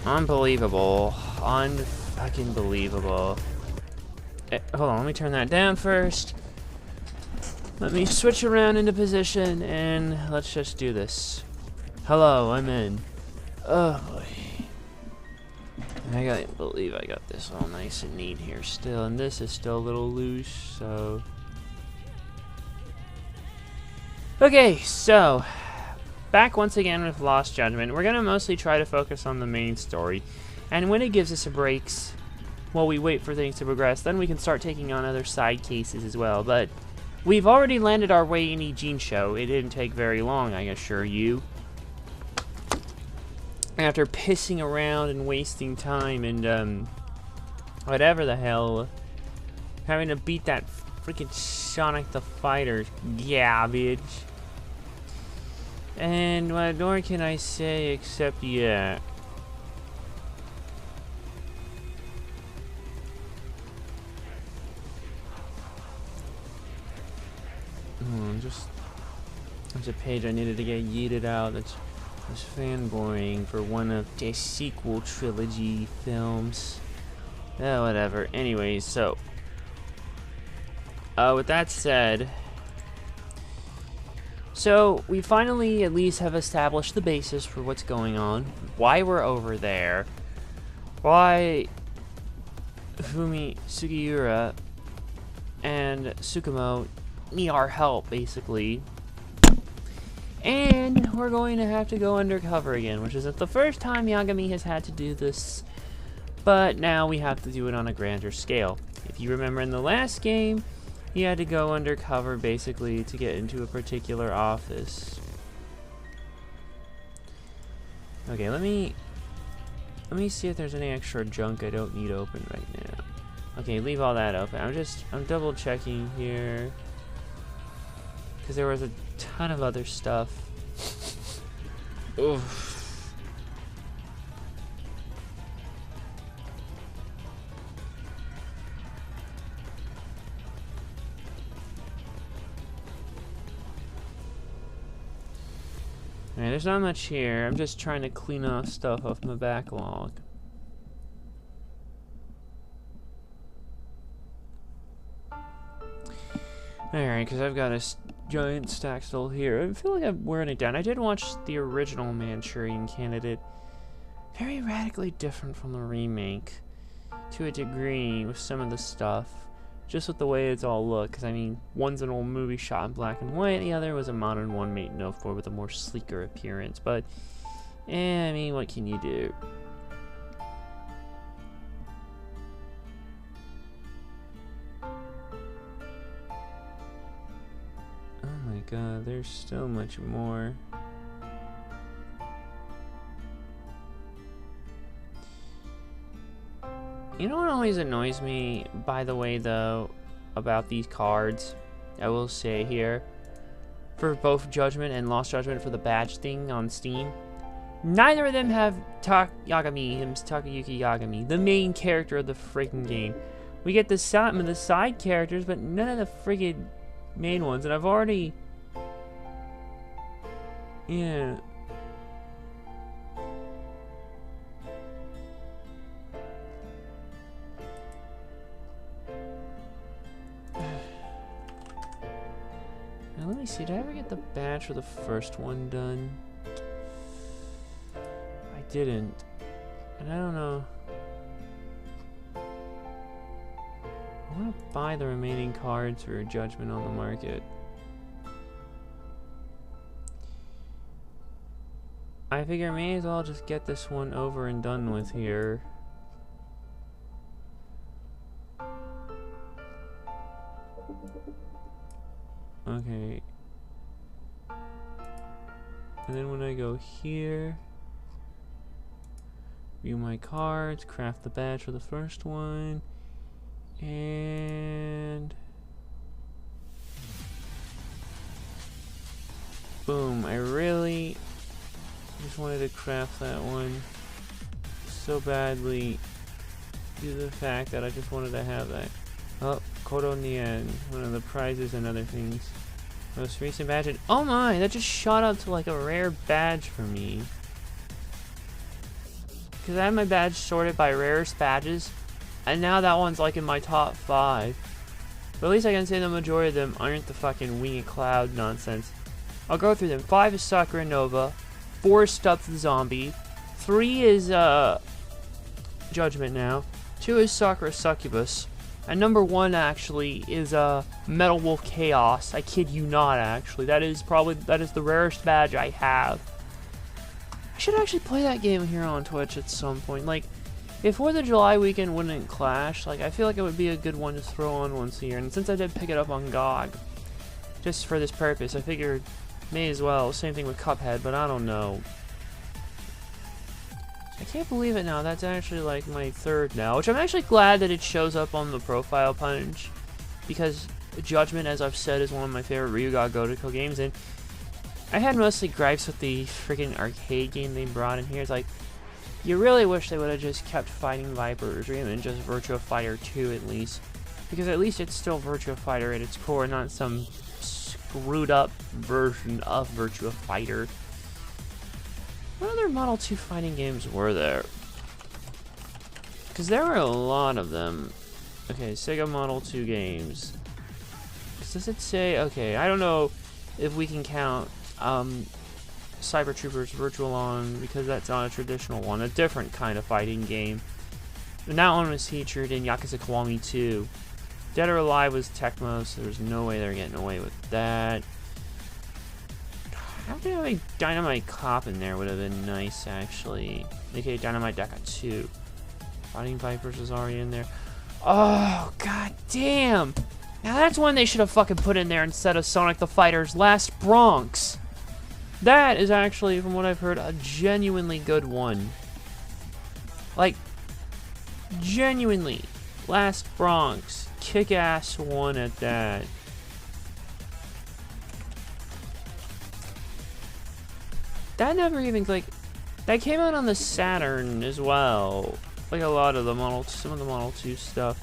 Unbelievable. Unfucking believable. Hold on, let me turn that down first. Let me switch around into position, and let's just do this. Hello, I'm in. Oh boy. I can't believe I got this all nice and neat here still, and this is still a little loose, so... Okay, so... back once again with Lost Judgment. We're going to mostly try to focus on the main story, and when it gives us a breaks, while we wait for things to progress, then we can start taking on other side cases as well. But we've already landed our way in Eugene Show. It didn't take very long, I assure you. After pissing around and wasting time and whatever the hell, having to beat that freaking Sonic the Fighter garbage. And what more can I say except yeah. There's a page I needed to get yeeted out. That's fanboying for one of the sequel trilogy films. Whatever. Anyways, so with that said, so we finally at least have established the basis for what's going on, why we're over there, why Fumi, Sugiura, and Tsukumo need our help, basically. And we're going to have to go undercover again, which isn't the first time Yagami has had to do this, but now we have to do it on a grander scale. If you remember in the last game, he had to go undercover basically to get into a particular office. Okay, let me see if there's any extra junk I don't need open right now. Okay, leave all that open. I'm double checking here, because there was a ton of other stuff. Oof. Alright, there's not much here. I'm just trying to clean off stuff off my backlog. Alright, because I've got a giant stack still here. I feel like I'm wearing it down. I did watch the original Manchurian Candidate. Very radically different from the remake. To a degree, with some of the stuff. Just with the way it's all look. Because, I mean, one's an old movie shot in black and white. The other was a modern one made in 04 with a more sleeker appearance. But, I mean, what can you do? Oh my god, there's so much more. You know what always annoys me, by the way, though, about these cards, I will say here, for both Judgment and Lost Judgment for the badge thing on Steam, neither of them have Takayuki Yagami, the main character of the freaking game. We get the side characters, but none of the friggin' main ones, and I've already... Yeah... me see, did I ever get the badge for the first one done? I didn't. And I don't know. I want to buy the remaining cards for Judgment on the market. I figure I may as well just get this one over and done with here. Okay. And then when I go here, view my cards, craft the badge for the first one, and boom. I really just wanted to craft that one so badly due to the fact that I just wanted to have that. Oh, Kodo Nien, one of the prizes and other things. Most recent badge. And oh my, that just shot up to like a rare badge for me. Because I have my badge sorted by rarest badges, and now that one's like in my top 5. But at least I can say the majority of them aren't the fucking Winged Cloud nonsense. I'll go through them. 5 is Sakura Nova, 4 is Stuff the Zombie, 3 is Judgment now, 2 is Sakura Succubus, and number 1 actually is Metal Wolf Chaos. I kid you not, actually. That is the rarest badge I have. I should actually play that game here on Twitch at some point. Like, if 4th of July weekend wouldn't clash, like, I feel like it would be a good one to throw on once a year. And since I did pick it up on GOG, just for this purpose, I figured may as well. Same thing with Cuphead, but I don't know. I can't believe it now. That's actually like my 3rd now, which I'm actually glad that it shows up on the profile punch, because Judgment, as I've said, is one of my favorite Ryuga Gotoku games, and I had mostly gripes with the freaking arcade game they brought in here. It's like, you really wish they would have just kept Fighting Vipers, or even just Virtua Fighter 2 at least, because at least it's still Virtua Fighter at its core, not some screwed up version of Virtua Fighter. What other Model 2 fighting games were there? Because there were a lot of them. Okay, Sega Model 2 games. Does it say? Okay, I don't know if we can count Cyber Troopers Virtual On, because that's not a traditional one, a different kind of fighting game. And that one was featured in Yakuza Kiwami 2. Dead or Alive was Tecmo, so there's no way they're getting away with that. Having a Dynamite Cop in there would have been nice, actually. AKA Dynamite Deca 2. Fighting Vipers was already in there. Oh, god damn! Now that's one they should have fucking put in there instead of Sonic the Fighter's Last Bronx. That is actually, from what I've heard, a genuinely good one. Like, genuinely. Last Bronx. Kick-ass one at that. That never even, like, that came out on the Saturn as well. Like a lot of the some of the Model 2 stuff.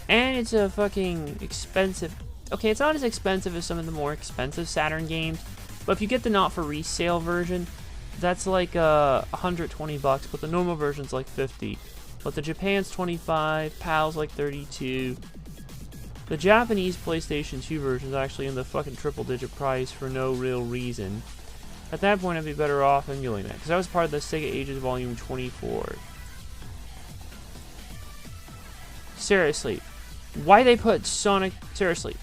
And it's a fucking expensive, okay, it's not as expensive as some of the more expensive Saturn games, but if you get the not for resale version, that's like $120 bucks, but the normal version's like 50. But the Japan's 25, PAL's like 32. The Japanese PlayStation 2 version is actually in the fucking triple-digit price for no real reason. At that point, I'd be better off emulating that, because that was part of the Sega Ages Volume 24. Seriously, why they put Sonic the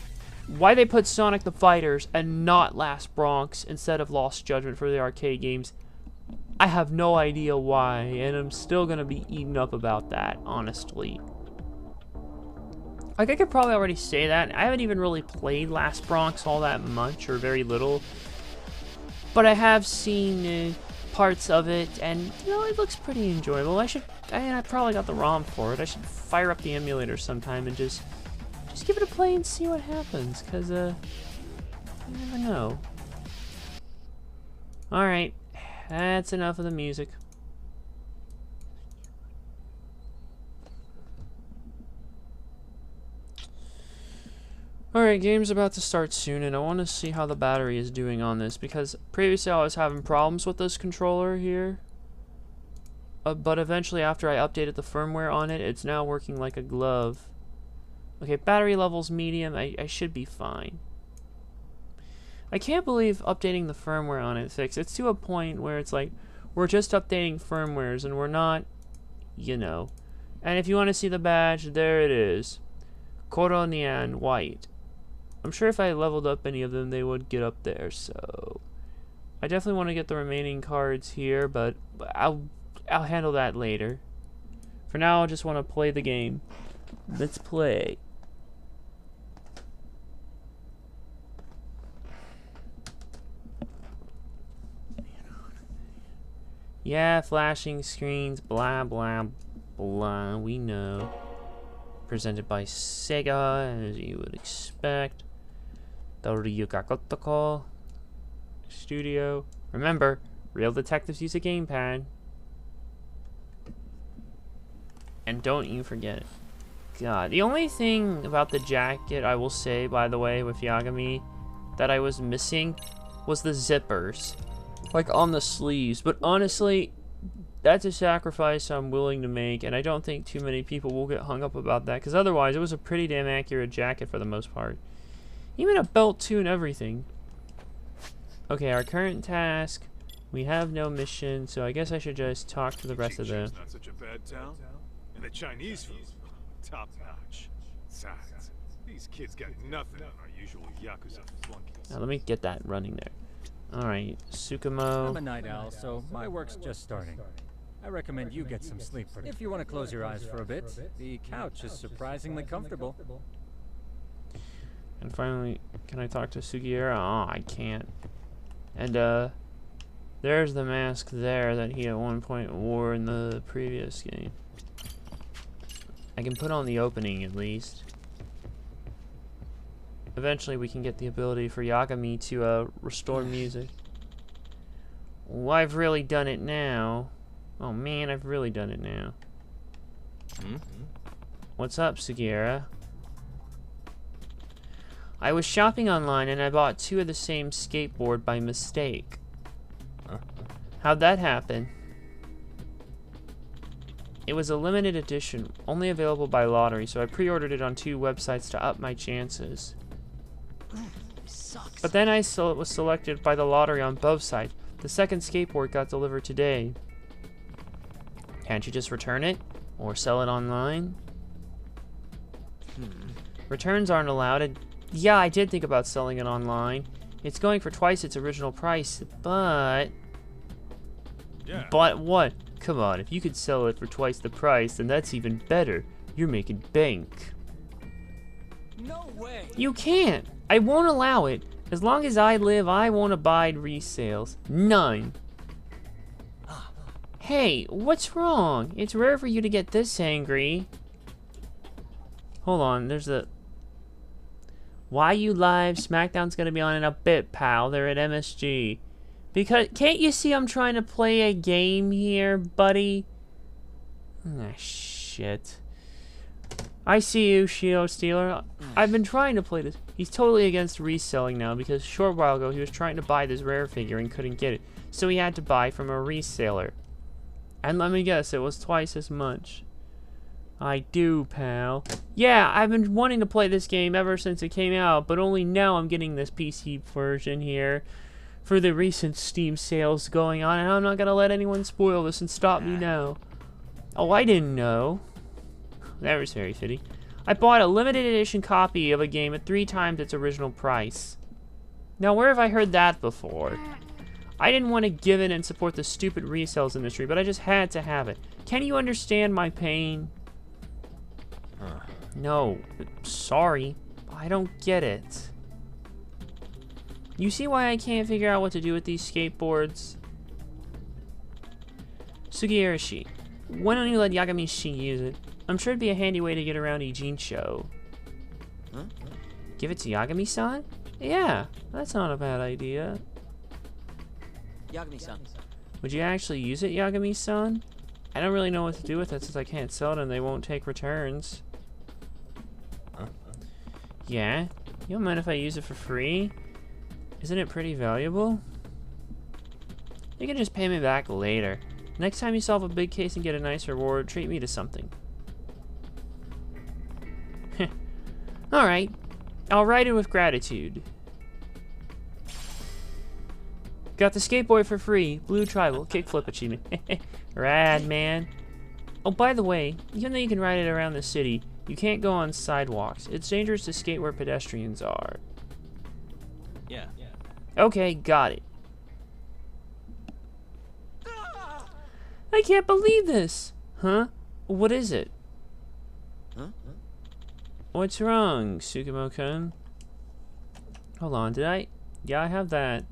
Fighters and not Last Bronx instead of Lost Judgment for the arcade games, I have no idea why, and I'm still gonna be eaten up about that, honestly. Like, I could probably already say that. I haven't even really played Last Bronx all that much, or very little. But I have seen parts of it, and, you know, it looks pretty enjoyable. I probably got the ROM for it. I should fire up the emulator sometime and just give it a play and see what happens, because, you never know. Alright, that's enough of the music. Alright, game's about to start soon, and I want to see how the battery is doing on this, because previously I was having problems with this controller here. But eventually, after I updated the firmware on it, it's now working like a glove. Okay, battery level's medium. I should be fine. I can't believe updating the firmware on it fixed. It's to a point where it's like, we're just updating firmwares and we're not, you know. And if you want to see the badge, there it is. Coronian White. I'm sure if I leveled up any of them, they would get up there, so... I definitely want to get the remaining cards here, but I'll handle that later. For now, I just want to play the game. Let's play. Yeah, flashing screens, blah, blah, blah, we know. Presented by Sega, as you would expect. The Ryuga Kotoko Studio. Remember, real detectives use a gamepad. And don't you forget it. God, the only thing about the jacket, I will say, by the way, with Yagami, that I was missing was the zippers. Like on the sleeves, but honestly, that's a sacrifice I'm willing to make, and I don't think too many people will get hung up about that, because otherwise it was a pretty damn accurate jacket for the most part. Even a belt too and everything. Okay, our current task, we have no mission, so I guess I should just talk to the rest of them. Not such a bad town, and the Chinese food, top notch. Besides, these kids got nothing on our usual Yakuza flunkies. Now let me get that running there. Alright, Tsukumo. I'm a night owl, so my work's just starting. I recommend you get some sleep. If you want to close your eyes for a bit, the couch is surprisingly comfortable. And finally, can I talk to Sugiura? Oh, I can't. And, there's the mask there that he at one point wore in the previous game. I can put on the opening at least. Eventually we can get the ability for Yagami to restore music. Well, I've really done it now. Oh man, I've really done it now. What's up, Sugiura? I was shopping online and I bought 2 of the same skateboard by mistake. How'd that happen? It was a limited edition, only available by lottery, so I pre-ordered it on 2 websites to up my chances. But then I was selected by the lottery on both sides. The second skateboard got delivered today. Can't you just return it? Or sell it online? Returns aren't allowed. And yeah, I did think about selling it online. It's going for twice its original price, but... Yeah. But what? Come on, if you could sell it for twice the price, then that's even better. You're making bank. No way! You can't! I won't allow it. As long as I live, I won't abide resales. None. Hey, what's wrong? It's rare for you to get this angry. Hold on, there's a... Why you live? SmackDown's gonna be on in a bit, pal. They're at MSG. Because, can't you see I'm trying to play a game here, buddy? Ah, shit. I see you, Shio Stealer. I've been trying to play this. He's totally against reselling now because a short while ago he was trying to buy this rare figure and couldn't get it. So he had to buy from a reseller. And let me guess, it was twice as much. I do, pal. Yeah, I've been wanting to play this game ever since it came out, but only now I'm getting this PC version here for the recent Steam sales going on, and I'm not gonna let anyone spoil this and stop me now. Oh, I didn't know. That was very fitting. I bought a limited edition copy of a game at 3 times its original price. Now, where have I heard that before? I didn't want to give in and support the stupid resales industry, but I just had to have it. Can you understand my pain? No, sorry. I don't get it. You see why I can't figure out what to do with these skateboards? Sugiura-shi, why don't you let Yagami-shi use it? I'm sure it'd be a handy way to get around Ijincho. Give it to Yagami-san? Yeah, that's not a bad idea. Yagami-san. Would you actually use it, Yagami-san? I don't really know what to do with it since I can't sell it and they won't take returns. Yeah? You don't mind if I use it for free? Isn't it pretty valuable? You can just pay me back later. Next time you solve a big case and get a nice reward, treat me to something. Alright. I'll write it with gratitude. Got the skateboard for free. Blue tribal kickflip achievement. Rad, man. Oh, by the way, even though you can ride it around the city, you can't go on sidewalks. It's dangerous to skate where pedestrians are. Yeah. Okay, got it. I can't believe this. Huh? What is it? Huh? What's wrong, Tsukumo-kun? Hold on, did I? Yeah, I have that.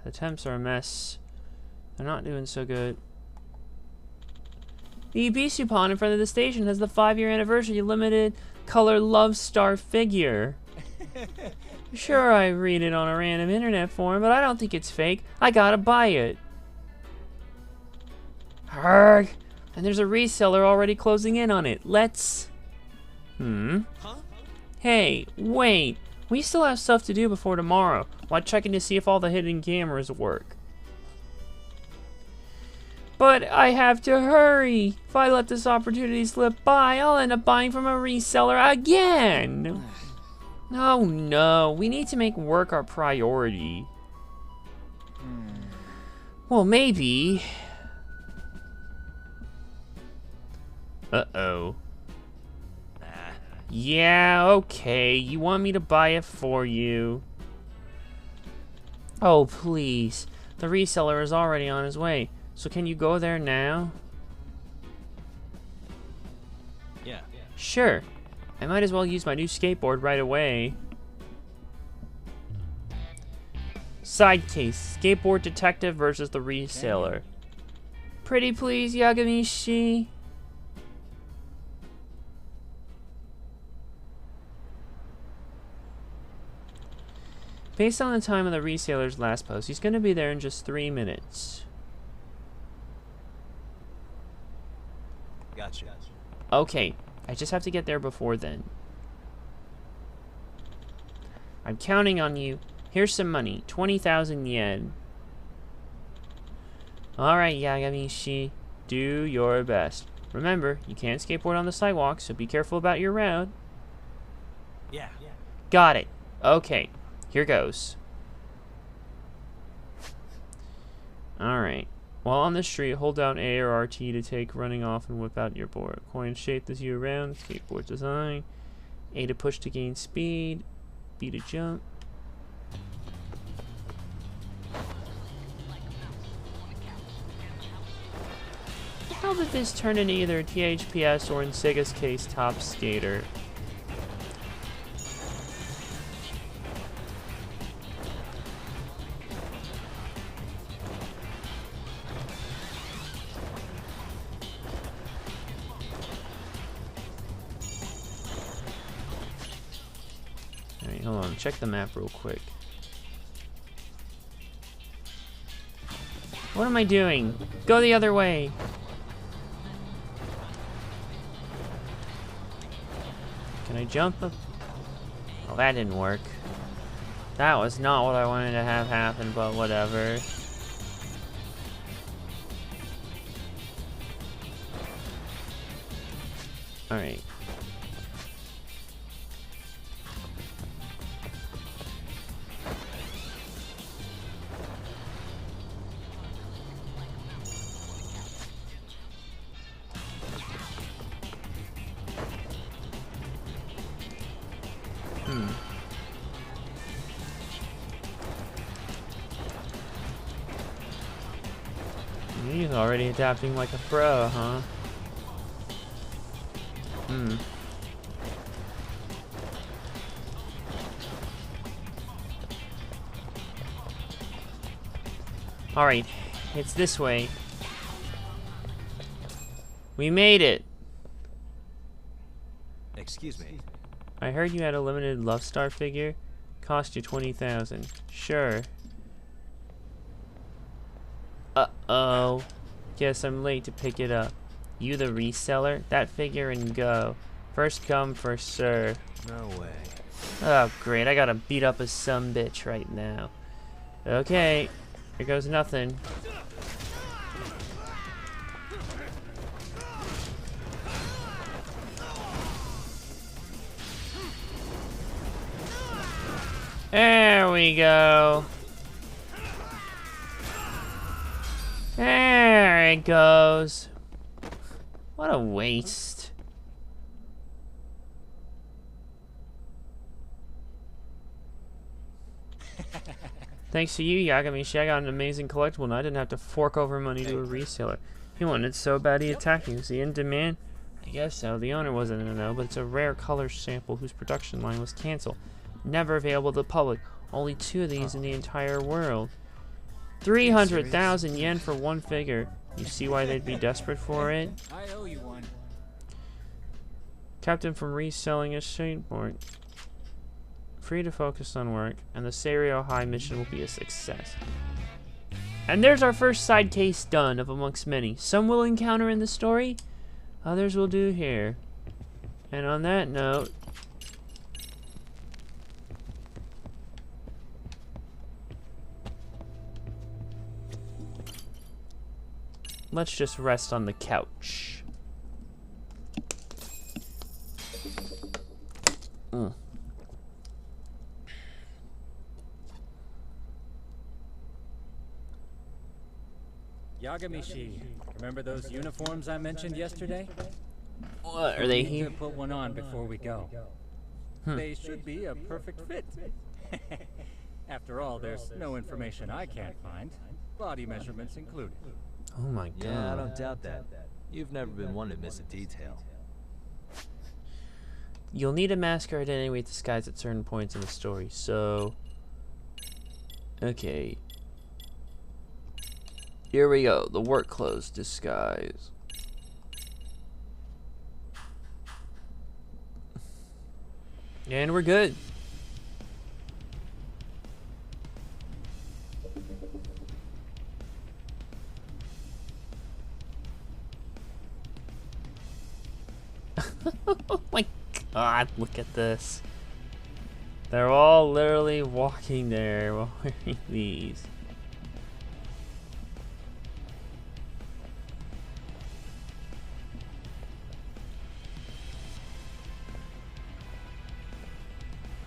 The temps are a mess. They're not doing so good. The Ibisu Pond in front of the station has the 5-year anniversary limited color Love Star figure. Sure, I read it on a random internet forum, but I don't think it's fake. I gotta buy it. Arrgh! And there's a reseller already closing in on it. Let's... Huh? Hey, wait. We still have stuff to do before tomorrow, while checking to see if all the hidden cameras work. But I have to hurry. If I let this opportunity slip by, I'll end up buying from a reseller again. Oh no, we need to make work our priority. Well, maybe. Uh-oh. Yeah, okay. You want me to buy it for you? Oh, please. The reseller is already on his way. So can you go there now? Yeah. Sure. I might as well use my new skateboard right away. Side case. Skateboard detective versus the reseller. Pretty please, Yagamishi. Based on the time of the reseller's last post, he's going to be there in just 3 minutes. Gotcha. Okay, I just have to get there before then. I'm counting on you. Here's some money, 20,000 yen. Alright, Yagamishi, do your best. Remember, you can't skateboard on the sidewalk, so be careful about your route. Yeah. Got it. Okay, here goes. Alright. While on the street, hold down A or RT to take running off and whip out your board. Coin shape this you around, skateboard design. A to push to gain speed. B to jump. How did this turn into either THPS or in Sega's case, Top Skater? Alright, hold on. Check the map real quick. What am I doing? Go the other way! Can I jump up? Oh, that didn't work. That was not what I wanted to have happen, but whatever. Alright. He's already adapting like a pro, huh? Alright, it's this way. We made it! Excuse me. I heard you had a limited Love Star figure. Cost you 20,000. Sure. Uh-oh. Guess I'm late to pick it up. You the reseller? That figure and go. First come, first serve. No way. Oh, great. I gotta beat up a sumbitch right now. Okay. Here goes nothing. There we go. There it goes. What a waste. Thanks to you, Yagamishi, I got an amazing collectible and I didn't have to fork over money to a reseller. He wanted it so bad he attacked me. Was he in demand? I guess so. The owner wasn't in the know, but it's a rare color sample whose production line was canceled. Never available to the public. Only 2 of these in the entire world. 300,000 yen for one figure. You see why they'd be desperate for it? I owe you one. Kept him from reselling his skateboard. Free to focus on work, and the Seiryo High mission will be a success. And there's our first side case done of amongst many. Some we'll encounter in the story, others will do here. And on that note, let's just rest on the couch. Yagamishi, remember those uniforms I mentioned yesterday? What are they We need here? to put one on before we go. They should be a perfect fit. After all, there's no information I can't find, body measurements included. Oh my god. Yeah, I don't doubt that. You've never been one to miss a detail. You'll need a mask or identity disguise at certain points in the story, so... Okay. Here we go, the work clothes disguise. And we're good. Oh my god, look at this. They're all literally walking there while wearing these.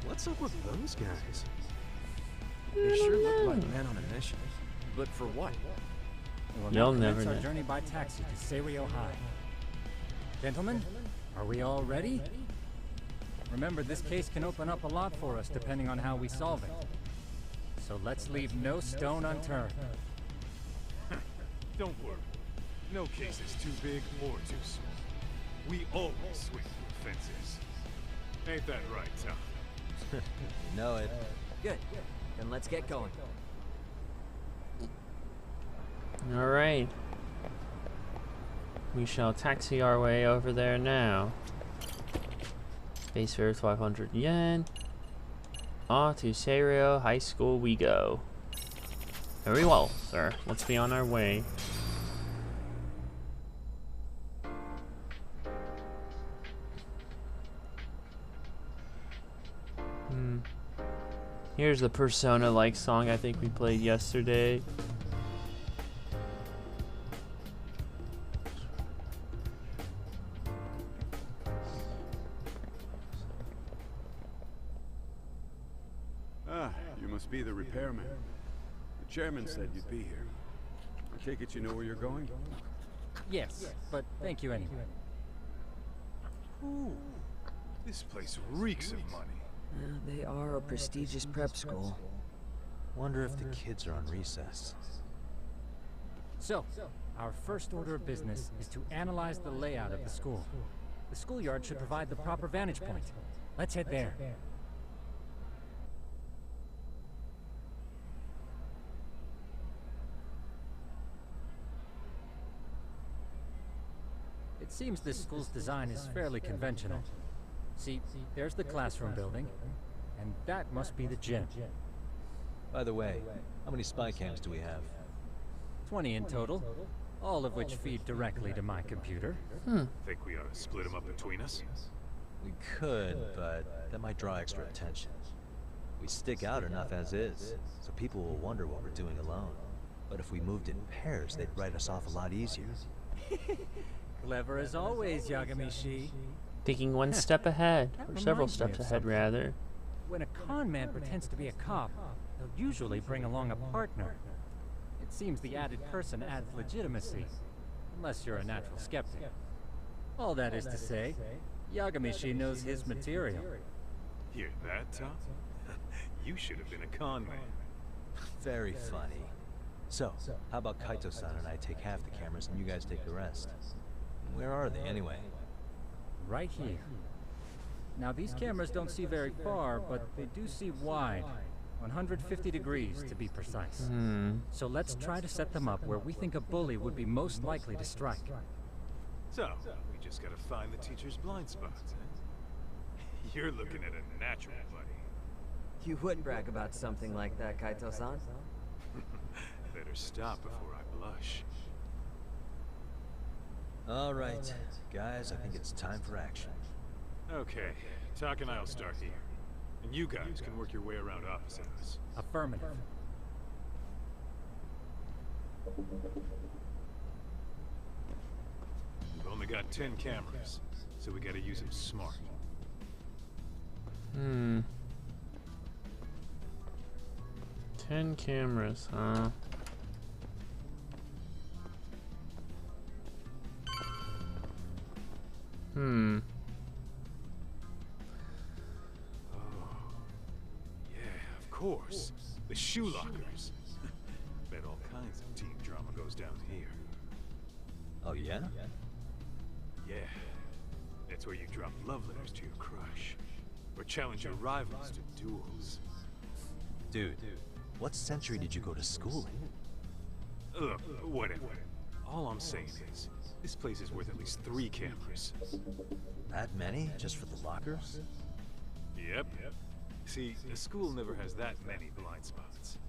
What's up with those guys? They sure look like men on a mission. But for what? We will You'll now never commence our know. journey by taxi to Seiryo High. Gentlemen, are we all ready? Remember, this case can open up a lot for us depending on how we solve it. So let's leave no stone unturned. Don't worry. No case is too big or too small. We always swing through fences. Ain't that right, Tom? You know it. Good. Then let's get going. Alright. We shall taxi our way over there now. Base fare 500 yen. On to Seiryo High School we go. Very well, sir. Let's be on our way. Here's the Persona-like song I think we played yesterday. Ah, you must be the repairman. The chairman said you'd be here. I take it you know where you're going? Yes, but thank you anyway. Ooh, this place reeks of money. They are a prestigious prep school. Wonder if the kids are on recess. So, our first order of business is to analyze the layout of the school. The schoolyard should provide the proper vantage point. Let's head there. It seems this school's design is fairly conventional. See, there's the classroom building, and that must be the gym. By the way, how many spy cams do we have? 20 in total, all of which feed directly to my computer. Think we ought to split them up between us? We could, but that might draw extra attention. We stick out enough as is, so people will wonder what we're doing alone. But if we moved in pairs, they'd write us off a lot easier. Clever as always, Yagamishi. Thinking one step ahead, That or several reminds me steps of ahead something. rather. When a con man pretends to be a cop, they'll usually bring along a partner. It seems the added person adds legitimacy. unless you're a natural skeptic. All that is to say, Yagamishi knows his material. Hear that, Tom? You should have been a con man. Very funny. So, how about Kaito-san and I take half the cameras and you guys take the rest? Where are they, anyway? Right here. Now, these cameras don't see very far, but they do see wide. 150 degrees, to be precise. So let's try to set them up where we think a bully would be most likely to strike. So, we just gotta find the teacher's blind spots, eh? You're looking at a natural, buddy. You would brag about something like that, Kaito-san. Better stop before I blush. All right, guys, I think it's time for action. Okay, Tak and I'll start here. And you guys can work your way around opposite us. Affirmative. We've only got 10 cameras, so we gotta use them smart. 10 cameras, huh? Yeah, of course. The shoe lockers. Bet all kinds of team drama goes down here. Oh, yeah? Yeah. That's where you drop love letters to your crush. Or challenge your rivals to duels. Dude, what century did you go to school in? Look, whatever. All I'm saying is, this place is worth at least 3 cameras. That many? Just for the lockers? Yep. See, the school never has that many blind spots.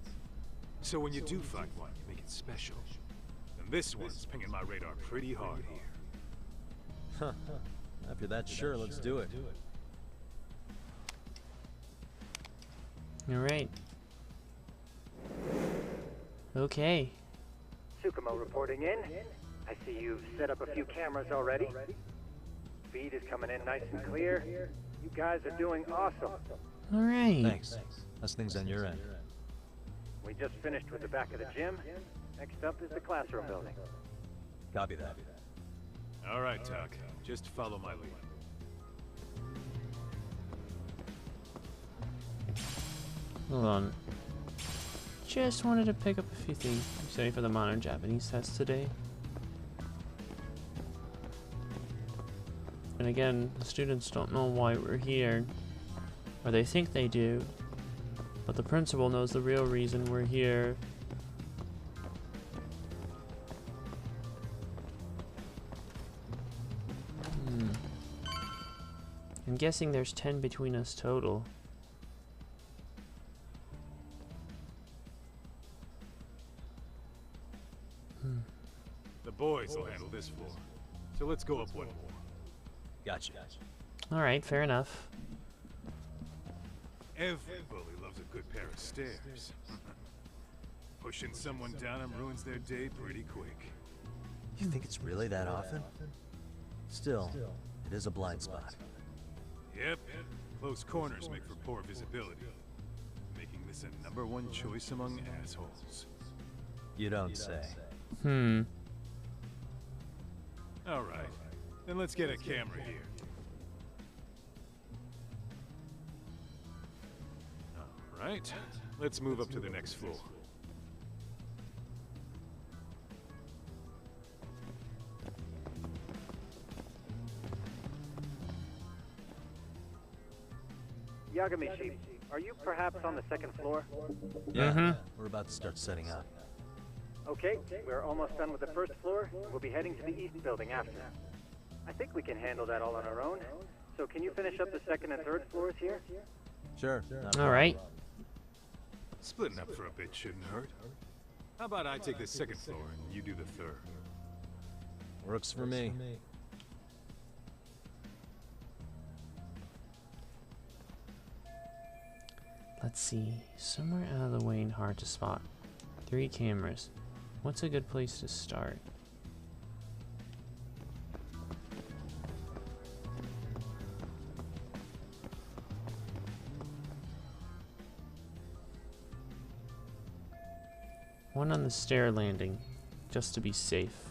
So when you do find one, you make it special. And this one's pinging my radar pretty hard here. Huh. If you're that sure, let's do it. Alright. Okay. Tsukumo reporting in. I see you've set up a few cameras already. Feed is coming in nice and clear. You guys are doing awesome. Alright. Thanks. How's things on your end? We just finished with the back of the gym. Next up is the classroom building. Copy that. All right, Tak. Just follow my lead. Hold on. Just wanted to pick up a few things. I'm studying for the modern Japanese test today. And again, the students don't know why we're here. Or they think they do. But the principal knows the real reason we're here. I'm guessing there's 10 between us total. The boys will handle this floor. So let's go up one more. Gotcha. Alright, fair enough. Every bully loves a good pair of stairs. Pushing someone down them ruins their day pretty quick. You think it's really that often? Still, it is a blind spot. Yep. Close corners make for poor visibility. Making this a #1 choice among assholes. You don't say. Alright. Then let's get a camera here. Alright. Let's move up to the next floor. Yagamishi, are you perhaps on the second floor? Yeah, we're about to start setting up. Okay, we're almost done with the first floor. We'll be heading to the east building after. I think we can handle that all on our own. So can you finish up the second and third floors here? Sure. Alright. Splitting up for a bit shouldn't hurt. How about I take the second floor and you do the third? Works for me. Let's see. Somewhere out of the way and hard to spot. 3 cameras. What's a good place to start? One on the stair landing, just to be safe.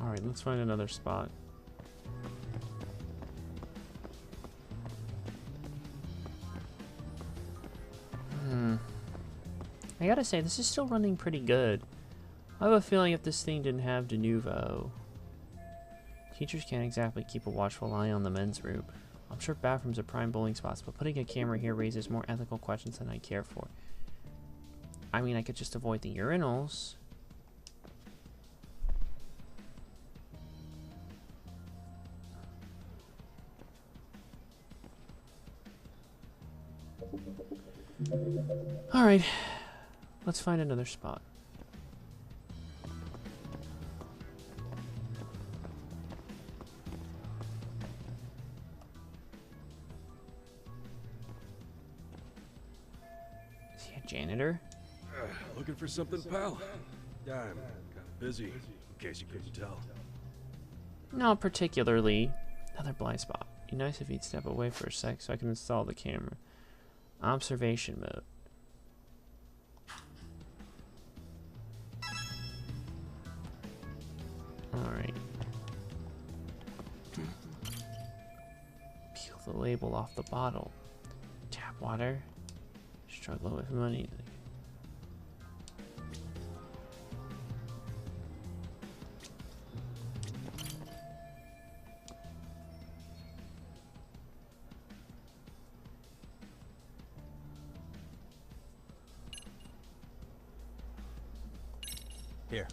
Alright, let's find another spot. I gotta say, this is still running pretty good. I have a feeling if this thing didn't have de nouveau, teachers can't exactly keep a watchful eye on the men's room. I'm sure bathrooms are prime bowling spots, but putting a camera here raises more ethical questions than I care for. I mean, I could just avoid the urinals. Alright, let's find another spot. Is he a janitor? Looking for something, pal? Yeah, I'm kind of busy, in case you couldn't tell. Not particularly. Another blind spot. Be nice if he'd step away for a sec so I can install the camera. Observation mode. Alright. Peel the label off the bottle. Tap water. Struggle with money. Here.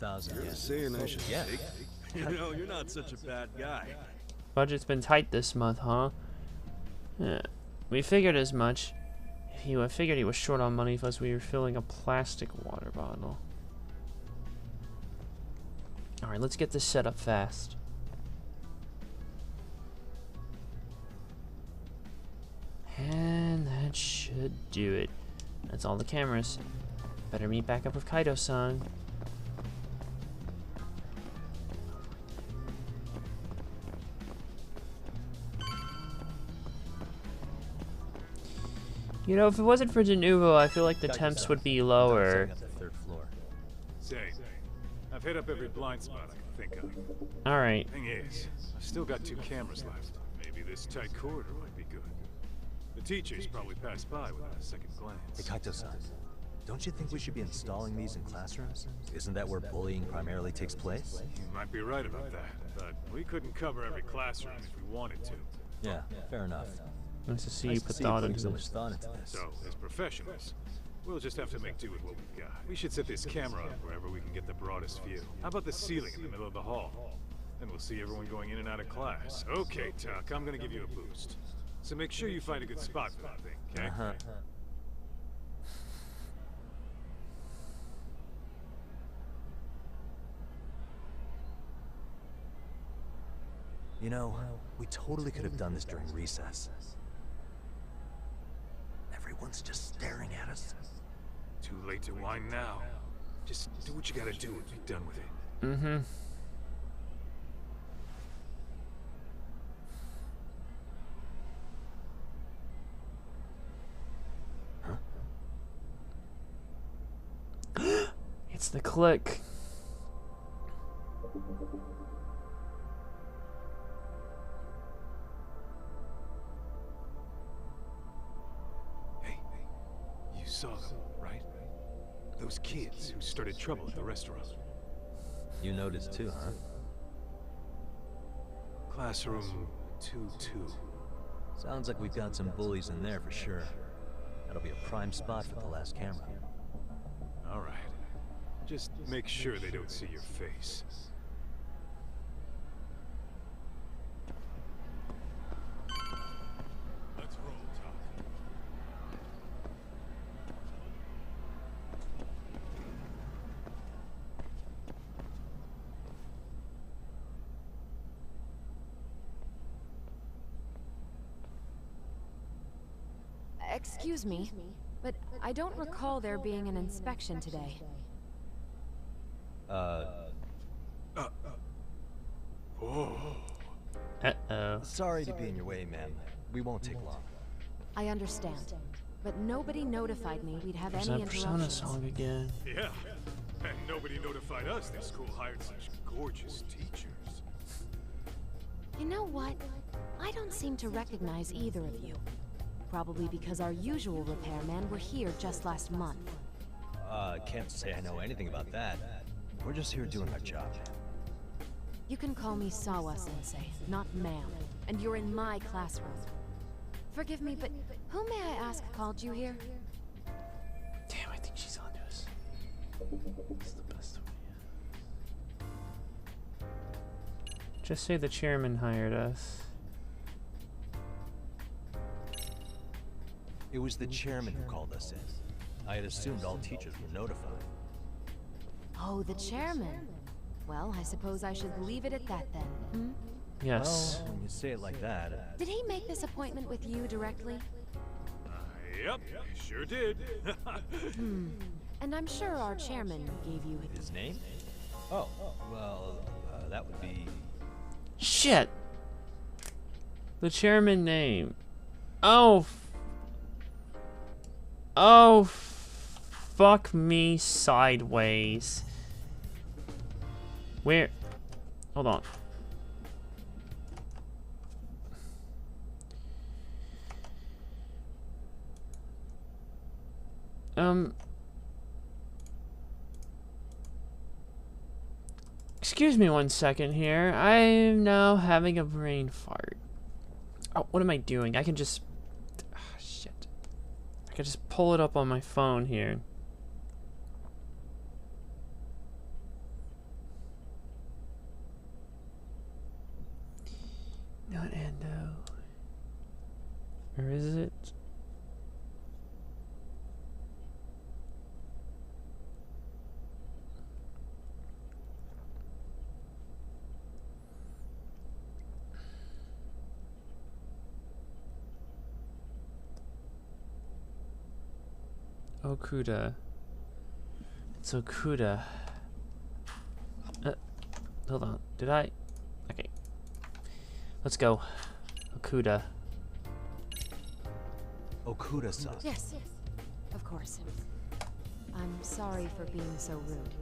1,000. You're saying I should Yeah. take? You know, you're not such a bad guy. Budget's been tight this month, huh? Yeah. We figured as much. I figured he was short on money, plus we were filling a plastic water bottle. Alright, let's get this set up fast. And that should do it. That's all the cameras. Better meet back up with Kaito-san. You know, if it wasn't for de nouveau, I feel like the temps would be lower. Up the 3rd floor. Say, I've hit up every blind spot I can think of. Alright. Thing is, I've still got 2 cameras left. Maybe this tight corridor might be good. The teachers probably passed by without a second glance. Hey, Kaito-san, don't you think we should be installing these in classrooms? Isn't that where bullying primarily takes place? You might be right about that, but we couldn't cover every classroom if we wanted to. Yeah, fair enough. Nice to see Nice you to put see thought you put into so much this. thought into this. So, as professionals, we'll just have to make do with what we've got. We should set this camera up wherever we can get the broadest view. How about the ceiling in the middle of the hall? Then we'll see everyone going in and out of class. Okay, Tuck, I'm gonna give you a boost. So make sure you find a good spot for that thing, okay? Uh-huh. You know, we totally could have done this during recess. Everyone's just staring at us. Too late to whine now. Just do what you gotta do and be done with it. Mm-hmm. It's the click. Hey, you saw them, right? Those kids who started trouble at the restaurant. You noticed too, huh? Classroom 2-2. Sounds like we've got some bullies in there for sure. That'll be a prime spot for the last camera. All right. Just make sure they don't see your face. Let's roll, Tom. Excuse me, but I don't recall there being an inspection today. Uh-oh. Sorry to be in your way, ma'am. We won't take long. I understand, but nobody notified me we'd have There's any that Persona interruptions. song again. Yeah. And nobody notified us their school hired such gorgeous teachers. You know what? I don't seem to recognize either of you. Probably because our usual repairmen were here just last month. Can't say I know anything about that. We're just here doing our job. You can call me Sawa-sensei, not ma'am. And you're in my classroom. Forgive me, but who may I ask called you here? Damn, I think she's onto us. It's the best way. Just say the chairman hired us. It was the chairman who called us in. I had assumed all teachers were notified. Oh, the chairman. Well, I suppose I should leave it at that then, hmm? Yes. Well, when you say it like that... Did he make this appointment with you directly? Yep, sure did. And I'm sure our chairman gave you His name? Oh, well, that would be... Shit! The chairman name. Oh. Oh. Fuck me sideways. Where? Hold on. Excuse me 1 second here. I'm now having a brain fart. Oh, what am I doing? I can just... Ah, shit. I can just pull it up on my phone here. Not Endo. Or is it? Okuda. It's Okuda. Hold on. Did I? Okay. Let's go. Okuda. Okuda-san. Yes, of course. I'm sorry for being so rude.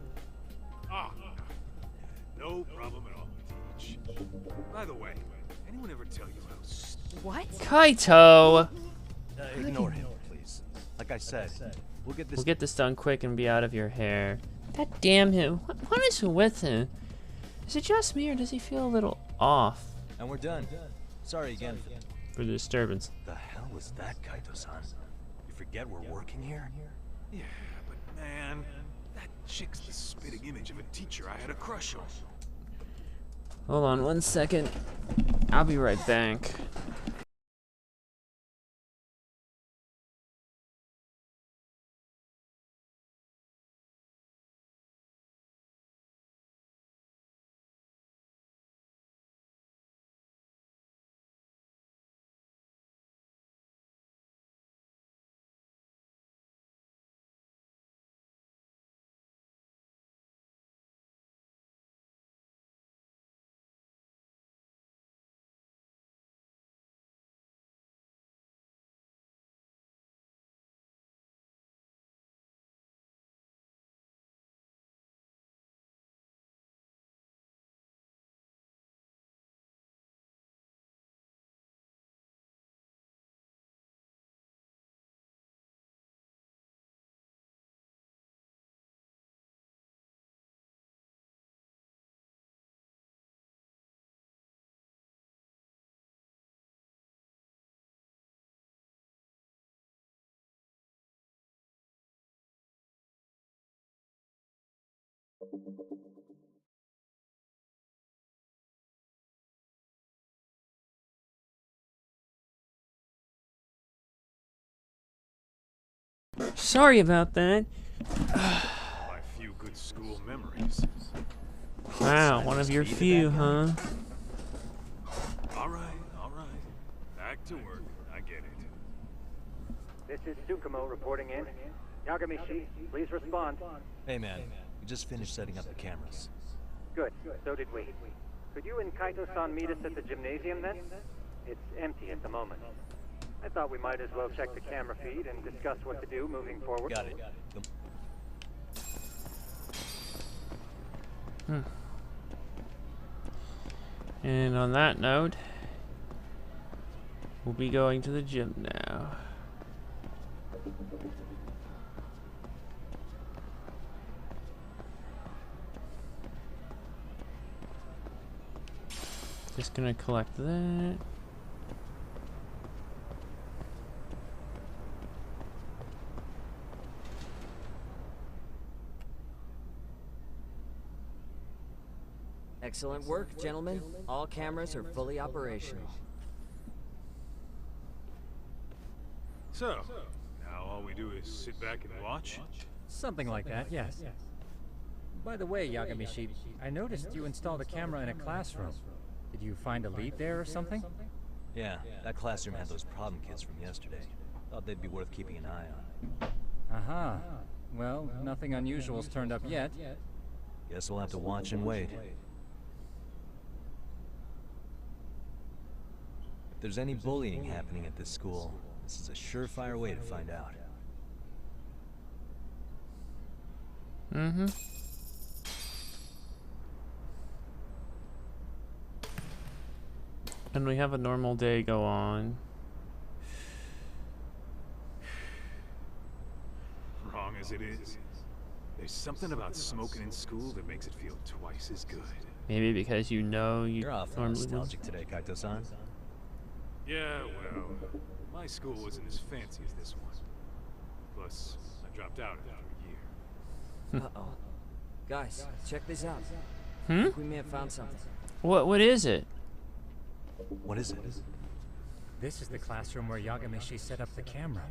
Ah, no problem at all, Teach. By the way, anyone ever tell you how stupid... What? Kaito! Ignore him, please. Like I said, we'll get this done quick and be out of your hair. God damn him. What is with him? Is it just me or does he feel a little off? And we're done. Sorry again For the disturbance. The hell was that, Kaito-san? You forget we're working here? Yeah, but man, that chick's the spitting image of a teacher I had a crush on. Hold on 1 second. I'll be right back. Sorry about that. My few good school memories. Wow, one of your few, huh? All right. Back to work. I get it. This is Tsukumo reporting in. Yagami-shi, please respond. Hey man, we just finished setting up the cameras. Good, so did we. Could you and Kaito-san meet us at the gymnasium then? It's empty at the moment. I thought we might as well check the camera feed and discuss what to do moving forward. Got it. And on that note, we'll be going to the gym now. Just gonna collect that. Excellent work, gentlemen. All cameras are fully operational. So, now all we do is sit back and watch? Something like that, yes. By the way, Yagamishi, I noticed you installed a camera in a classroom. Did you find a lead there or something? Yeah, that classroom had those problem kids from yesterday. Thought they'd be worth keeping an eye on. Aha. Well, nothing unusual's turned up yet. Guess we'll have to watch and wait. If there's any bullying happening at this school, this is a surefire way to find out. Mm-hmm. And we have a normal day go on. Wrong as it is, there's something about smoking in school that makes it feel twice as good. Maybe because you know you You're awful normally nostalgic today, Kaito-san. Yeah, well, my school wasn't as fancy as this one. Plus, I dropped out after a year. Uh-oh. Guys, check this out. Hmm? We may have found something. What is it? What is it? This is the classroom where Yagamishi set up the camera.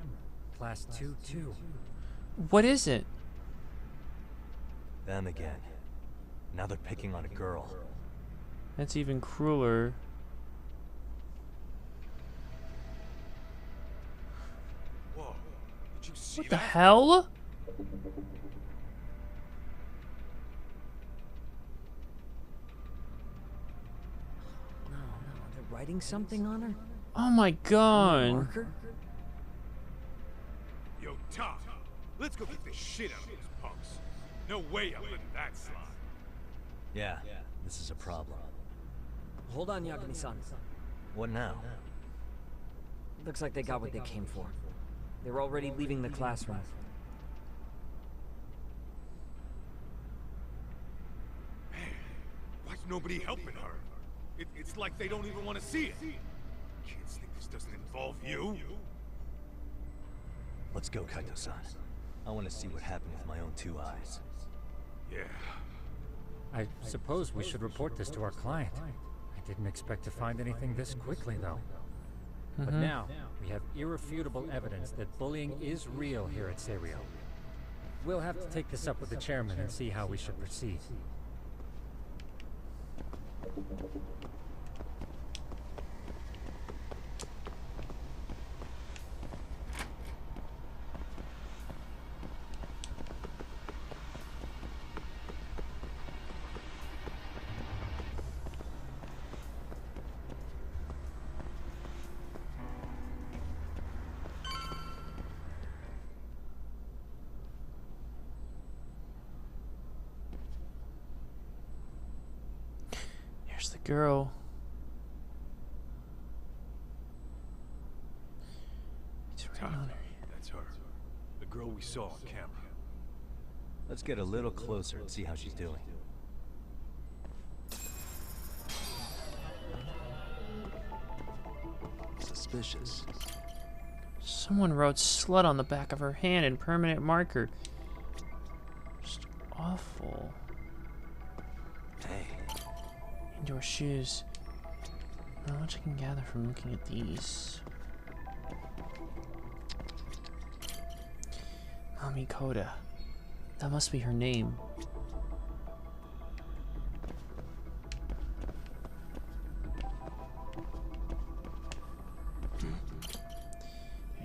Class 2-2. What is it? Them again. Now they're picking on a girl. That's even crueler. Whoa, did you see What the that? hell? No, they're writing something on her? Oh my god. Marker? Yo, Tom, let's go get the shit out of those punks. No way I'm letting that slide. Yeah, this is a problem. Hold on, Yagami-san. What now? Looks like they got what they came for. They're already leaving the classroom. Man, why's nobody helping her? It's like they don't even want to see it. Kids think this doesn't involve you? Let's go, Kaito-san. I want to see what happened with my own two eyes. Yeah. I suppose we should report this to our client. I didn't expect to find anything this quickly, though. But now, we have irrefutable evidence that bullying is real here at Serio. We'll have to take this up with the chairman and see how we should proceed. Here's the girl. It's right on her. That's her. The girl we saw on camera. Let's get a little closer and see how she's doing. Suspicious. Someone wrote slut on the back of her hand in permanent marker. Just awful. Hey, Indoor shoes. Not much I can gather from looking at these. Mami Koda. That must be her name.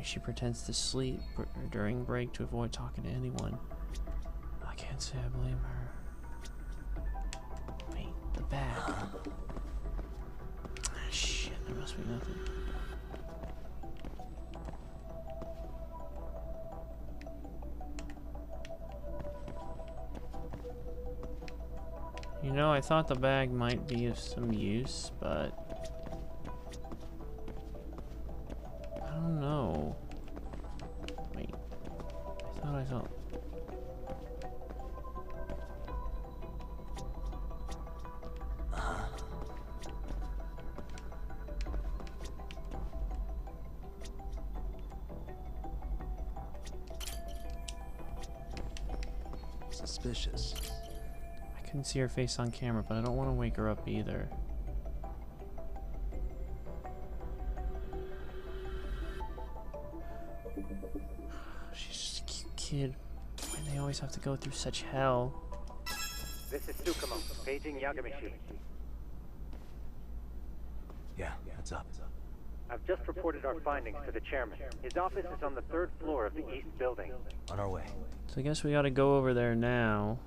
She pretends to sleep during break to avoid talking to anyone. I can't say I blame her. Wait, the bag. Ah, shit, there must be nothing. You know, I thought the bag might be of some use, but I don't know. Wait, I thought. Suspicious. I couldn't see her face on camera, but I don't want to wake her up either. She's just a cute kid. Why do they always have to go through such hell? This is Tsukumo, paging Yagamishi. Yeah, heads up. I've just reported our findings to the chairman. His office is on the 3rd floor of the east building. On our way. So I guess we gotta go over there now.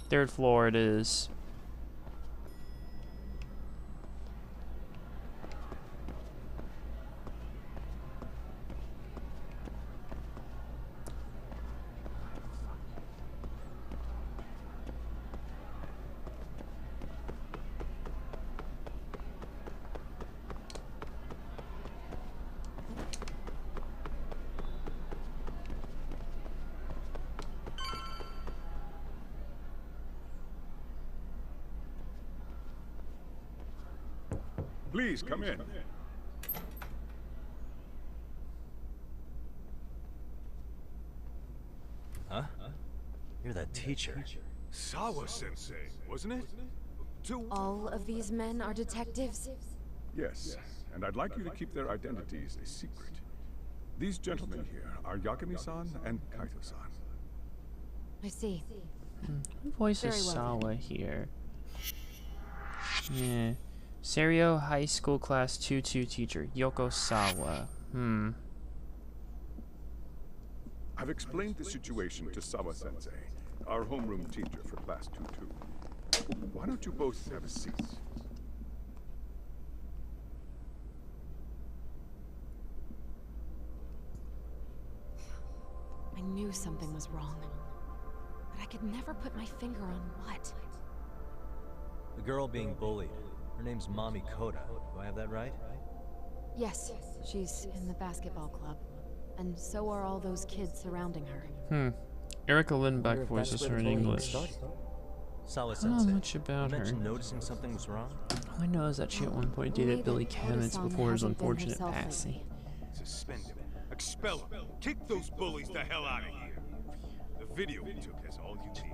Third floor it is. Please come in. Huh? You're that teacher. Sawa-sensei, wasn't it? All of these men are detectives? Yes, and I'd like you to keep their identities a secret. These gentlemen here are Yagami-san and Kaito-san. I see. Who voices Very well Sawa here? Yeah. Serio High School Class 2-2 teacher, Yoko Sawa. I've explained the situation to Sawa-sensei, our homeroom teacher for Class 2-2. Why don't you both have a seat? I knew something was wrong, but I could never put my finger on what. The girl being bullied. Her name's Mami Koda. Do I have that right? Yes, she's in the basketball club. And so are all those kids surrounding her. Erica Lindbeck voices her in English. I Sawa don't know Sensei. much about You her. mentioned noticing something was wrong? All I know is that she at one point dated Billy Cannons before his unfortunate passing. Suspend him. Expel him. Kick those bullies the hell out of here. The video we took has all you need.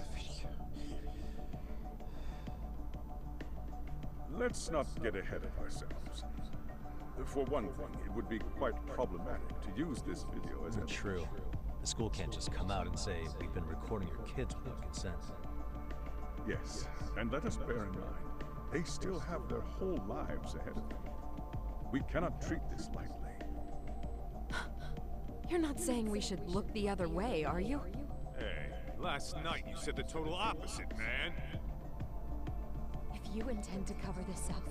Let's not get ahead of ourselves. For one thing, it would be quite problematic to use this video as a... True. The school can't just come out and say, we've been recording your kids without consent. Yes, and let us bear in mind, they still have their whole lives ahead of them. We cannot treat this lightly. You're not saying we should look the other way, are you? Hey, last night you said the total opposite, man. If you intend to cover this up,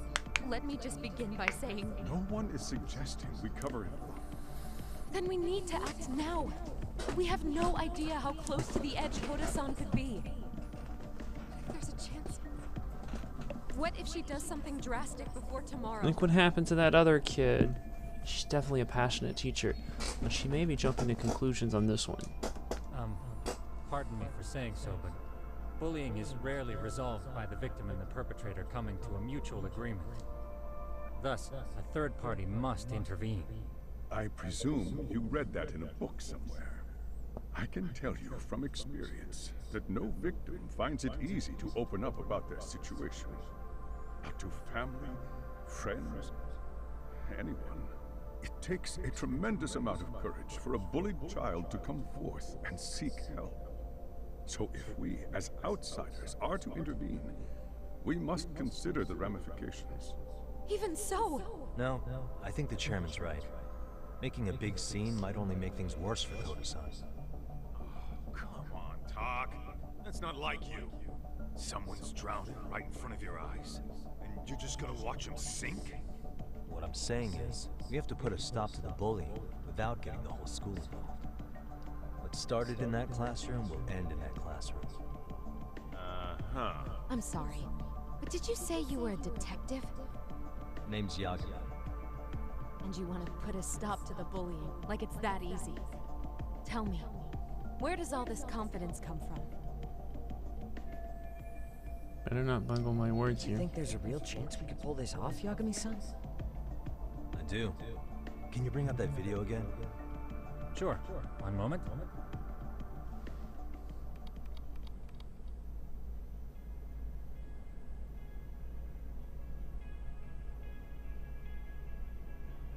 let me just begin by saying... No one is suggesting we cover it up. Then we need to act now. We have no idea how close to the edge Hoda-san could be. There's a chance. What if she does something drastic before tomorrow? Look what happened to that other kid. She's definitely a passionate teacher, but she may be jumping to conclusions on this one. Pardon me for saying so, but bullying is rarely resolved by the victim and the perpetrator coming to a mutual agreement. Thus, a third party must intervene. I presume you read that in a book somewhere. I can tell you from experience that no victim finds it easy to open up about their situation. to family, friends, anyone. It takes a tremendous amount of courage for a bullied child to come forth and seek help. So if we, as outsiders, are to intervene, we must consider the ramifications. Even so! No, I think the chairman's right. Making a big scene might only make things worse for Koda-san. Oh, come on, Talk. That's not like you. Someone's drowning right in front of your eyes, and you're just gonna watch him sink? What I'm saying is, we have to put a stop to the bullying without getting the whole school involved. What started in that classroom will end in that classroom. Uh-huh. I'm sorry, but did you say you were a detective? Name's Yagami. And you want to put a stop to the bullying, like it's that easy? Tell me, where does all this confidence come from? Better not bungle my words Do you here. think there's a real chance we could pull this off, Yagami-san? I do. Can you bring up that video again? Sure. One moment.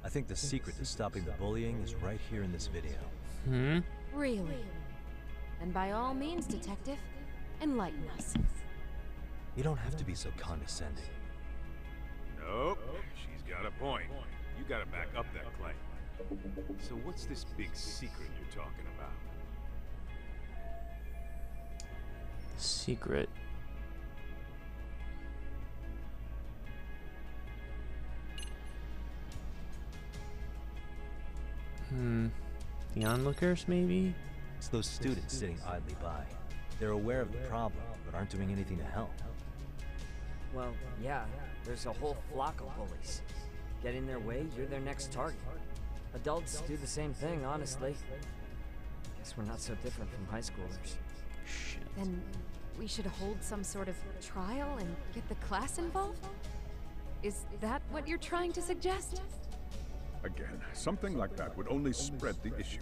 I think the secret to stopping the bullying is right here in this video. Hmm? Really? Then by all means, detective, enlighten us. You don't have to be so condescending. Nope. She's got a point. You gotta back up that claim. So what's this big secret you're talking about? Secret. The onlookers, maybe? It's those students sitting idly by. They're aware of the problem, but aren't doing anything to help. Well, yeah, there's a whole flock of bullies. Get in their way, you're their next target. Adults do the same thing, honestly. Guess we're not so different from high schoolers. Shit. Then we should hold some sort of trial and get the class involved? Is that what you're trying to suggest? Again, something like that would only spread the issue.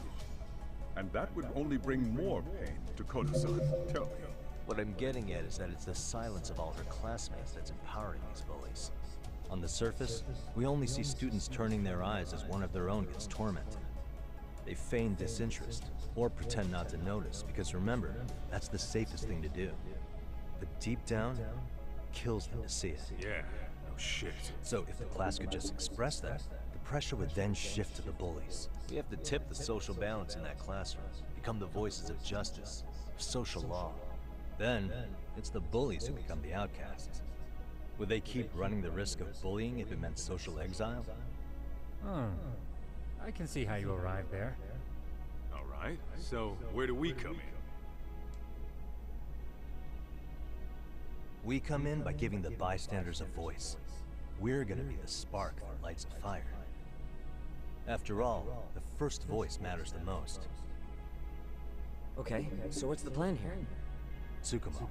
And that would only bring more pain to Koda-san. Tell me. What I'm getting at is that it's the silence of all her classmates that's empowering these bullies. On the surface, we only see students turning their eyes as one of their own gets tormented. They feign disinterest, or pretend not to notice, because remember, that's the safest thing to do. But deep down, it kills them to see it. Yeah, no shit. So if the class could just express that, the pressure would then shift to the bullies. We have to tip the social balance in that classroom, become the voices of justice, of social law. Then, it's the bullies who become the outcasts. Would they keep running the risk of bullying if it meant social exile? I can see how you arrived there. All right, so where do we come in? We come in by giving the bystanders a voice. We're gonna be the spark that lights a fire. After all, the first voice matters the most. Okay, so what's the plan here? Tsukumo,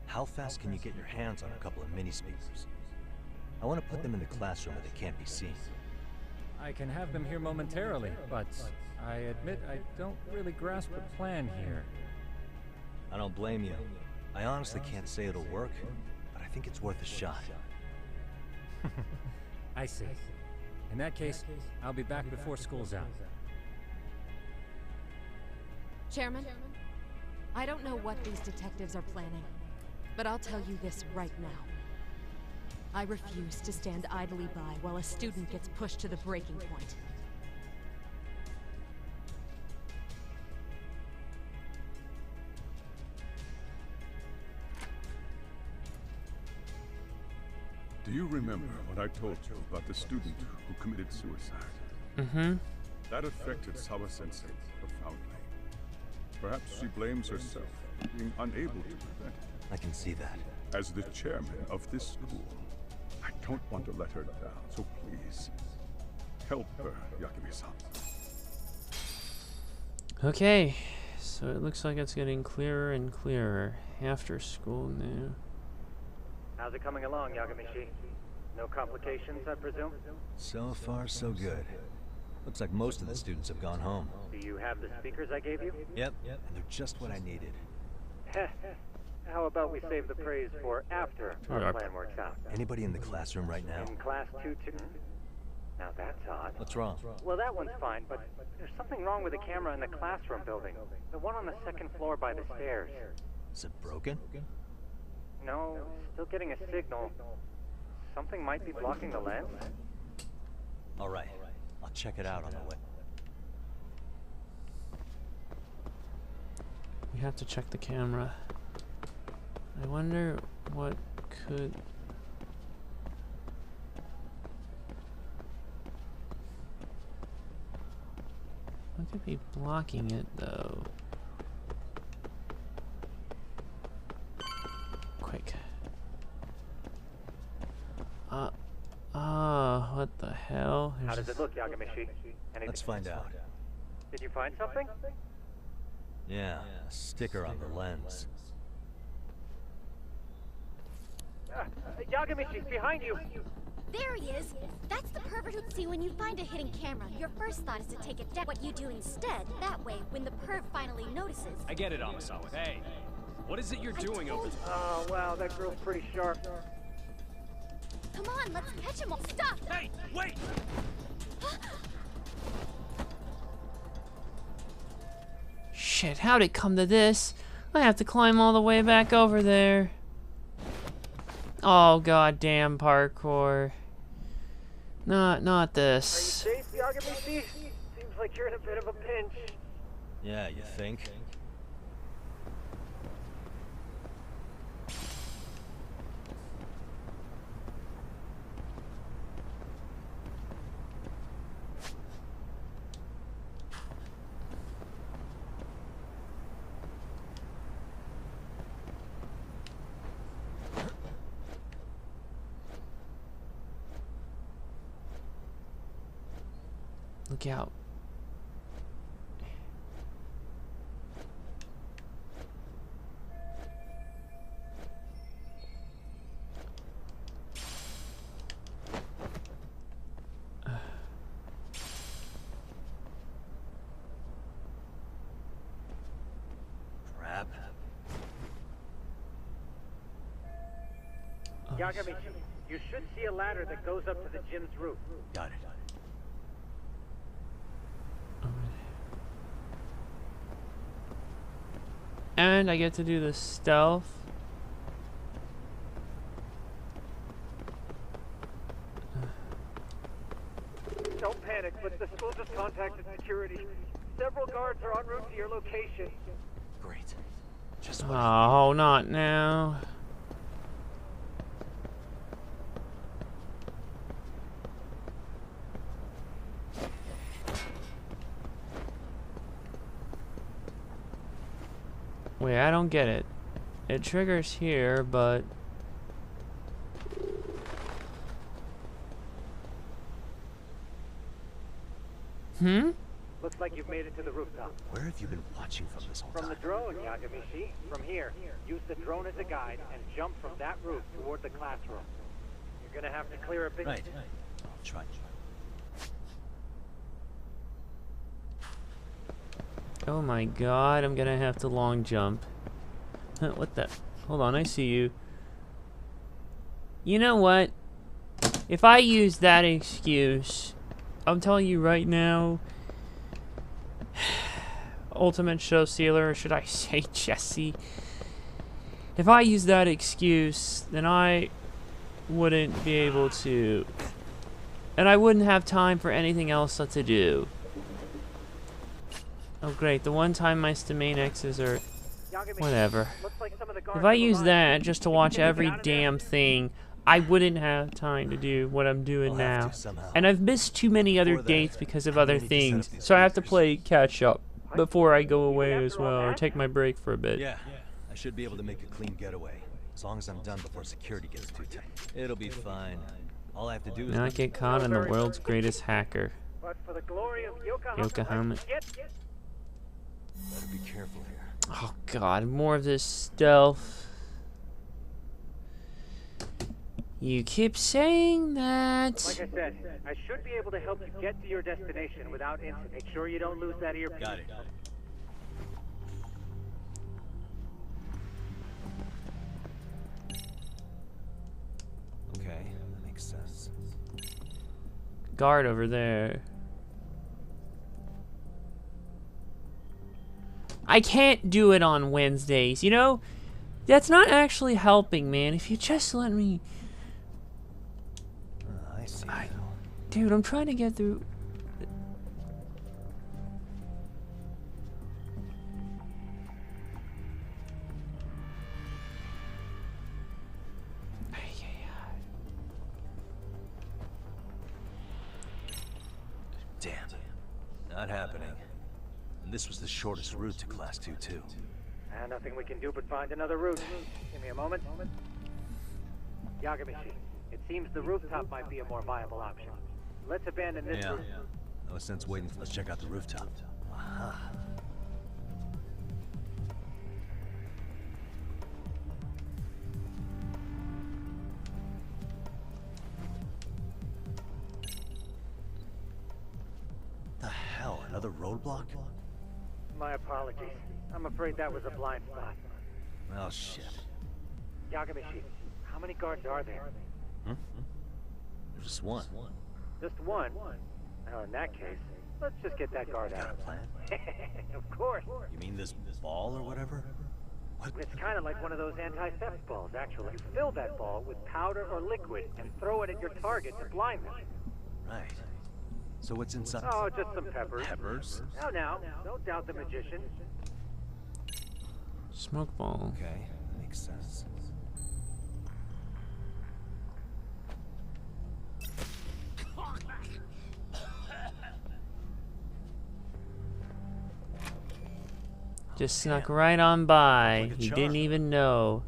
how fast can you get your hands on a couple of mini-speakers? I want to put them in the classroom where they can't be seen. I can have them here momentarily, but I admit I don't really grasp the plan here. I don't blame you. I honestly can't say it'll work, but I think it's worth a shot. I see. In that case, I'll be back before school's out. Chairman, I don't know what these detectives are planning, but I'll tell you this right now. I refuse to stand idly by while a student gets pushed to the breaking point. Do you remember what I told you about the student who committed suicide? Mm-hmm. That affected Sawa-sensei profoundly. Perhaps she blames herself for being unable to prevent it. I can see that. As the chairman of this school, I don't want to let her down, so please, help her, Yagami-san. Okay, so it looks like it's getting clearer and clearer. After school now. How's it coming along, Yagami-shi? No complications, I presume? So far, so good. Looks like most of the students have gone home. Do you have the speakers I gave you? Yep, and they're just what I needed. How about we save the praise for after our plan works out? Anybody in the classroom right now? In class 2-2? Now that's odd. What's wrong? Well, that one's fine, but there's something wrong with the camera in the classroom building. The one on the second floor by the stairs. Is it broken? No, still getting a signal. Something might be blocking the lens. All right. I'll check it out on the way. We have to check the camera. I wonder what could... What could be blocking it, though? Quick. What the hell? How does it look, Yagamishi? Let's find out. Did you find something? Yeah, a sticker on the lens. Yagamishi, behind you! There he is! That's the pervert who'd see when you find a hidden camera. Your first thought is to take it down. What you do instead, that way, when the perv finally notices... I get it, Amasawa. Hey, what is it you're doing over there? Oh, wow, that girl's pretty sharp. Come on, let's catch him all. Stop! Hey, wait! Shit, how'd it come to this? I have to climb all the way back over there. Oh, goddamn parkour. Not this. Are you safe, Yagamishi? Seems like you're in a bit of a pinch. Yeah, you think? Look out. Crap. Yagamishi, you should see a ladder that goes up to the gym's roof. Got it. And I get to do the stealth. Don't panic, but the school just contacted security. Several guards are en route to your location. Great. Just what Oh, not now. Wait, I don't get it. It triggers here, but... Looks like you've made it to the rooftop. Where have you been watching from this whole From the time? drone, Yagamishi. From here, use the drone as a guide and jump from that roof toward the classroom. You're gonna have to clear a big... Right. I'll try. Oh my god, I'm gonna have to long jump. What the? Hold on, I see you. You know what? If I use that excuse, I'm telling you right now, Ultimate Show Stealer, or should I say Jesse? If I use that excuse, then I wouldn't be able to. And I wouldn't have time for anything else to do. Oh great, the one time my domain X's are... Whatever. If I use that just to watch every damn thing, I wouldn't have time to do what I'm doing now. And I've missed too many other dates because of other things, so I have to play catch up before I go away as well, or take my break for a bit. Yeah, I should be able to make a clean getaway, as long as I'm done before security gets too tight. It'll be fine. All I have to do is Not get caught in the world's greatest hacker. But for the glory of Yokohama. Better be careful here. Oh god, more of this stealth. You keep saying that. Like I said, I should be able to help you get to your destination without incident. Make sure you don't lose that earpiece. Got it. guard over there. I can't do it on Wednesdays, you know? That's not actually helping, man. If you just let me... I see. Dude, I'm trying to get through... Damn. Not happening. And this was the shortest route to Class 2, too. Nothing we can do but find another route. Give me a moment. Yagamishi, it seems the rooftop might be a more viable option. Let's abandon this route. No sense waiting. Let's check out the rooftop. Aha. The hell? Another roadblock? My apologies. I'm afraid that was a blind spot. Well, shit. Yagamishi, how many guards are there? Hmm? There's just one. Just one? Well, in that case, let's just get that guard Got a out. plan? Of course. You mean this ball or whatever? What? It's kind of like one of those anti-theft balls, actually. You fill that ball with powder or liquid and throw it at your target to blind them. Right. So what's inside? Oh, just some peppers. Peppers? Now, don't doubt the magician. Smoke ball. Okay, makes sense. Just snuck right on by. He didn't even know.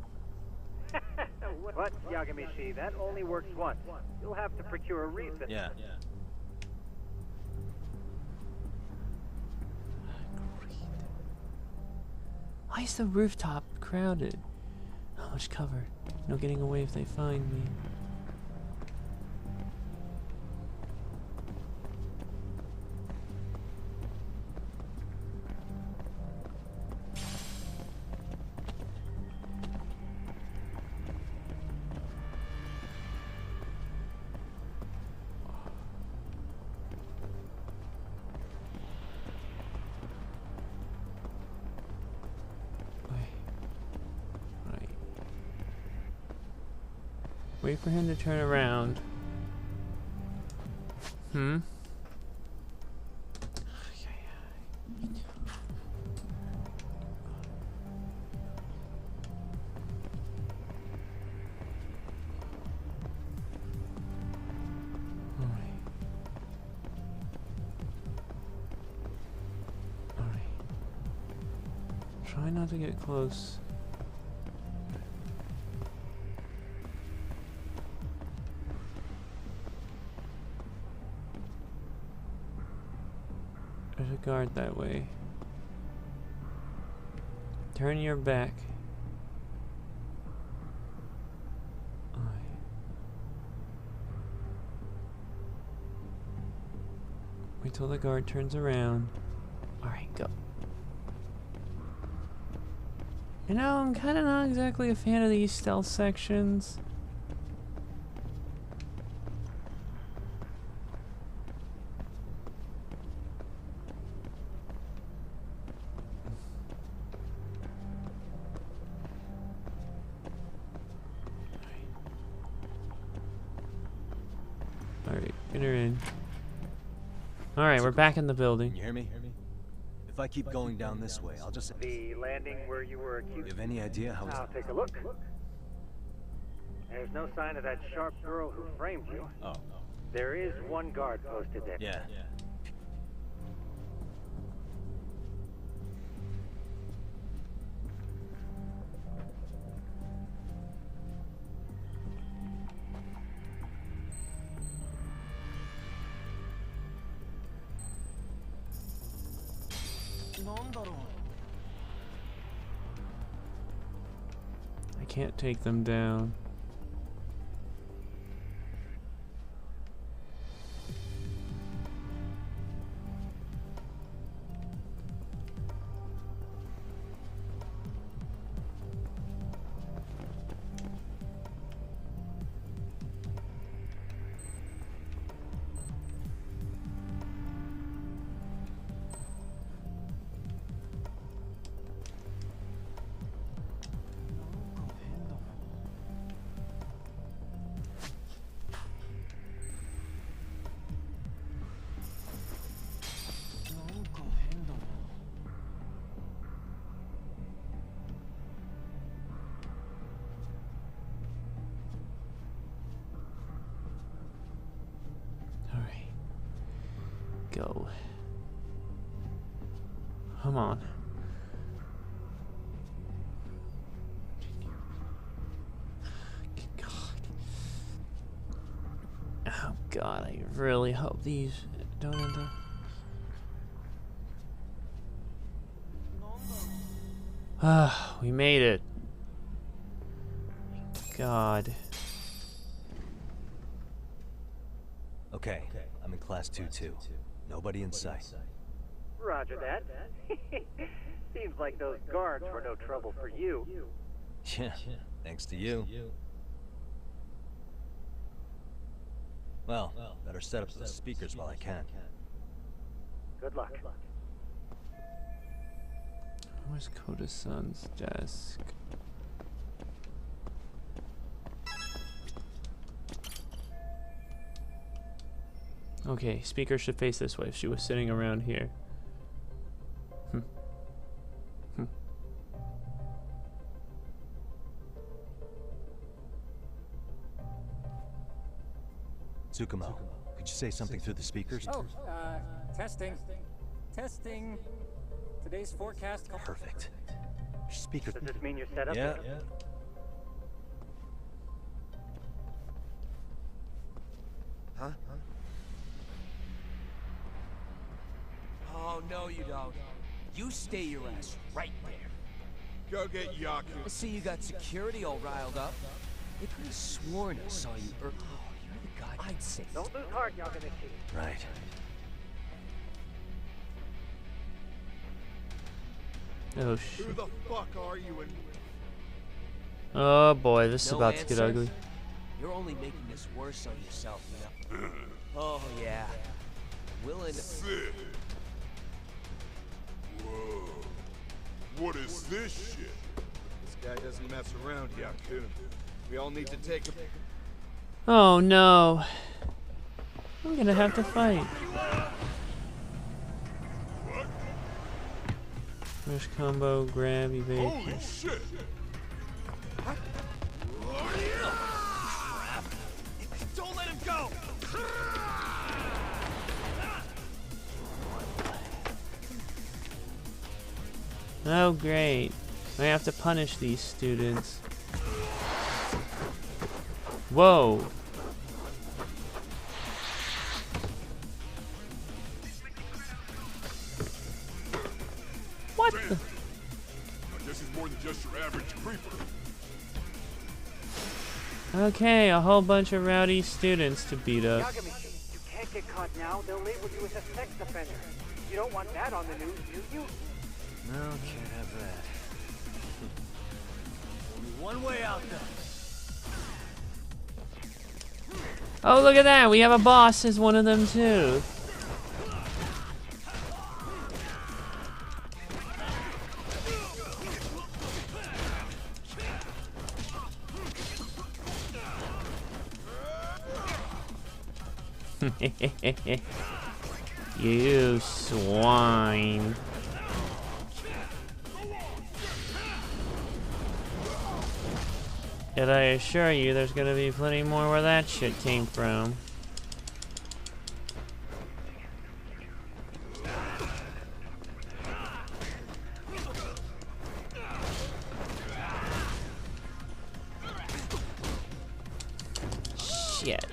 But, Yagamishi, that only works once. You'll have to procure a refill. Yeah. Why is the rooftop crowded? Not much cover. No getting away if they find me. Wait for him to turn around. Hmm? Alright. Try not to get close. There's a guard that way. Turn your back. Wait till the guard turns around. Alright, go. You know, I'm kinda not exactly a fan of these stealth sections. Alright, get her in. Alright, we're back in the building. Can you hear me? If I keep going down this way, I'll just... The landing where you were accused. You have any idea how... I'll take a look. There's no sign of that sharp girl who framed you. Oh. There is one guard posted there. Yeah. I can't take them down. Come on. God. Oh God, I really hope these don't end up. Ah, we made it. God. Okay, I'm in class 2-2. Nobody in sight. Roger that. Seems like those guards were no trouble for you. Yeah, thanks to you. Well, better set up the speakers while I can. Good luck. Where's Koda-san's desk? Okay, speaker should face this way if she was sitting around here. Tsukumo, could you say something through the speakers? Oh, testing. Testing. Today's forecast. Perfect. Speaker. Does this mean you're set up? Yeah. Huh? Oh, no you don't. You stay your ass right there. Go get Yaku. I see you got security all riled up. They could have sworn I saw you earlier. Oh, you're the guy I'd say. Don't lose heart, Yagamichi. Right. Oh Who shit. the fuck are you and... Oh boy, this is No about to get answer? ugly. You're only making this worse on yourself, you know? Oh, yeah. Willing. Sid. Whoa. What is this shit? This guy doesn't mess around, Yaku. We all need to take a... Oh no. I'm gonna have to fight. Rush combo, grab, evade. Holy shit! Don't let him go! Oh great. I have to punish these students. Whoa. What the? I guess he's more than just your average creeper. Okay, a whole bunch of rowdy students to beat up. Yagamichi, you can't get caught now. They'll label you as a sex offender. You don't want that on the news, do you? No, can't have that. Only one way out, though. Oh, look at that. We have a boss as one of them, too. You swine. Yet I assure you there's gonna be plenty more where that shit came from. Shit.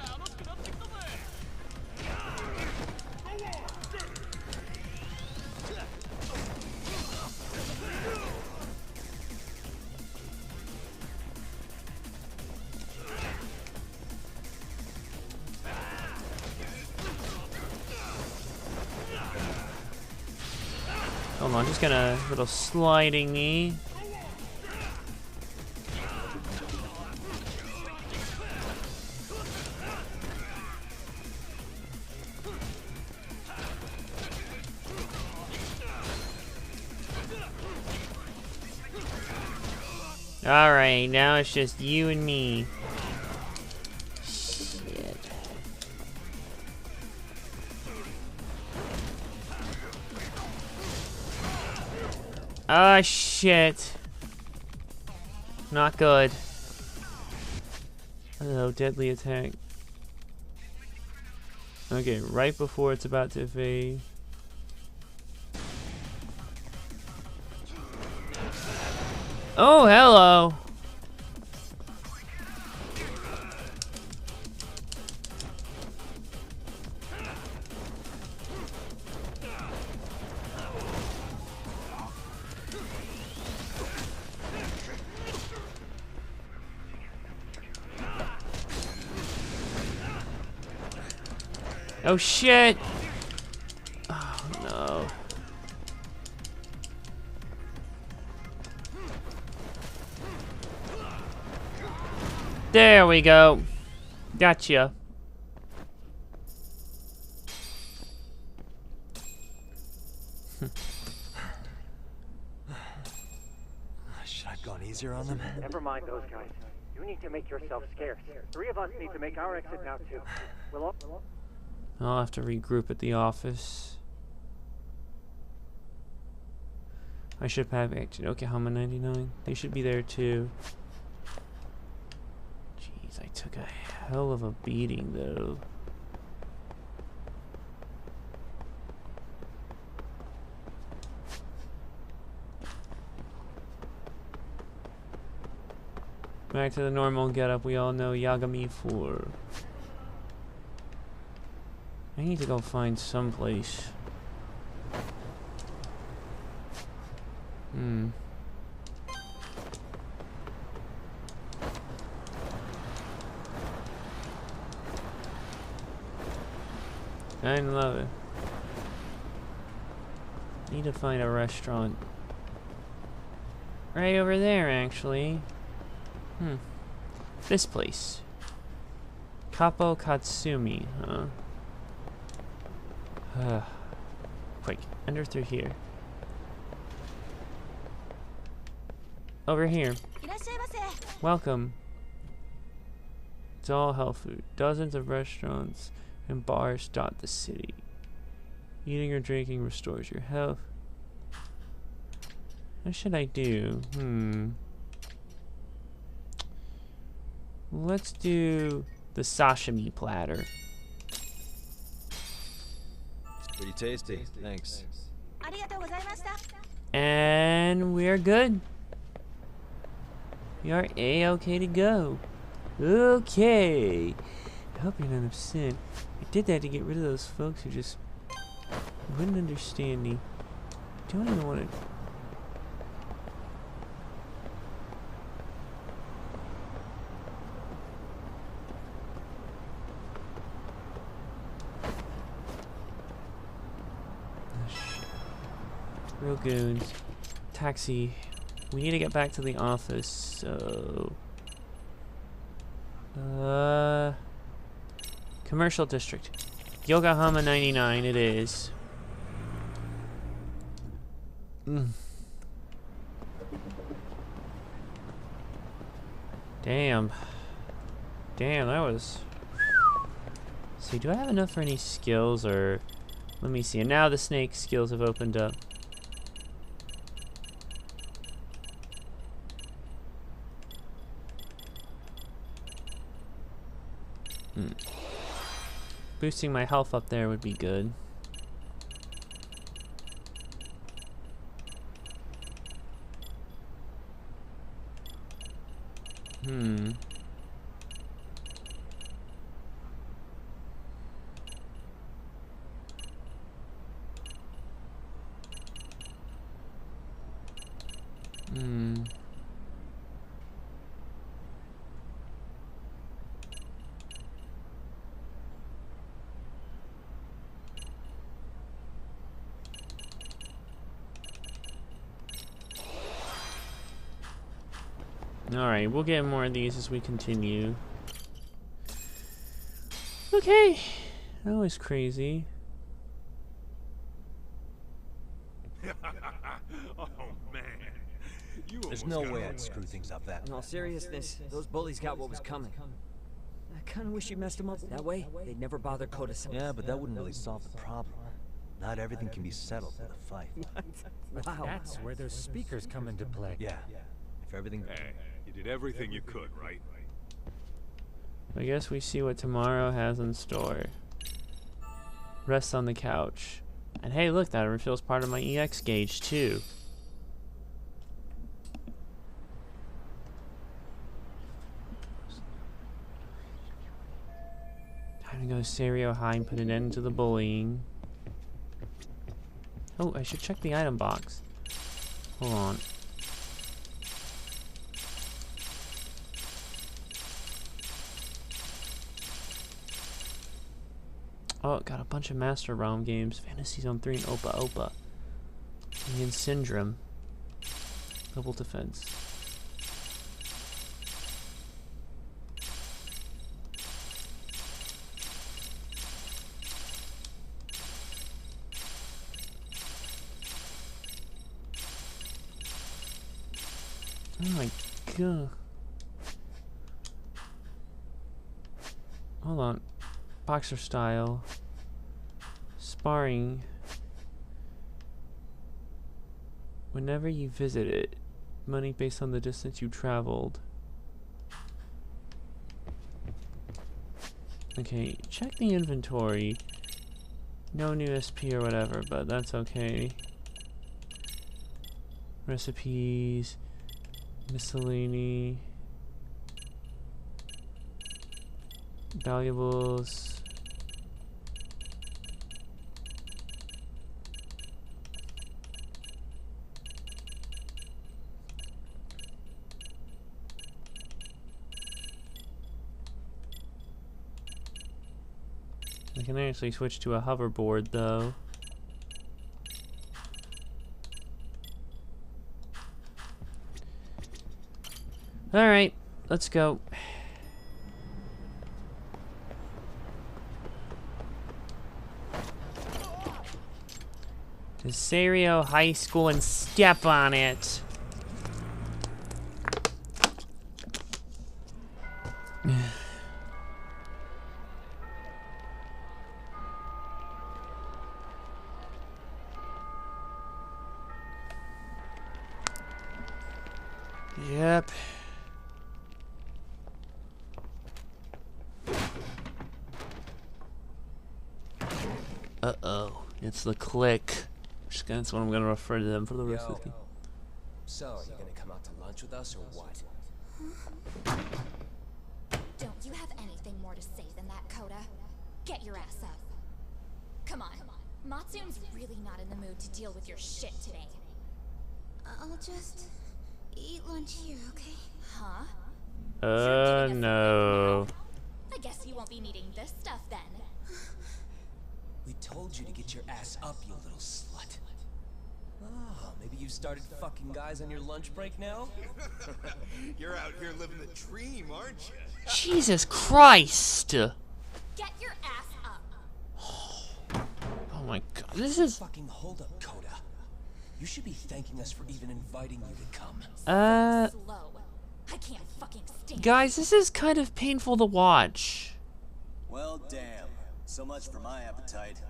Hold on, just gonna little sliding knee. Alright, now it's just you and me. Shit. Ah, shit. Not good. Hello, deadly attack. Okay, right before it's about to evade. Oh, hello. Oh shit! Oh no. There we go. Gotcha. Should I have gone easier on them? Never mind those guys. You need to make yourself scarce. 3 of us need to make our exit now too. We'll all... I'll have to regroup at the office. I should have acted Oklahoma 99. They should be there too. Jeez, I took a hell of a beating though. Back to the normal getup we all know Yagami for. I need to go find someplace. I love it. Need to find a restaurant. Right over there, actually. This place. Kapo Katsumi, huh? Quick, enter through here. Over here. Welcome. It's all health food. Dozens of restaurants and bars dot the city. Eating or drinking restores your health. What should I do? Let's do the sashimi platter. Pretty tasty, thanks. And we're good. We are A-okay to go. Okay. I hope you're not upset. I did that to get rid of those folks who just wouldn't understand me. I don't even want to... Real goons. Taxi. We need to get back to the office, so... Commercial District. Yokohama 99 it is. Damn. Damn, that was... See, do I have enough for any skills, or... Let me see. And now the snake skills have opened up. Boosting my health up there would be good. Alright, we'll get more of these as we continue. Okay. That was crazy. Oh man. There's no way I'd screw things up that In all seriousness, those bullies got what was coming. I kinda wish you messed them up. That way, they'd never bother Koda-san. Yeah, but that wouldn't really solve the problem. Not everything can be settled with a fight. Wow. That's where those speakers come into play. Yeah. If everything... Hey, you did everything you could, right? I guess we see what tomorrow has in store. Rest on the couch. And hey, look, that refills part of my EX gauge, too. gonna go Serio High and put an end to the bullying. Oh, I should check the item box. Hold on. Oh, got a bunch of Master Realm games. Fantasy Zone 3 and Opa Opa. Alien Syndrome. Double Defense. Oh my god. Hold on. Boxer style. Sparring. Whenever you visit it, money based on the distance you traveled. Okay, check the inventory. No new SP or whatever, but that's okay. Recipes. Miscellany. Valuables. I can actually switch to a hoverboard though. Alright, let's go. To Serio High School and step on it. Yep. Uh-oh. It's the click. That's what I'm gonna refer to them for the rest of the game. So, you gonna come out to lunch with us or what? Don't you have anything more to say than that, Coda? Get your ass up. Come on. Matsune's really not in the mood to deal with your shit today. I'll just eat lunch here, okay? Huh? No. I guess you won't be needing this stuff then. We told you to get your ass up, you little slut. Oh, maybe you started fucking guys on your lunch break now? You're out here living the dream, aren't you? Jesus Christ! Get your ass up. Oh my god, this is... Fucking hold up, Coda. You should be thanking us for even inviting you to come. Slow. I can't fucking stand Guys, this is kind of painful to watch. Well, damn. So much for my appetite.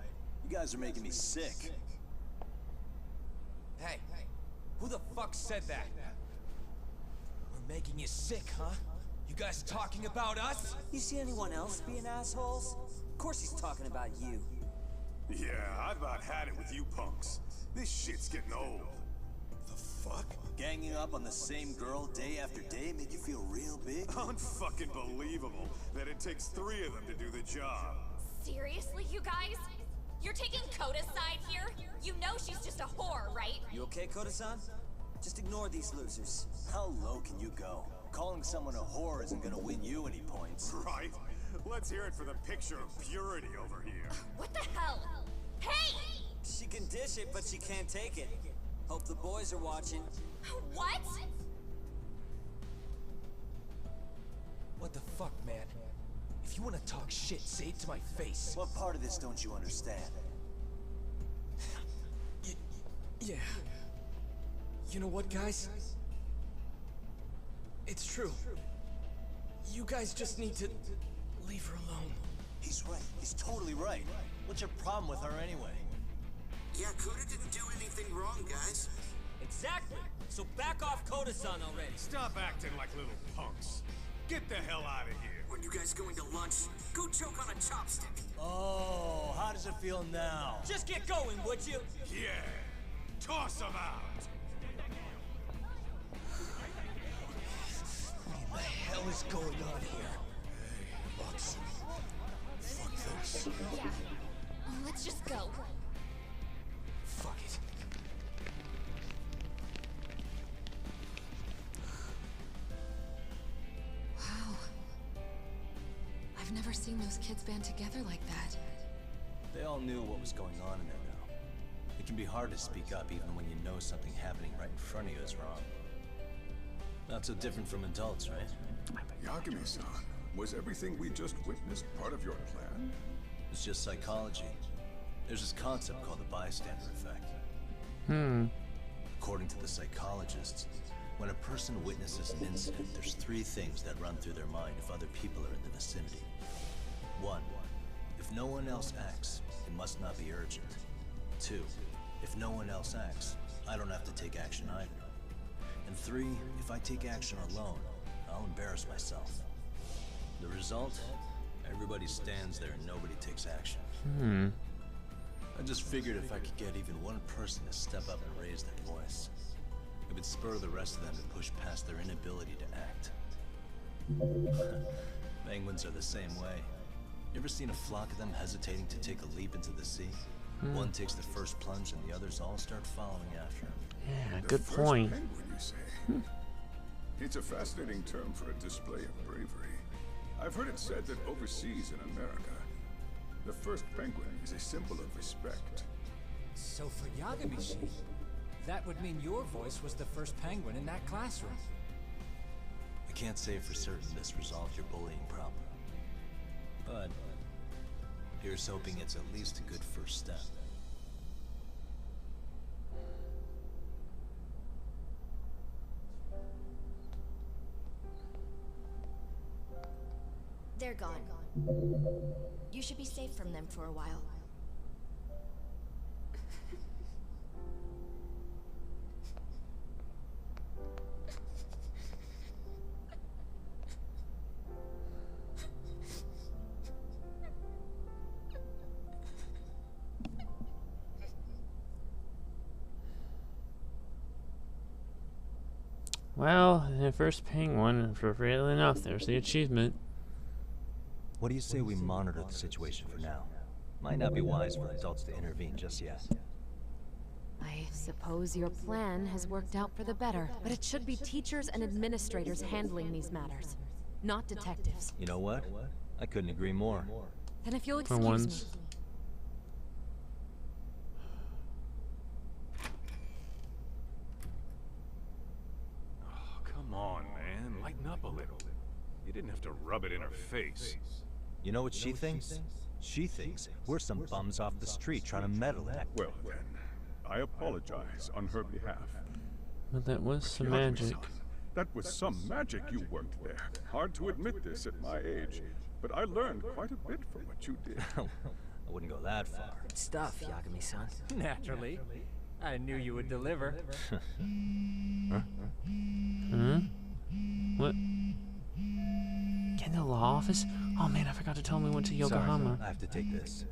You guys are making me sick. Hey, who the fuck said that? We're making you sick, huh? You guys talking about us? You see anyone else being assholes? Of course he's talking about you. Yeah, I've about had it with you punks. This shit's getting old. The fuck? Ganging up on the same girl day after day made you feel real big? Unfucking believable that it takes 3 of them to do the job. Seriously, you guys? You're taking Coda's side here? You know she's just a whore, right? You okay, Koda-san? Just ignore these losers. How low can you go? Calling someone a whore isn't gonna win you any points. Right. Let's hear it for the picture of purity over here. What the hell? Hey! She can dish it, but she can't take it. Hope the boys are watching. What? What the fuck, man? If you want to talk shit, say it to my face. What part of this don't you understand? Yeah. You know what, guys? It's true. You guys just need to leave her alone. He's right. He's totally right. What's your problem with her anyway? Yeah, Coda didn't do anything wrong, guys. Exactly. So back off Koda-san already. Stop acting like little punks. Get the hell out of here. When you guys going to lunch, go choke on a chopstick. Oh, how does it feel now? Just get going, would you? Yeah. Toss them out. What the hell is going on here? Hey, Bucks. Fuck Let's just go. Fuck it. Wow. I've never seen those kids band together like that. They all knew what was going on in there now. It can be hard to speak up even when you know something happening right in front of you is wrong. Not so different from adults, right? Yagami-san, was everything we just witnessed part of your plan? It's just psychology. There's this concept called the bystander effect. According to the psychologists, when a person witnesses an incident, there's 3 things that run through their mind if other people are in the vicinity. 1. If no one else acts, it must not be urgent. 2. If no one else acts, I don't have to take action either. And 3, if I take action alone, I'll embarrass myself. The result? Everybody stands there and nobody takes action. I just figured if I could get even one person to step up and raise their voice, it would spur the rest of them to push past their inability to act. Penguins are the same way. You ever seen a flock of them hesitating to take a leap into the sea? One takes the first plunge and the others all start following after him. Yeah, The good first point. penguin, you say? It's a fascinating term for a display of bravery. I've heard it said that overseas in America, the first penguin is a symbol of respect. So for Yagami-shi, that would mean your voice was the first penguin in that classroom. I can't say for certain this resolved your bullying problem. But here's hoping it's at least a good first step. They're gone. You should be safe from them for a while. Well, the first penguin, appropriately enough, there's the achievement. What do you say we monitor the situation for now? Might not be wise for adults to intervene just yet. I suppose your plan has worked out for the better, but it should be teachers and administrators handling these matters, not detectives. You know what? I couldn't agree more. Then if you'll For excuse me. once. Oh, come on, man. Lighten up a little. You didn't have to rub it in her face. You know what she thinks? She thinks we're some bums off the street trying to meddle in. Well then, I apologize on her behalf. But that was some Yagami-san, magic. that was some magic you worked there. Hard to admit this at my age, but I learned quite a bit from what you did. I wouldn't go that far. Good stuff, Yagami-san. Naturally. I knew you would deliver. What? Get in the law office? Oh man, I forgot to tell him we went to Yokohama. Sorry, I have to take this.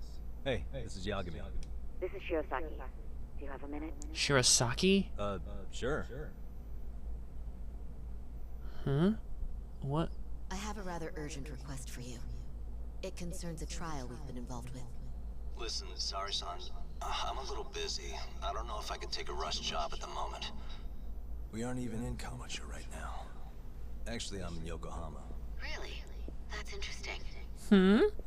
Hey, this is Yagami. This is Shirosaki. Do you have a minute? Shirosaki? Sure. Huh? What? I have a rather urgent request for you. It concerns a trial we've been involved with. Listen, sorry, son. I'm a little busy. I don't know if I could take a rush job at the moment. We aren't even in Kawacha right now. Actually, I'm in Yokohama. Really? That's interesting.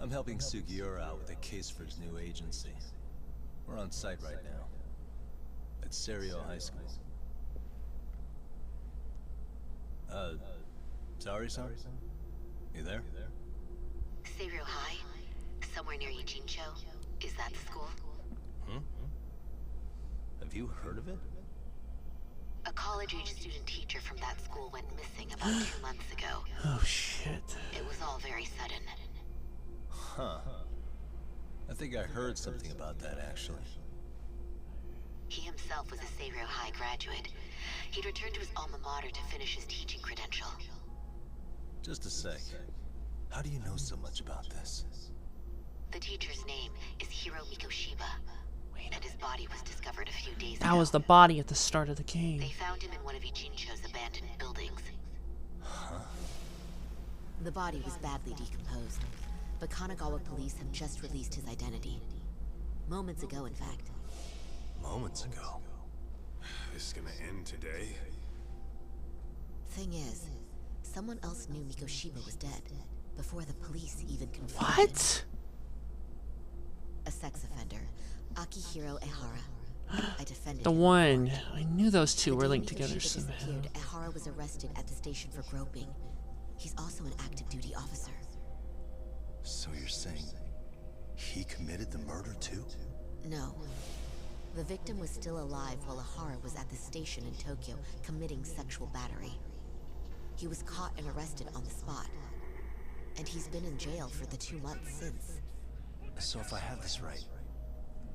I'm helping Sugiura out with a case for his new agency. We're on site right now. At Serio High School. Sorry, son? You there? Serio High? Somewhere near Ijincho? Is that the school? Have you heard of it? A college-age student teacher from that school went missing about 2 months ago. Oh shit. It was all very sudden. Huh. I think I heard something about that, actually. He himself was a Serio High graduate. He'd returned to his alma mater to finish his teaching credential. Just a sec. How do you know so much about this? The teacher's name is Hiro Mikoshiba, and his body was discovered a few days ago. That was the body at the start of the game. They found him in one of Ijincho's abandoned buildings. Huh? The body was badly decomposed, but Kanagawa police have just released his identity. Moments ago, in fact. Moments ago? This is gonna end today? Thing is, someone else knew Mikoshiba was dead before the police even confirmed it. What? A sex offender, Akihiro Ehara. I defended The him. one. I knew those two The were day linked together Mikoshiba somehow. disappeared, Ehara was arrested at the station for groping. He's also an active duty officer. So you're saying he committed the murder too? No. The victim was still alive while Ehara was at the station in Tokyo committing sexual battery. He was caught and arrested on the spot. And he's been in jail for the 2 months since. So if I have this right,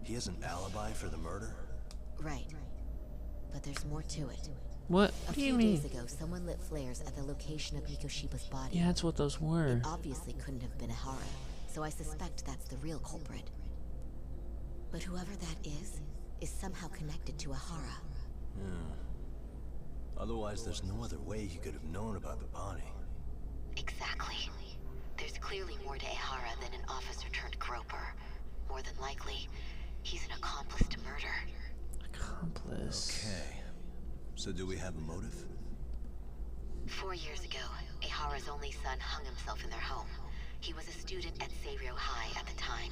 he has an alibi for the murder? Right. But there's more to it. What? A What do you few mean? days ago, someone lit flares at the location of Mikoshiba's body. Yeah, that's what those were. It obviously couldn't have been Ehara, so I suspect that's the real culprit. But whoever that is somehow connected to Ehara. Otherwise, there's no other way he could have known about the body. Exactly. There's clearly more to Ehara than an officer turned groper. More than likely, he's an accomplice to murder. Accomplice. Okay. So do we have a motive? 4 years ago, Ehara's only son hung himself in their home. He was a student at Seiryō High at the time.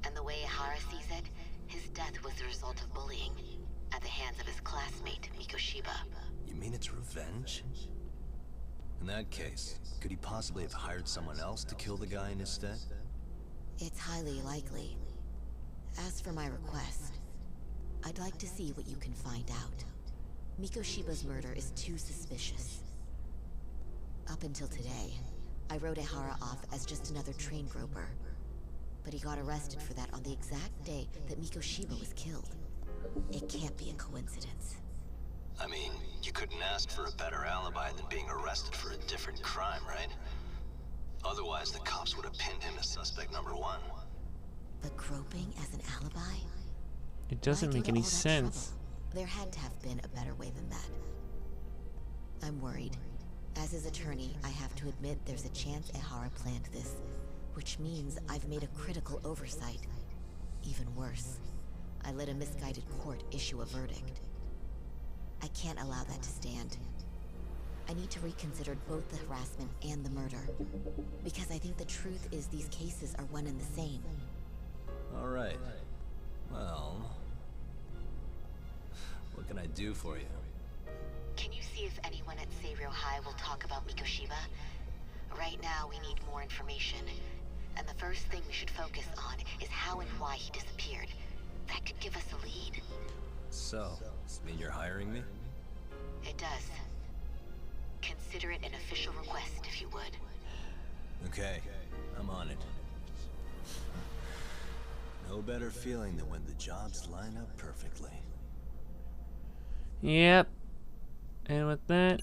And the way Ehara sees it, his death was the result of bullying at the hands of his classmate, Mikoshiba. You mean it's revenge? In that case, could he possibly have hired someone else to kill the guy in his stead? It's highly likely. As for my request, I'd like to see what you can find out. Mikoshiba's murder is too suspicious. Up until today, I wrote Ehara off as just another train groper. But he got arrested for that on the exact day that Mikoshiba was killed. It can't be a coincidence. I mean, you couldn't ask for a better alibi than being arrested for a different crime, right? Otherwise, the cops would have pinned him as suspect number 1. But groping as an alibi? It doesn't Why go make to any all that sense. trouble? There had to have been a better way than that. I'm worried. As his attorney, I have to admit there's a chance Ehara planned this, which means I've made a critical oversight. Even worse, I let a misguided court issue a verdict. I can't allow that to stand. I need to reconsider both the harassment and the murder, because I think the truth is these cases are one and the same. All right. Well, what can I do for you? Can you see if anyone at Seiryō High will talk about Mikoshiba? Right now, we need more information. And the first thing we should focus on is how and why he disappeared. That could give us a lead. So, does it mean you're hiring me? It does. Consider it an official request, if you would. Okay, I'm on it. No better feeling than when the jobs line up perfectly. Yep. And with that,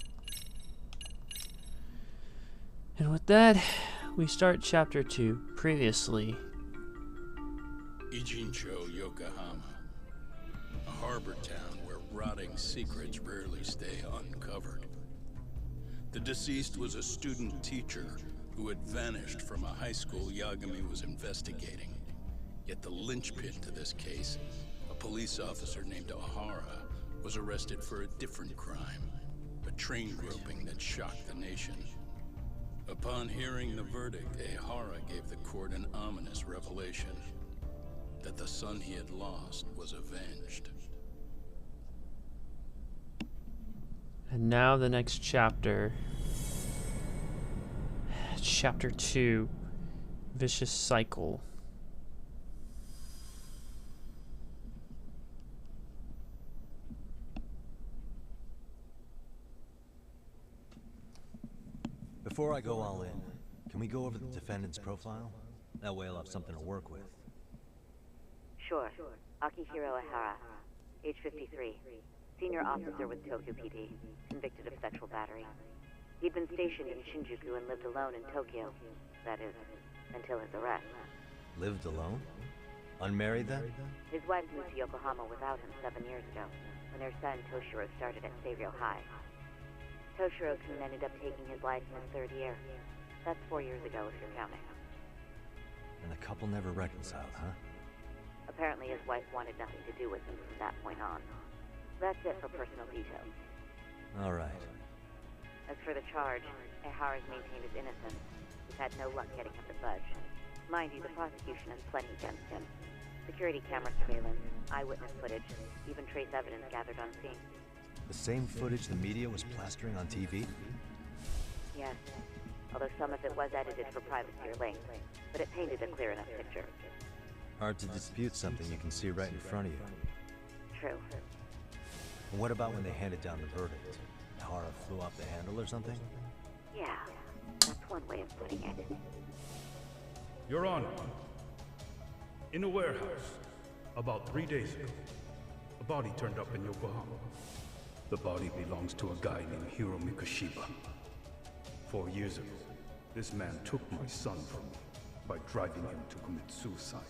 we start chapter 2. Previously. Ijincho, Yokohama. A harbor town where rotting secrets rarely stay uncovered. The deceased was a student teacher who had vanished from a high school Yagami was investigating. Yet the linchpin to this case, a police officer named Ohara, was arrested for a different crime, a train groping that shocked the nation. Upon hearing the verdict, Ehara gave the court an ominous revelation, that the son he had lost was avenged. And now the next chapter. Chapter 2. Vicious Cycle. Before I go all in, can we go over the defendant's profile? That way I'll have something to work with. Sure. Akihiro Ehara, age 53, senior officer with Tokyo PD, convicted of sexual battery. He'd been stationed in Shinjuku and lived alone in Tokyo. That is, until his arrest. Lived alone? Unmarried then? His wife moved to Yokohama without him 7 years ago, when their son Toshiro started at Seiryō High. Toshiro-kun ended up taking his life in his 3rd year. That's 4 years ago if you're counting. And the couple never reconciled, huh? Apparently his wife wanted nothing to do with him from that point on. That's it for personal details. Alright. As for the charge, Ehara's maintained his innocence. We've had no luck getting him to budge. Mind you, the prosecution has plenty against him. Security camera surveillance, eyewitness footage, even trace evidence gathered on scene. The same footage the media was plastering on TV? Yes, although some of it was edited for privacy or length, but it painted a clear enough picture. Hard to dispute something you can see right in front of you. True. And what about when they handed down the verdict? Hara flew off the handle or something? Yeah, that's one way of putting it. Your Honor, in a warehouse, about 3 days ago, a body turned up in Yokohama. The body belongs to a guy named Hiro Mikoshiba. 4 years ago, this man took my son from me by driving him to commit suicide.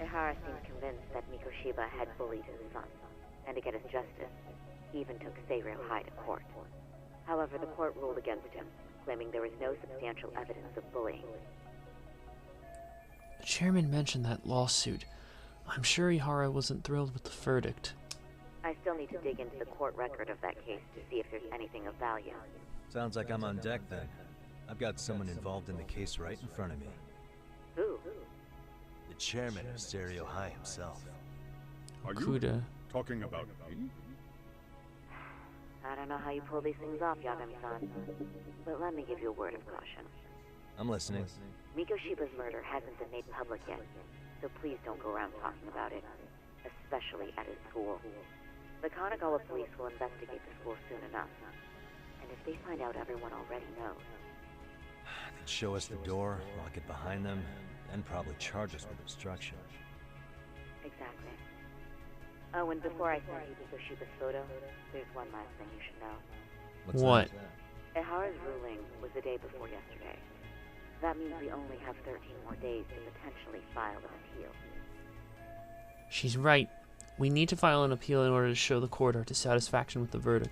Ehara seemed convinced that Mikoshiba had bullied his son, and to get his justice, he even took Seiryo High to court. However, the court ruled against him, claiming there was no substantial evidence of bullying. The chairman mentioned that lawsuit. I'm sure Ehara wasn't thrilled with the verdict. I still need to dig into the court record of that case to see if there's anything of value. Sounds like I'm on deck then. I've got someone involved in the case right in front of me. Who? The chairman of Seiryo High himself. Are you talking about me? I don't know how you pull these things off, Yagami-san, but let me give you a word of caution. I'm listening. Mikoshiba's murder hasn't been made public yet, so please don't go around talking about it, especially at his school. The Kanagawa police will investigate the school soon enough, and if they find out everyone already knows... They'd show us the door, lock it behind them, and probably charge us with obstruction. Exactly. Oh, and before I send you Mikoshiba's photo, there's one last thing you should know. What? Ehara's ruling was the day before yesterday. That means we only have 13 more days to potentially file an appeal. She's right. We need to file an appeal in order to show the court our dissatisfaction with the verdict.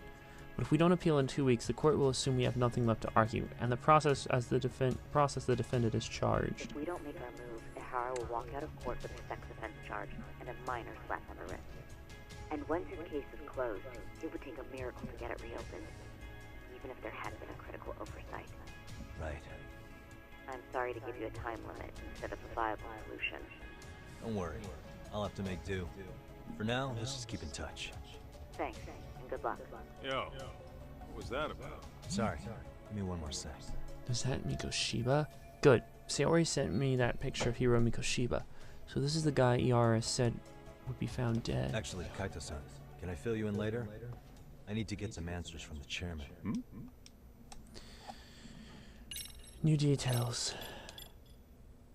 But if we don't appeal in 2 weeks, the court will assume we have nothing left to argue, and the process the defendant is charged. If we don't make our move, Ehara will walk out of court with a sex offense charge and a minor slap on the wrist. And once his case is closed, it would take a miracle to get it reopened, even if there had been a critical oversight. Right. I'm sorry to give you a time limit instead of a viable solution. Don't worry. I'll have to make do. For now, let's just keep in touch. Thanks, and good luck. Yo, what was that about? Sorry. Give me one more sec. Is that Mikoshiba? Good. Sayori sent me that picture of Hiro Mikoshiba. So this is the guy Ehara said would be found dead. Actually, Kaito-san, can I fill you in later? I need to get some answers from the chairman. New details.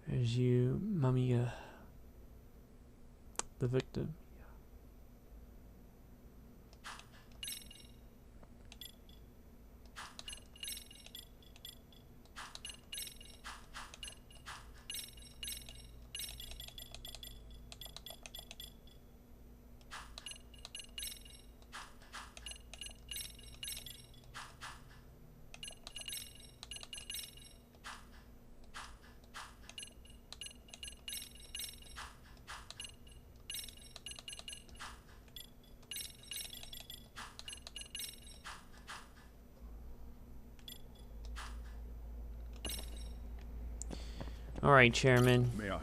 There's you, Mamiya, the victim. All right, Chairman. May I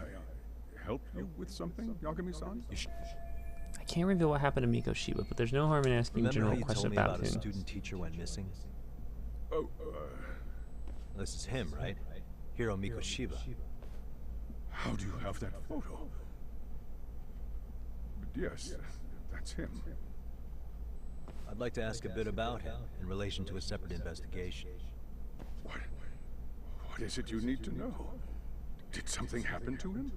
help you with something, Yagami-san? I can't reveal what happened to Mikoshiba, but there's no harm in asking Remember general how you questions told me about a him. student teacher went missing? Oh, This is him, right? Hiro Mikoshiba. How do you have that photo? Yes, that's him. I'd like to ask a bit about him in relation to a separate investigation. What is it you need to know? Did something happen to him?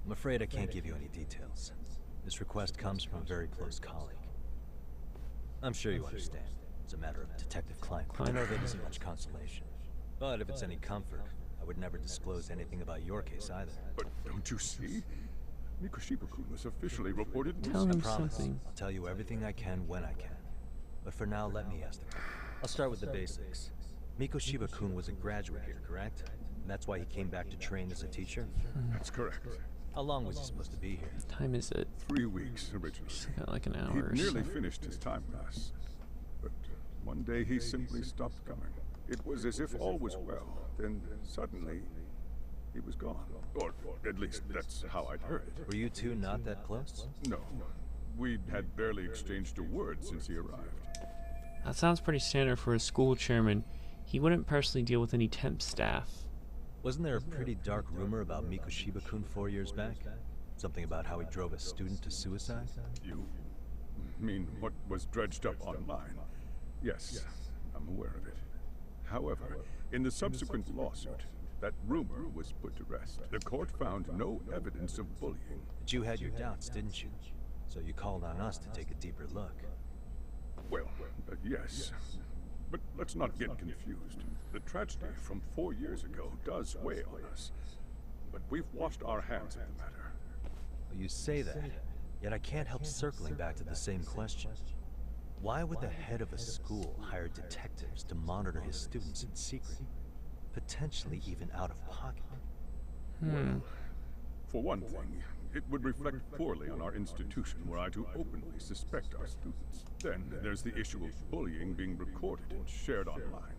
I'm afraid I can't give you any details. This request comes from a very close colleague. I'm sure you understand. It's a matter of detective-client. I know that isn't much consolation. But if it's any comfort, I would never disclose anything about your case either. But don't you see? Mikoshiba-kun was officially reported missing. Tell him I promise. something. I'll tell you everything I can when I can. But for now, let me ask the question. I'll start with the basics. Mikoshiba-kun was a graduate here, correct? And that's why he came back to train as a teacher? That's correct. How long was he supposed to be here? What time is it? 3 weeks originally. Got like an hour He'd or nearly so. finished his time class. But one day he simply stopped coming. It was as if all was well. Then suddenly, he was gone. Or at least that's how I'd heard it. Were you two not that close? No. We had barely exchanged a word since he arrived. That sounds pretty standard for a school chairman. He wouldn't personally deal with any temp staff. Wasn't there a pretty dark rumor about Mikoshiba-kun 4 years back? Something about how he drove a student to suicide? You mean what was dredged up online? Yes, I'm aware of it. However, in the subsequent lawsuit, that rumor was put to rest. The court found no evidence of bullying. But you had your doubts, didn't you? So you called on us to take a deeper look. Well, yes. But let's not get confused. The tragedy from 4 years ago does weigh on us. But we've washed our hands of the matter. Well, you say that, yet I can't help circling back to the same question. Why would the head of a school hire detectives to monitor his students in secret? Potentially even out of pocket. Well, for one thing, it would reflect poorly on our institution were I to openly suspect our students. Then there's the issue of bullying being recorded and shared online.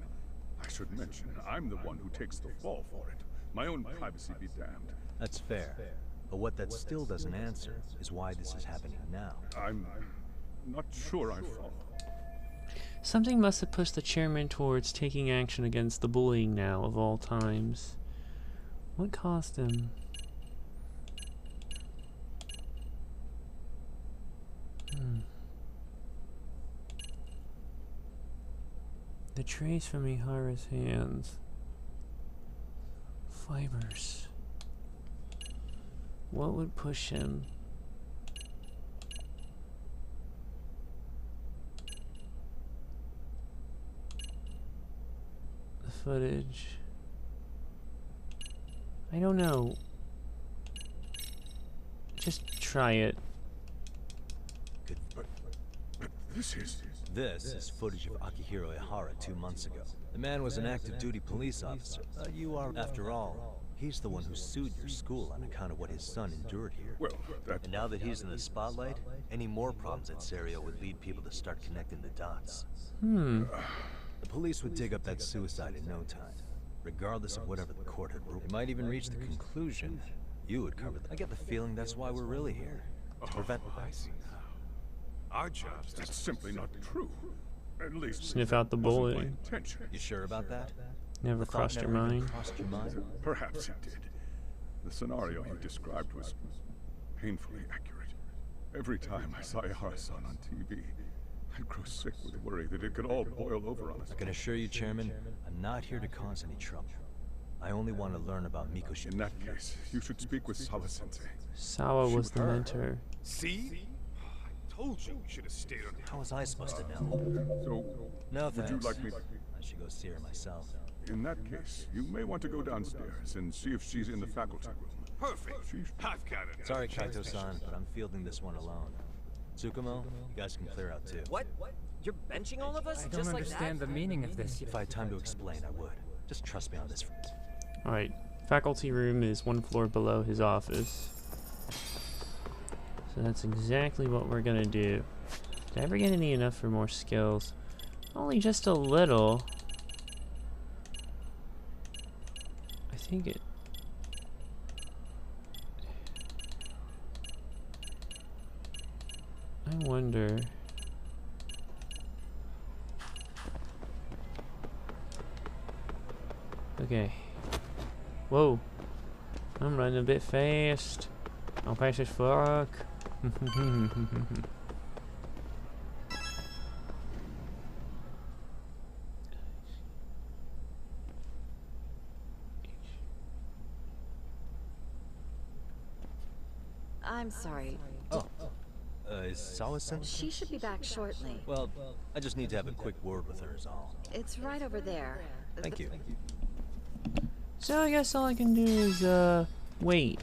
I should mention, I'm the one who takes the fall for it. My own privacy be damned. That's fair. But what that still doesn't answer is why this is happening now. I'm not sure I follow. Something must have pushed the chairman towards taking action against the bullying now, of all times. What caused him? The trace from Ihara's hands. Fibers. What would push him? The footage. I don't know. Just try it. This is footage of Akihiro Ihara 2 months ago. The man was an active duty police officer. You are, after all, he's the one who sued your school on account of what his son endured here. Well, And now that he's in the spotlight, any more problems at Serio would lead people to start connecting the dots. The police would dig up that suicide in no time, regardless of whatever the court had ruled. They might even reach the conclusion you would cover them. I get the feeling that's why we're really here. To prevent... I see now. Our job's That's simply not true. At least Sniff out the wasn't my bullying. intention. You sure about that? Never The thought crossed your never even mind. crossed your mind? Perhaps it did. The scenario you described was painfully accurate. Every time I saw Ihara-san on TV, I'd grow sick with worry that it could all boil over on us. I can assure you, Chairman, I'm not here to cause any trouble. I only want to learn about Mikoshi. In that case, you should speak with Sawa-sensei. Sawa was the mentor. See? I told you we should have stayed on. How was I supposed to know? So, No, would thanks. you like me? I should go see her myself. In that case, you may want to go downstairs and see if she's in the faculty room. Perfect. I've got it. Sorry, Kaito-san, but I'm fielding this one alone. Tsukumo, you guys can clear out too. What? You're benching all of us? I don't just understand like the meaning of this. If I had time to explain, I would. Just trust me on this. Alright, faculty room is 1 floor below his office. So that's exactly what we're gonna do. Did I ever get any enough for more skills? Only just a little. I think it... I wonder... Okay. Whoa. I'm running a bit fast. I'm fast as fuck. I'm sorry. Oh. Is Sawa-sensei? She should be back shortly. Well, I just need to have a quick word with her is all. It's right over there. Thank you. So I guess all I can do is, wait.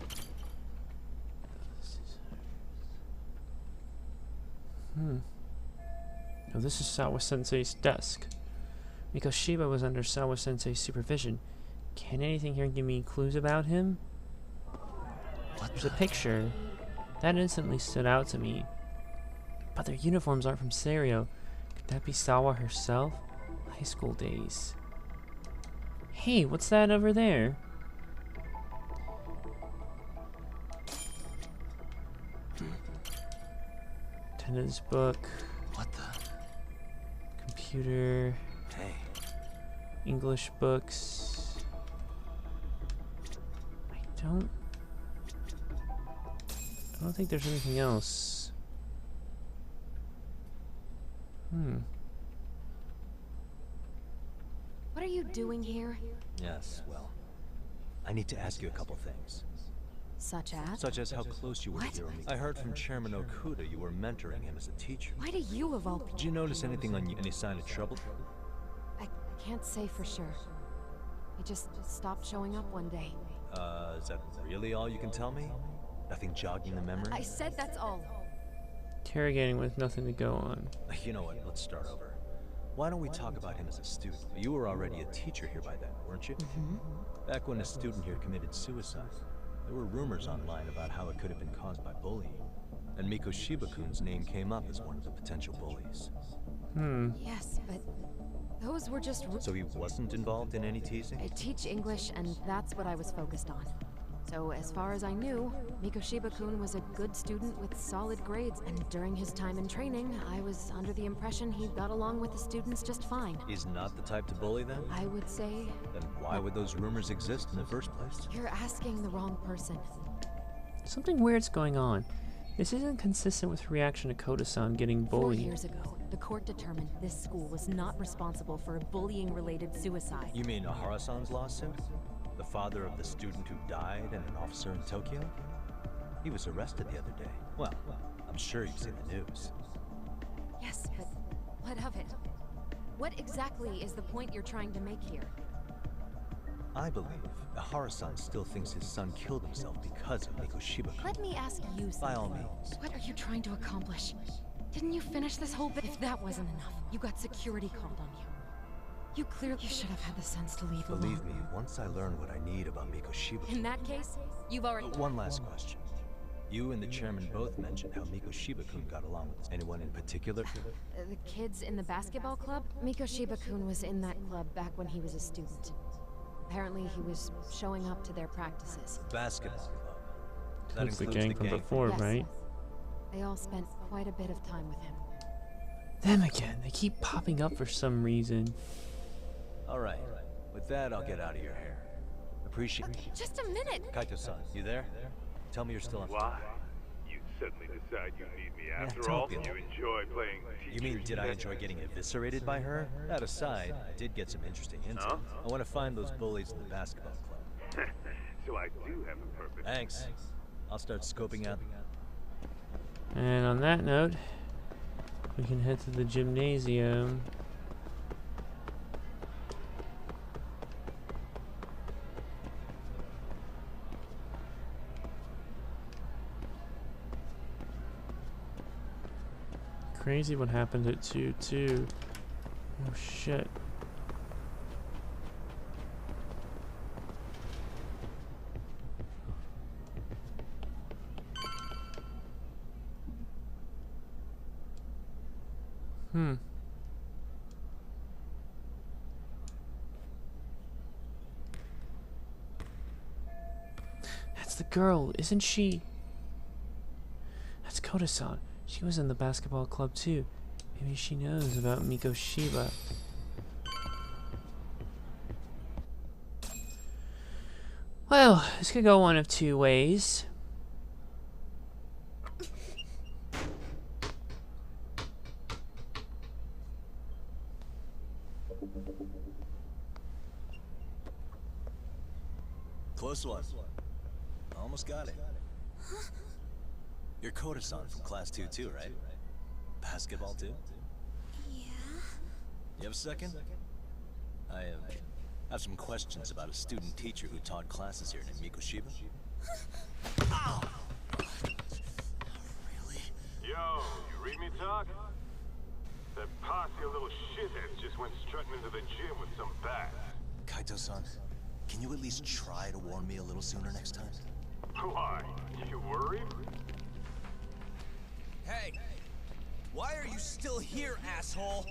Oh, this is Sawa-sensei's desk. Mikoshiba was under Sawa-sensei's supervision. Can anything here give me clues about him? There's a picture. That instantly stood out to me. But their uniforms aren't from Serio. Could that be Sawa herself? High school days. Hey, what's that over there? Attendance book. What the? Computer. Hey. English books. I don't think there's anything else. What are you doing here? Yes, well, I need to ask you a couple things. Such as? Such as how close you were to Hiromi. I heard from Chairman Okuda you were mentoring him as a teacher. Why do you of all people? Did you notice anything on you? Any sign of trouble? I can't say for sure. He just stopped showing up one day. Is that really all you can tell me? Nothing jogging the memory? I said that's all. Interrogating with nothing to go on. You know what, let's start over. Why don't we talk about him as a student? You were already a teacher here by then, weren't you? Back when a student here committed suicide, there were rumors online about how it could have been caused by bullying. And Mikoshiba-kun's name came up as one of the potential bullies. Yes, but those were just... So he wasn't involved in any teasing? I teach English, and that's what I was focused on. So as far as I knew, Mikoshiba-kun was a good student with solid grades, and during his time in training, I was under the impression he got along with the students just fine. He's not the type to bully then? I would say... Then why would those rumors exist in the first place? You're asking the wrong person. Something weird's going on. This isn't consistent with reaction to Koda-san getting bullied. 4 years ago, the court determined this school was not responsible for a bullying-related suicide. You mean Ahara-san's lawsuit? The father of the student who died and an officer in Tokyo? He was arrested the other day. Well, I'm sure you've seen the news. Yes, but what of it? What exactly is the point you're trying to make here? I believe Ahara-san still thinks his son killed himself because of Mikoshiba-kun. Let me ask you something. By all means. What are you trying to accomplish? Didn't you finish this whole bit? If that wasn't enough, you got security called on you. You clearly should have had the sense to leave alone. Believe me, once I learn what I need about Mikoshiba-kun... In that case, you've already... One last question. You and the chairman both mentioned how Mikoshiba-kun got along with anyone in particular? The kids in the basketball club? Mikoshiba-kun was in that club back when he was a student. Apparently he was showing up to their practices. Basketball club. That's the gang from before, yes. right? They all spent quite a bit of time with him. Them again. They keep popping up for some reason. Alright. With that, I'll get out of your hair. Appreciate it. Just a minute! Kaito-san, you there? Tell me you're still on. Why? You suddenly decide you need me after all? You enjoy playing teacher? You mean, did I enjoy getting eviscerated by her? That aside, I did get some interesting intel. I want to find those bullies in the basketball club. So I do have a purpose. Thanks. I'll start scoping out. And on that note, we can head to the gymnasium. Crazy what happened at 2-2. Oh shit. That's the girl, isn't she? That's Koda-san. She was in the basketball club too. Maybe she knows about Mikoshiba. Well, this could go one of two ways. Close one. Almost got it. You're Koda-san from class 2 too, right? Basketball too? Yeah? You have a second? I have some questions about a student teacher who taught classes here named Mikoshiba. Ow! Yo, you read me talk? That posse of little shitheads just went strutting into the gym with some bats. Kaito-san, can you at least try to warn me a little sooner next time? Why? You worried? Hey! Why are you still here, asshole?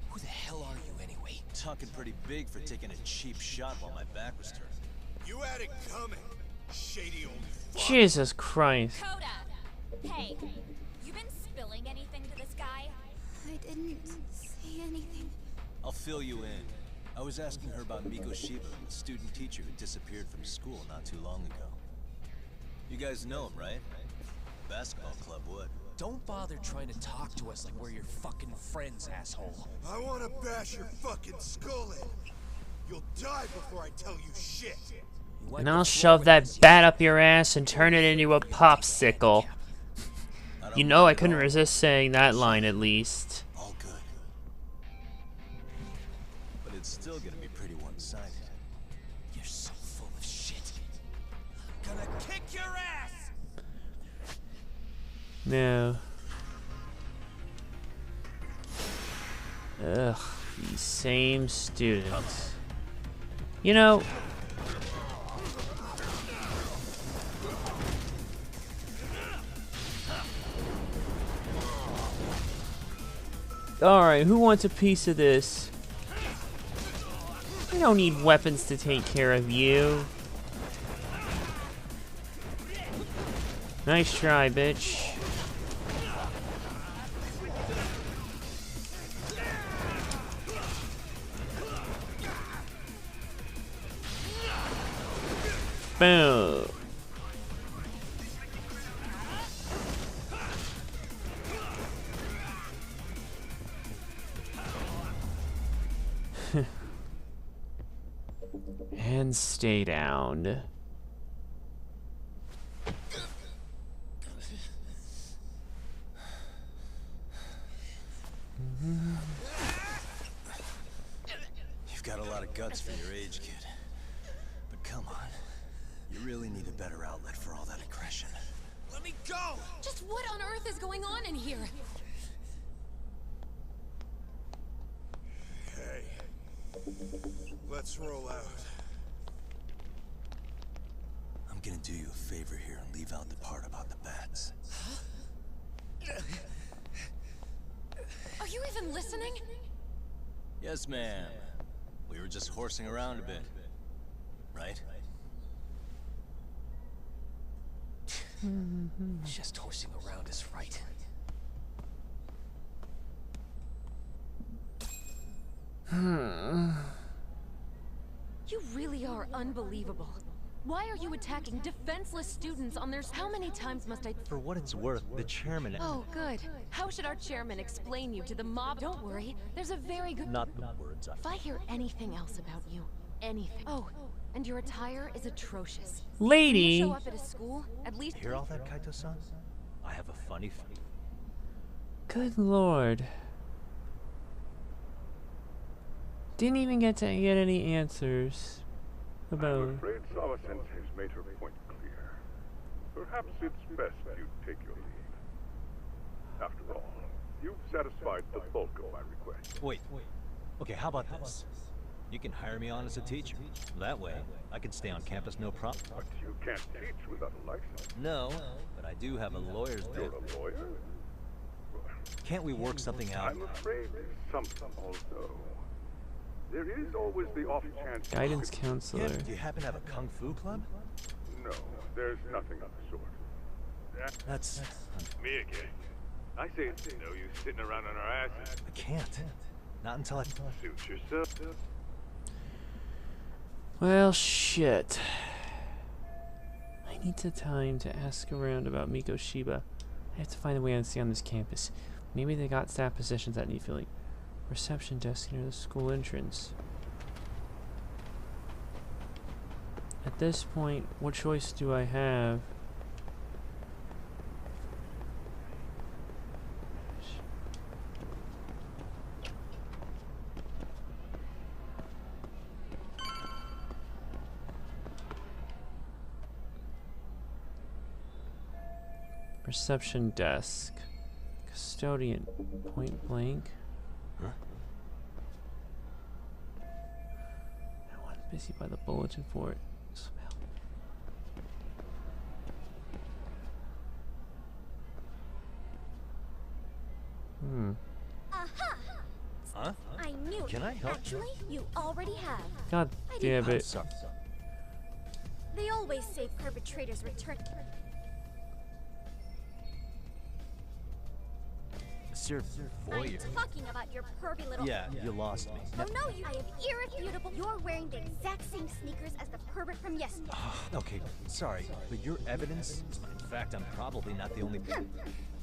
Who the hell are you anyway? Talking pretty big for taking a cheap shot while my back was turned. You had it coming, shady old fuck. Jesus Christ. Coda! Hey, you been spilling anything to this guy? I didn't say anything. I'll fill you in. I was asking her about Miko Shiba, the student teacher who disappeared from school not too long ago. You guys know him, right? Basketball club would. Don't bother trying to talk to us like we're your fucking friends, asshole. I want to bash your fucking skull in. You'll die before I tell you shit. And I'll shove that bat up your ass and turn it into a popsicle. You know I couldn't resist saying that line at least. All good. But it's still gonna be pretty one-sided. You're so full of shit. I'm gonna kick your ass! No. Ugh, these same students. You know... Alright, who wants a piece of this? I don't need weapons to take care of you. Nice try, bitch. Boom. And stay down. You've got a lot of guts for your age, kid. But come on. You really need a better outlet for all that aggression. Let me go! Just what on earth is going on in here? Hey, let's roll out. I'm gonna do you a favor here and leave out the part about the bats. Are you even listening? Yes, ma'am. We were just horsing around a bit. Right? Just horsing around is right. You really are unbelievable. Why are you attacking defenseless students on their... How many times must I... For what it's worth, the chairman... Oh, good. How should our chairman explain you to the mob? Don't worry, there's a very good... Not the words If I hear anything else about you, anything... Oh, and your attire is atrocious. Lady! When you show up at a school, at least... Hear all that, Kaito-san? I have a funny... Good lord. Didn't even get to get any answers about... I'm afraid Sawa-sensei's made her point clear. Perhaps it's best you take your leave. After all, you've satisfied the bulk of my request. Wait. Okay, how about this? You can hire me on as a teacher. That way, I can stay on campus no problem. But you can't teach without a license. No, but I do have a lawyer's You're bill. a lawyer? Can't we work something out? I'm afraid something also. There is always the off chance. Guidance counselor. Yeah, do you happen to have a kung fu club? No, there's nothing of the sort. That's... Me again. I say it's no use sitting around on our asses. I can't. Not until I... Suit yourself. Well, shit. I need the time to ask around about Miko Shiba. I have to find a way to stay on this campus. Maybe they got staff positions that need filling. Reception desk near the school entrance. At this point, what choice do I have? Reception desk. Custodian. Point blank. Huh? Busy by the bulletin board. Aha! Huh? I knew Can I help? Actually, you already have. God damn it. They always say perpetrators return. Monsieur I'm Voyeur. talking about your pervy little. Yeah, you lost me. Oh no, I am irrefutable. You're wearing the exact same sneakers as the pervert from yesterday. Okay, sorry, but your evidence. In fact, I'm probably not the only.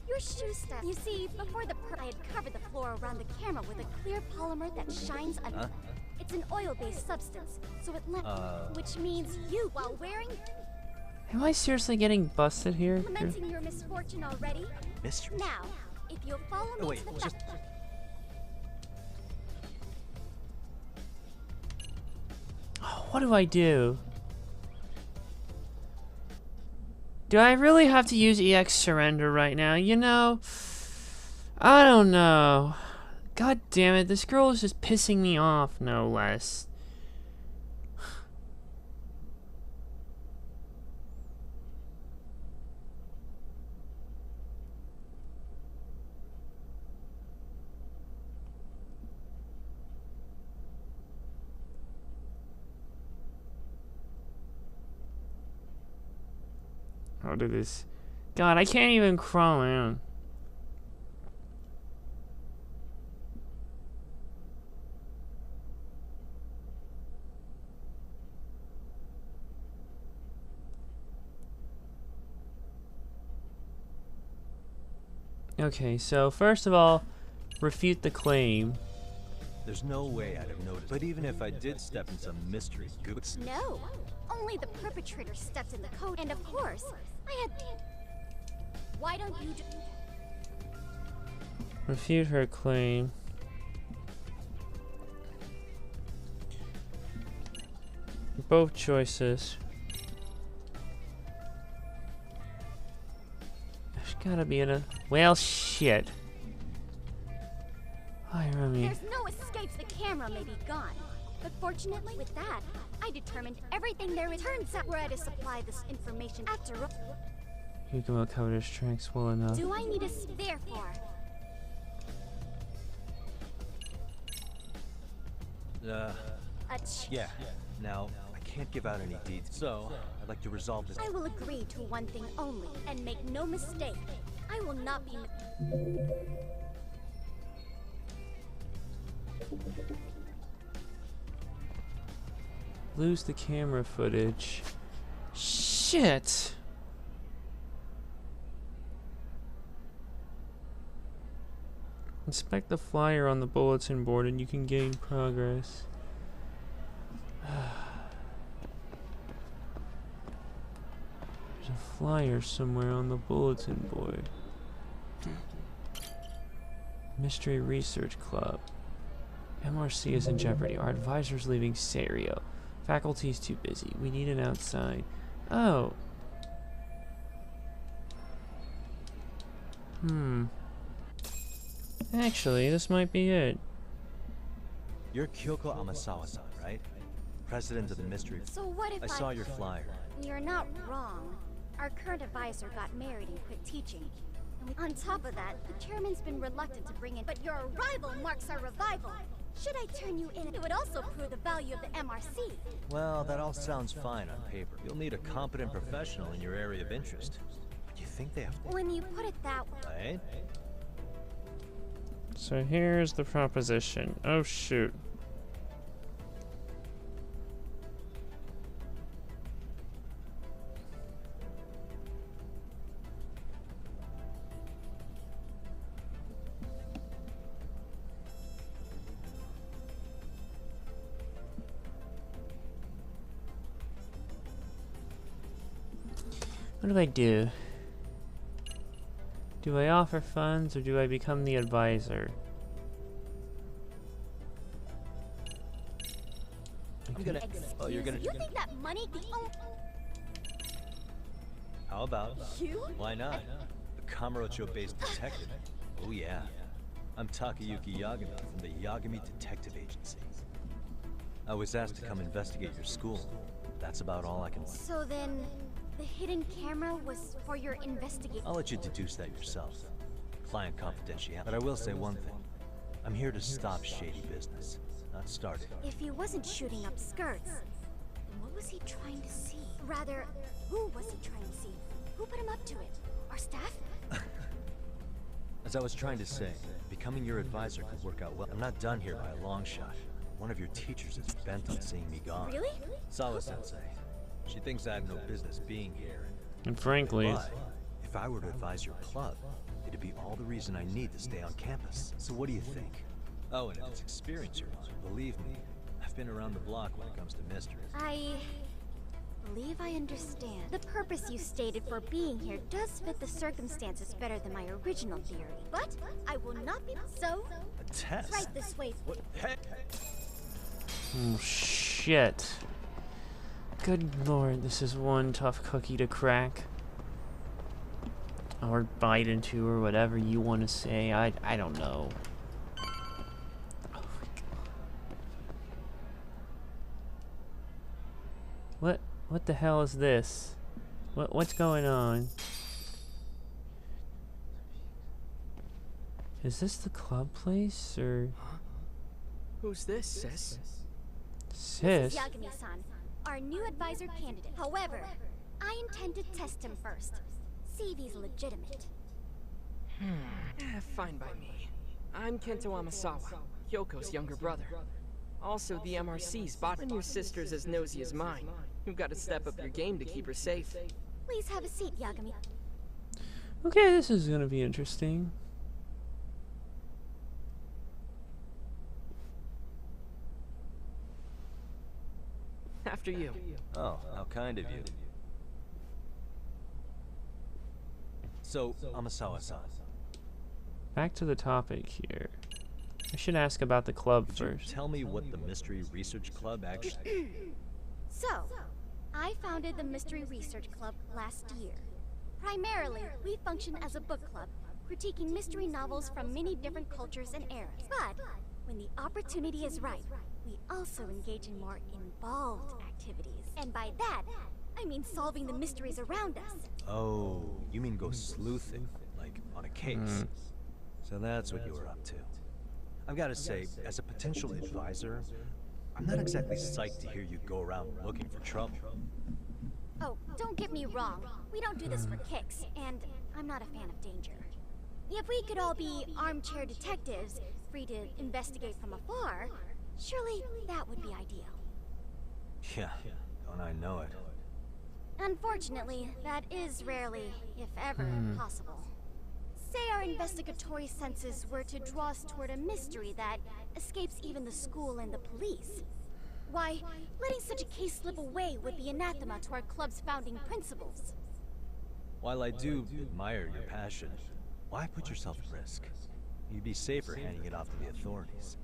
Your shoe stuff. You see, before I had covered the floor around the camera with a clear polymer that shines under. Huh? It's an oil-based substance, so it which means you, while wearing. Am I seriously getting busted here? Lamenting your misfortune already. Mystery. Now, if you'll follow me to the back. What do I do? Do I really have to use EX surrender right now? You know, I don't know. God damn it, this girl is just pissing me off, no less. How did this? God, I can't even crawl in. Okay, so first of all, refute the claim. There's no way I'd have noticed. But even if I did step in some mystery goods. No, only the perpetrator stepped in the code, and of course, I had. Why don't you? Refute her claim. Both choices. There's gotta be a. Well, shit. Hi, Remy. There's no escape. The camera may be gone, but fortunately, with that, I determined everything there is. Turns out we're to supply this information after all. Hugo Coder's tracks well enough. Do I need a therefore? Yeah. Now, I can't give out any details, so I'd like to resolve this. I will agree to one thing only, and make no mistake. I will not be. Lose the camera footage. Shit! Inspect the flyer on the bulletin board and you can gain progress. There's a flyer somewhere on the bulletin board. Mystery Research Club. MRC is in jeopardy. Our advisor's leaving Serio. Faculty's too busy. We need an outside. Oh. Actually, this might be it. You're Kyoko Amasawa-san, right? President of the Mystery. So what if I saw your flyer. You're not wrong. Our current advisor got married and quit teaching. And on top of that, the chairman's been reluctant to bring in. But your arrival marks our revival. Should I turn you in? It would also prove the value of the MRC. Well, that all sounds fine on paper. You'll need a competent professional in your area of interest. But you think they have to... When you put it that way. Right? So here's the proposition. Oh shoot. What do I do? Do I offer funds or do I become the advisor? Okay. Oh, you're gonna. You think that money the only... How about? You? Why not? A Kamurocho-based detective. Oh yeah. I'm Takayuki Yagami from the Yagami Detective Agency. I was asked to come investigate your school. That's about all I can... So then, the hidden camera was for your investigation? I'll let you deduce that yourself. Client confidentiality. But I will say one thing. I'm here to stop shady business, not start it. If he wasn't shooting up skirts, then what was he trying to see? Rather, who was he trying to see? Who put him up to it? Our staff? As I was trying to say, becoming your advisor could work out well. I'm not done here by a long shot. One of your teachers is bent on seeing me gone. Really? Sawa-sensei. She thinks I have no business being here. And frankly... But if I were to advise your club, it'd be all the reason I need to stay on campus. So what do you think? Oh, and if it's experience you want, believe me, I've been around the block when it comes to mysteries. I believe I understand. The purpose you stated for being here does fit the circumstances better than my original theory. But I will not be so... A test? Right this way. What? Hey! Oh, shit. Good lord, this is one tough cookie to crack. Or bite into, or whatever you want to say. I don't know. Oh my god. What the hell is this? What's going on? Is this the club place, or... Who's this, sis? This Sis? is Yagami-san, our new advisor candidate. However, I intend to test him first. See if he's legitimate. Fine by me. I'm Kento Amasawa, Yoko's younger brother. Also the MRC's bot. When your sister's as nosy as mine, you've got to step up your game to keep her safe. Please have a seat, Yagami. Okay, this is gonna be interesting. After you. Oh, how kind of you. So, Amasawa-san. Back to the topic here. I should ask about the club first. Tell me what the Mystery Research Club actually... So, I founded the Mystery Research Club last year. Primarily, we function as a book club, critiquing mystery novels from many different cultures and eras. But, when the opportunity is right, we also engage in more involved activities. And by that, I mean solving the mysteries around us. Oh, you mean go sleuthing, like on a case. So that's what you were up to. I've got to say, as a potential advisor, I'm not exactly psyched to hear you go around looking for trouble. Oh, don't get me wrong. We don't do this for kicks, and I'm not a fan of danger. If we could all be armchair detectives, free to investigate from afar, surely that would be ideal. Yeah, don't I know it. Unfortunately, that is rarely, if ever, possible. Say our investigatory senses were to draw us toward a mystery that escapes even the school and the police. Why, letting such a case slip away would be anathema to our club's founding principles. While I do admire your passion, why put yourself at risk? You'd be safer handing it off to the authorities.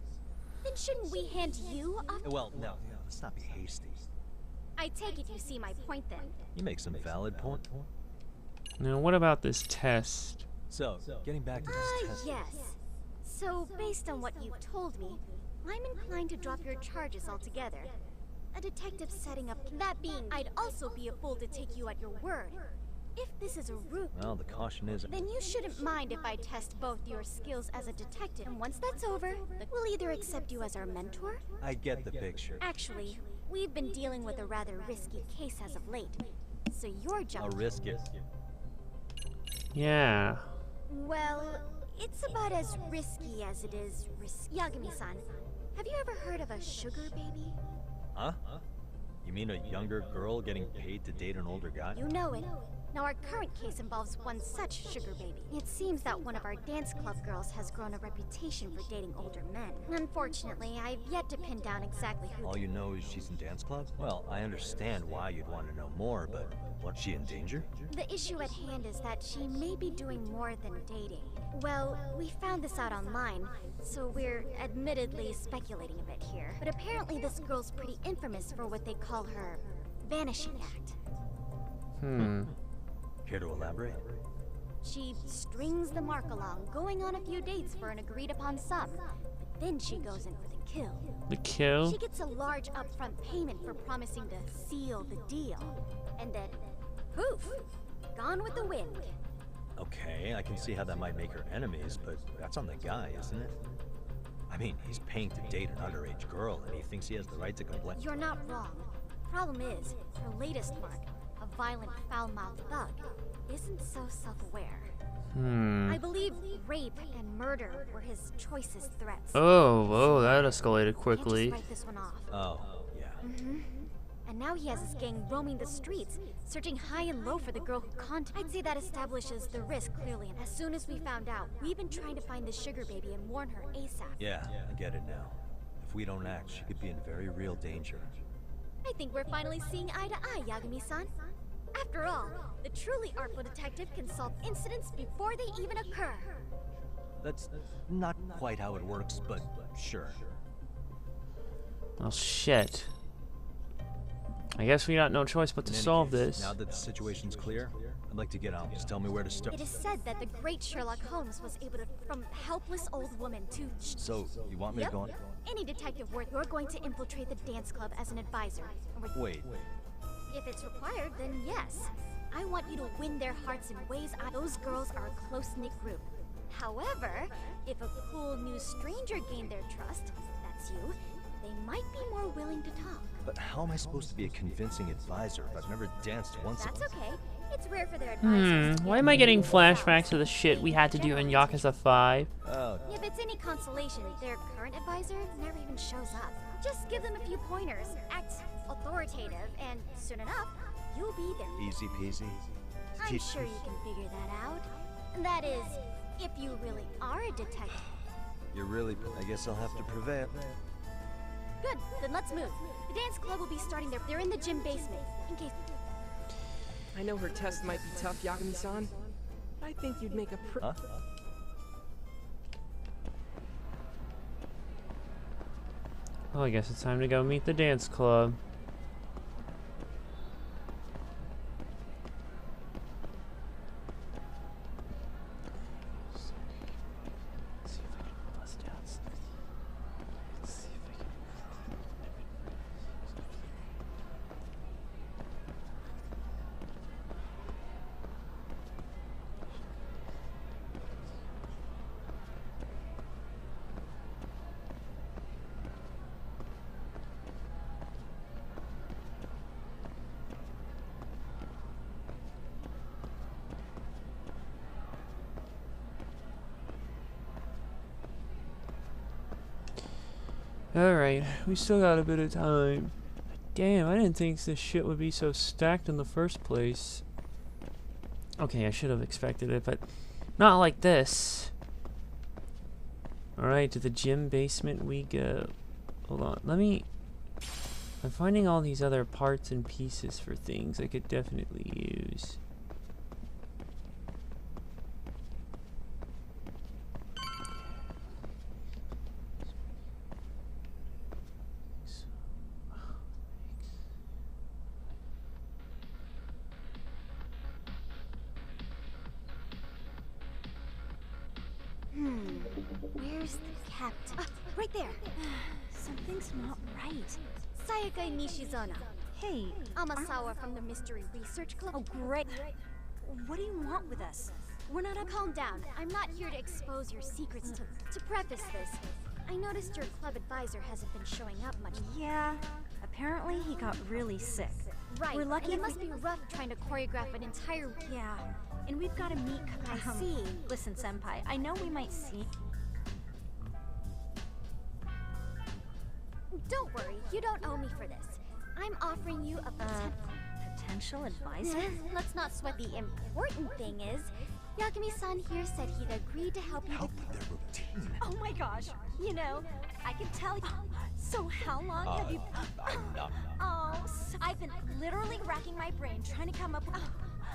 Then shouldn't we hand you off? Well, no, let's not be hasty. I take it you see my point then. You make some valid point. Now, what about this test? So, getting back to this test... yes. So, based on what you've told me, I'm inclined to drop your charges altogether. A detective setting up... That being, I'd also be a fool to take you at your word. If this is a route... Well, the caution is... Then you shouldn't mind if I test both your skills as a detective. And once that's over, we'll either accept you as our mentor... I get the picture. Actually, we've been dealing with a rather risky case as of late. So your job... I'll risk it. Yeah. Well, it's about as risky as it is risky. Yagami-san, have you ever heard of a sugar baby? Huh? You mean a younger girl getting paid to date an older guy? You know it. Now our current case involves one such sugar baby. It seems that one of our dance club girls has grown a reputation for dating older men. Unfortunately, I've yet to pin down exactly who... All you know is she's in dance club? Well, I understand why you'd want to know more, but what's she in danger? The issue at hand is that she may be doing more than dating. Well, we found this out online, so we're admittedly speculating a bit here. But apparently this girl's pretty infamous for what they call her vanishing act. Care to elaborate? She strings the mark along, going on a few dates for an agreed-upon sum. But then she goes in for the kill. The kill? She gets a large upfront payment for promising to seal the deal. And then, poof, gone with the wind. Okay, I can see how that might make her enemies, but that's on the guy, isn't it? I mean, he's paying to date an underage girl, and he thinks he has the right to complain. You're not wrong. Problem is, her latest mark, a violent, foul-mouthed thug, isn't so self-aware. I believe rape and murder were his choicest threats. Oh, that escalated quickly. Can't just write this one off. Oh, yeah. And now he has his gang roaming the streets, searching high and low for the girl who contacted. I'd say that establishes the risk clearly, and as soon as we found out, we've been trying to find the sugar baby and warn her ASAP. Yeah, I get it now. If we don't act, she could be in very real danger. I think we're finally seeing eye to eye, Yagami-san. After all, the truly artful detective can solve incidents before they even occur. That's not quite how it works, but sure. Well, shit. I guess we got no choice but to solve this. Now that the situation's clear, I'd like to get out. Just tell me where to start. It is said that the great Sherlock Holmes was able to, from a helpless old woman to... So, you want me to go on? Any detective worth, you're going to infiltrate the dance club as an advisor. Wait. If it's required, then yes. I want you to win their hearts in ways those girls are a close-knit group. However, if a cool new stranger gained their trust, that's you, they might be more willing to talk. But how am I supposed to be a convincing advisor if I've never danced once? That's okay. It's rare for their advisors. Why am I getting flashbacks to the shit we had to do in Yakuza 5? If it's any consolation, their current advisor never even shows up. Just give them a few pointers, act authoritative, and soon enough, you'll be there. Easy peasy. I'm sure you can figure that out. That is, if you really are a detective. You're really... I guess I'll have to prevail. Good, then let's move. The dance club will be starting there. They're in the gym basement, in case... I know her test might be tough, Yagami-san. I think you'd make a Huh? Well, I guess it's time to go meet the dance club. Alright, we still got a bit of time. Damn, I didn't think this shit would be so stacked in the first place. Okay, I should have expected it, but not like this. Alright, to the gym basement we go. Hold on, I'm finding all these other parts and pieces for things I could definitely use. Where's the captain? Ah, right there. Something's not right. Sayaka Nishizona. Hey, Amasawa from the Mystery Research Club. Oh, great. What do you want with us? We're not a calm down. I'm not here to expose your secrets. To preface this, I noticed your club advisor hasn't been showing up much. Yeah, apparently he got really sick. Right. We're lucky and it must be rough trying to choreograph an entire... Yeah, and we've got to meet... I see. Listen, Senpai, I know we might see... Don't worry, you don't owe me for this. I'm offering you a potential advisor? Let's not sweat. The important thing is, Yagami-san here said he'd agreed to help you with their routine. Oh my gosh, you know, I can tell you. So how long have you... I've been literally racking my brain trying to come up with...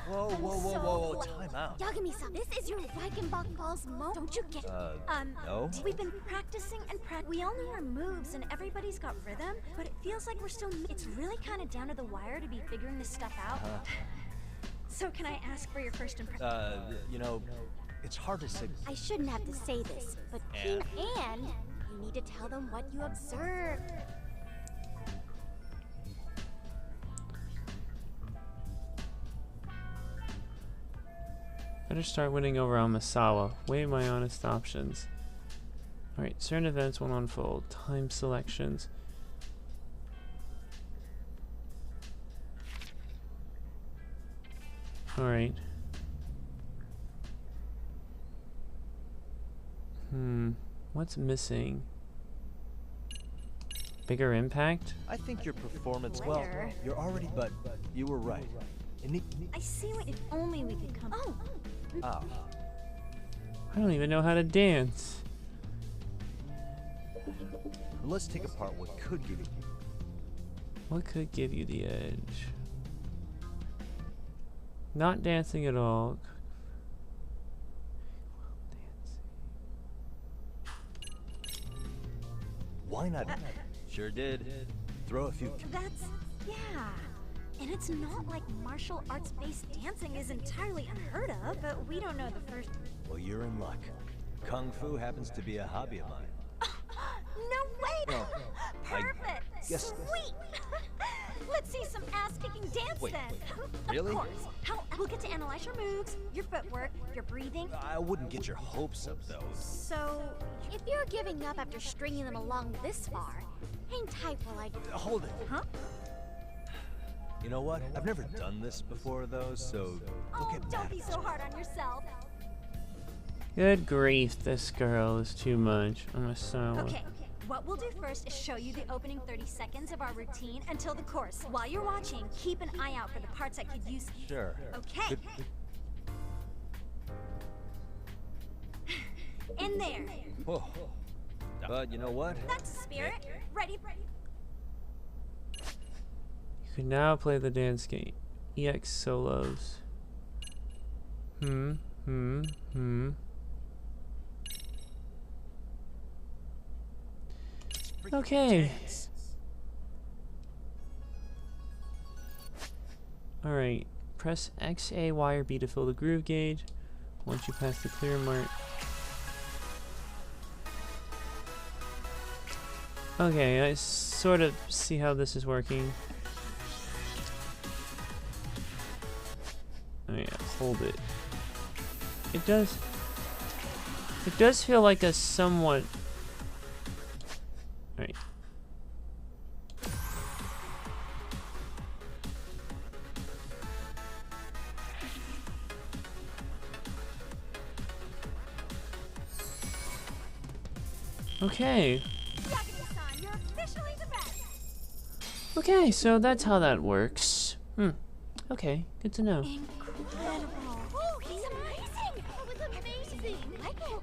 Whoa, time out. Yagami-san, this is your Reichenbach Falls moment. Don't you get no? We've been practicing and we all know our moves and everybody's got rhythm, but it feels like we're still... It's really kind of down to the wire to be figuring this stuff out. So can I ask for your first impression? You know, it's hard to say... I shouldn't have to say this, but King and you You need to tell them what you observed. Better start winning over Amasawa. Weigh my honest options. Alright, certain events will unfold. Time selections. Alright. What's missing? Bigger impact? I think your performance, well, you're already, but you were right. I see what if only we could come. Oh! Oh. I don't even know how to dance. Let's take apart what could give you. What could give you the edge? Not dancing at all. Why not? Sure did. Throw a few. That's... yeah. And it's not like martial arts-based dancing is entirely unheard of, but we don't know the first... Well, you're in luck. Kung Fu happens to be a hobby of mine. No way! Well, Perfect! guess- Sweet! Let's see some ass-kicking dance Wait, then! really? Of course. We'll get to analyze your moves, your footwork, your breathing. I wouldn't get your hopes up, though. So, if you're giving up after stringing them along this far, hang tight while I... Hold it. Huh? You know what? I've never done this before, though, so don't get mad. Don't be so hard on yourself. Good grief, this girl is too much. Amasawa. Okay, what we'll do first is show you the opening 30 seconds of our routine until the course. While you're watching, keep an eye out for the parts that could use... Sure. Okay. In there. Whoa. But you know what? That's the spirit. Ready? You can now play the dance game. EX solos. Okay. Alright. Press X, A, Y, or B to fill the groove gauge. Once you pass the clear mark. Okay, I sort of see how this is working. Oh yeah, hold it. It does feel like a somewhat... Right. Okay. Okay, so that's how that works. Okay, good to know. Incredible. Oh, he's amazing! That was amazing!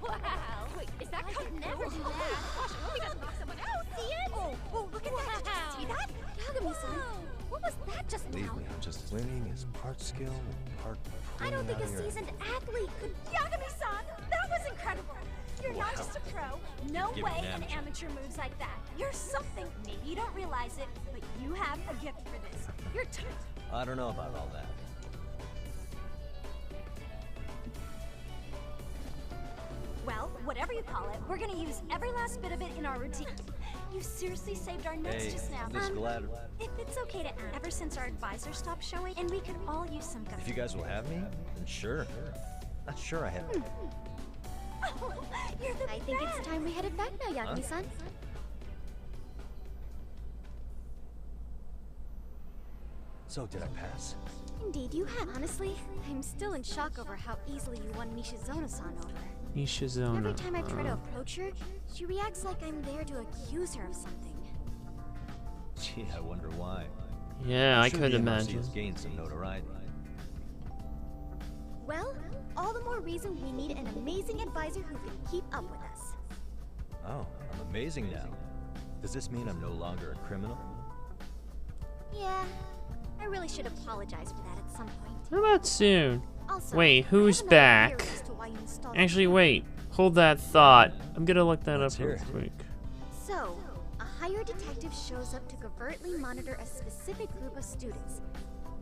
Wow! Wait, is that I could never do that. Gosh, we gotta knock someone out. See it? Oh, look at that. Did you see that? Yagami-san, what was that just Believe now? me, I'm just learning his part skill and part... I don't think a pulling out of your- seasoned athlete could... Yagami-san, that was incredible. You're not just a pro. No Give way me an an amateur moves like that. You're something. Maybe you don't realize it, but you have a gift for this. You're I don't know about all that. well, whatever you call it, we're gonna use every last bit of it in our routine. You seriously saved our necks Hey, just now. just glad... If it's okay to ask, ever since our advisor stopped showing, and we could all use some guidance. If you guys will have me, then sure. Not sure I have... You're the I think it's time we headed back now, Yagami-san. So, did I pass? Indeed, you have. Honestly, I'm still in shock over how easily you won Nishizona-san over. Nishizona. Every time I try to approach her, she reacts like I'm there to accuse her of something. Gee, I wonder why. Yeah, I'm I sure could the MRC imagine. has gained some notoriety. Well, all the more reason we need an amazing advisor who can keep up with us. Oh, I'm amazing now. Does this mean I'm no longer a criminal? Yeah, I really should apologize for that at some point. How about soon? Also, Wait, I who's have another back? theory as to why you installed Actually, the wait. Hold that thought. I'm gonna look that Let's up hear real it. quick. So, a hired detective shows up to covertly monitor a specific group of students.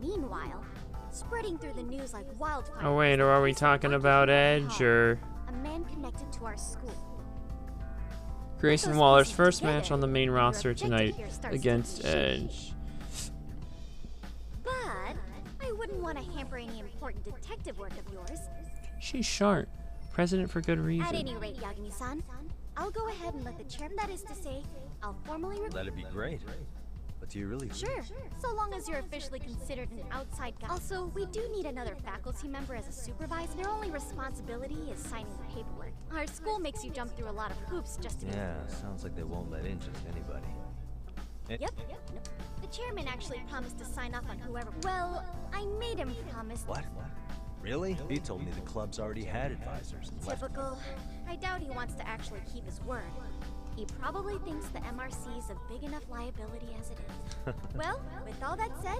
Meanwhile, spreading through the news like wildfire. Oh wait, or are we talking about Edge or... A man connected to our school. Grayson Waller's first match on the main roster tonight against Edge. But I wouldn't want to hamper any important detective work of yours. She's sharp. President for good At reason. any rate, Yagami-san, I'll go ahead and let the chairman, that is to say, I'll formally That'd be great. But do you really? Sure, so long as you're officially considered an outside guy. Also, we do need another faculty member as a supervisor. Their only responsibility is signing the paperwork. Our school makes you jump through a lot of hoops just to Yeah, sounds like they won't let in just anybody. Yep. The chairman actually promised to sign off on whoever. Well, I made him promise. What? Really? He told me the club's already had advisors and left. Typical. I doubt he wants to actually keep his word. He probably thinks the MRC is a big enough liability as it is. Well, with all that said,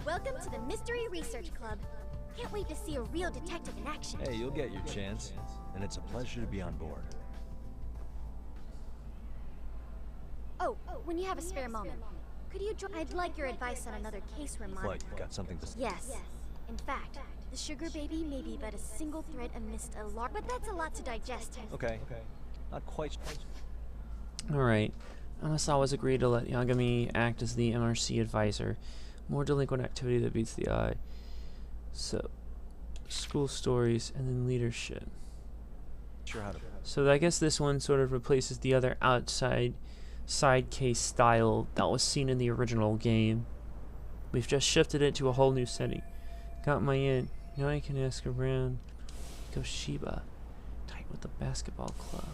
welcome to the Mystery Research Club. Can't wait to see a real detective in action. Hey, you'll get your chance, and it's a pleasure to be on board. Oh, when you have a spare moment, could you I'd like your advice on another case we're monitoring. What, you got something to say? Yes. In fact, the sugar baby may be but a single thread amidst a large... But that's a lot to digest. Okay. Not quite. Alright. Amasawa's agreed to let Yagami act as the MRC advisor. More delinquent activity that beats the eye. So, school stories and then leadership. Sure how to. So I guess this one sort of replaces the other outside side case style that was seen in the original game. We've just shifted it to a whole new setting. Got my in. Now I can ask around. Goshiba. Tight with the basketball club.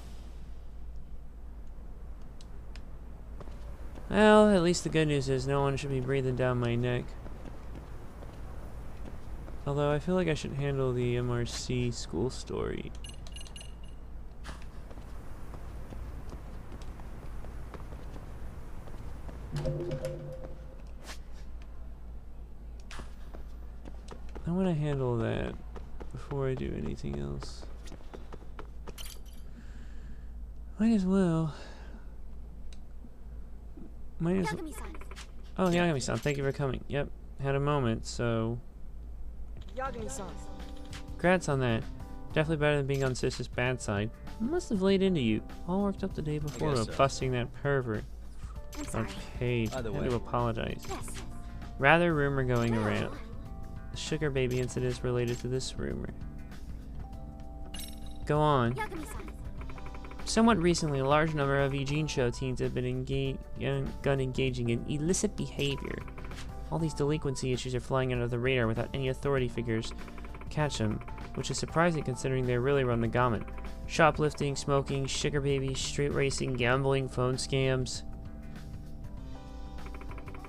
Well, at least the good news is no one should be breathing down my neck. Although I feel like I should handle the MRC school story. I want to handle that before I do anything else. Might as well. Oh, Yagami-san, thank you for coming. Yep, had a moment, so... Yagami-san. Congrats on that. Definitely better than being on Sis's bad side. Must have laid into you. All worked up the day before about so. busting that pervert. I'm sorry. Okay, By the had way. to apologize. Yes. Rather rumor going around. The sugar baby incident is related to this rumor. Go on. Yagami-san. Somewhat recently, a large number of Eugene Show teens have been engaging in illicit behavior. All these delinquency issues are flying under the radar without any authority figures catch them, which is surprising considering they really run the gamut. Shoplifting, smoking, sugar babies, street racing, gambling, phone scams.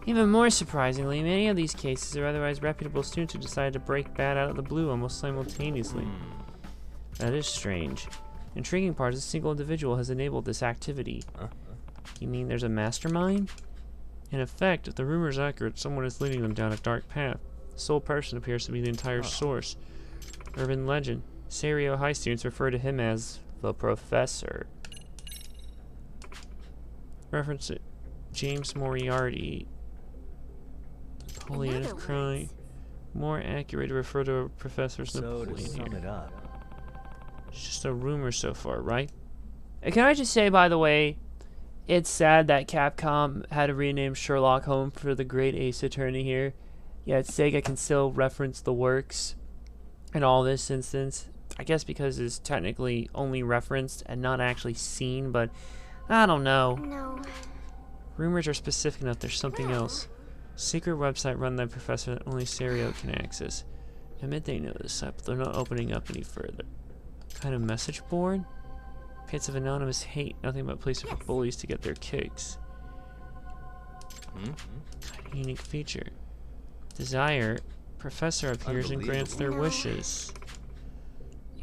Even more surprisingly, many of these cases are otherwise reputable students who decided to break bad out of the blue almost simultaneously. That is strange. Intriguing part is a single individual has enabled this activity. You mean there's a mastermind? In effect, if the rumor is accurate, someone is leading them down a dark path. The sole person appears to be the entire source. Urban legend. Serio High students refer to him as the Professor. Reference to James Moriarty. Napoleon of crime. More accurate to refer to a Professor as So to Napoleon sum here. it up, It's just a rumor so far, right? And can I just say, by the way, it's sad that Capcom had to rename Sherlock Holmes for the Great Ace Attorney here. Yet Sega can still reference the works in all this instance. I guess because it's technically only referenced and not actually seen, but I don't know. No. Rumors are specific enough there's something else. Secret website run by Professor that only Serio can access. Admit they know this site, but they're not opening up any further. Kind of message board? Pits of anonymous hate, nothing but places for bullies to get their kicks. Kind of unique feature. Desire, Professor appears and grants their wishes.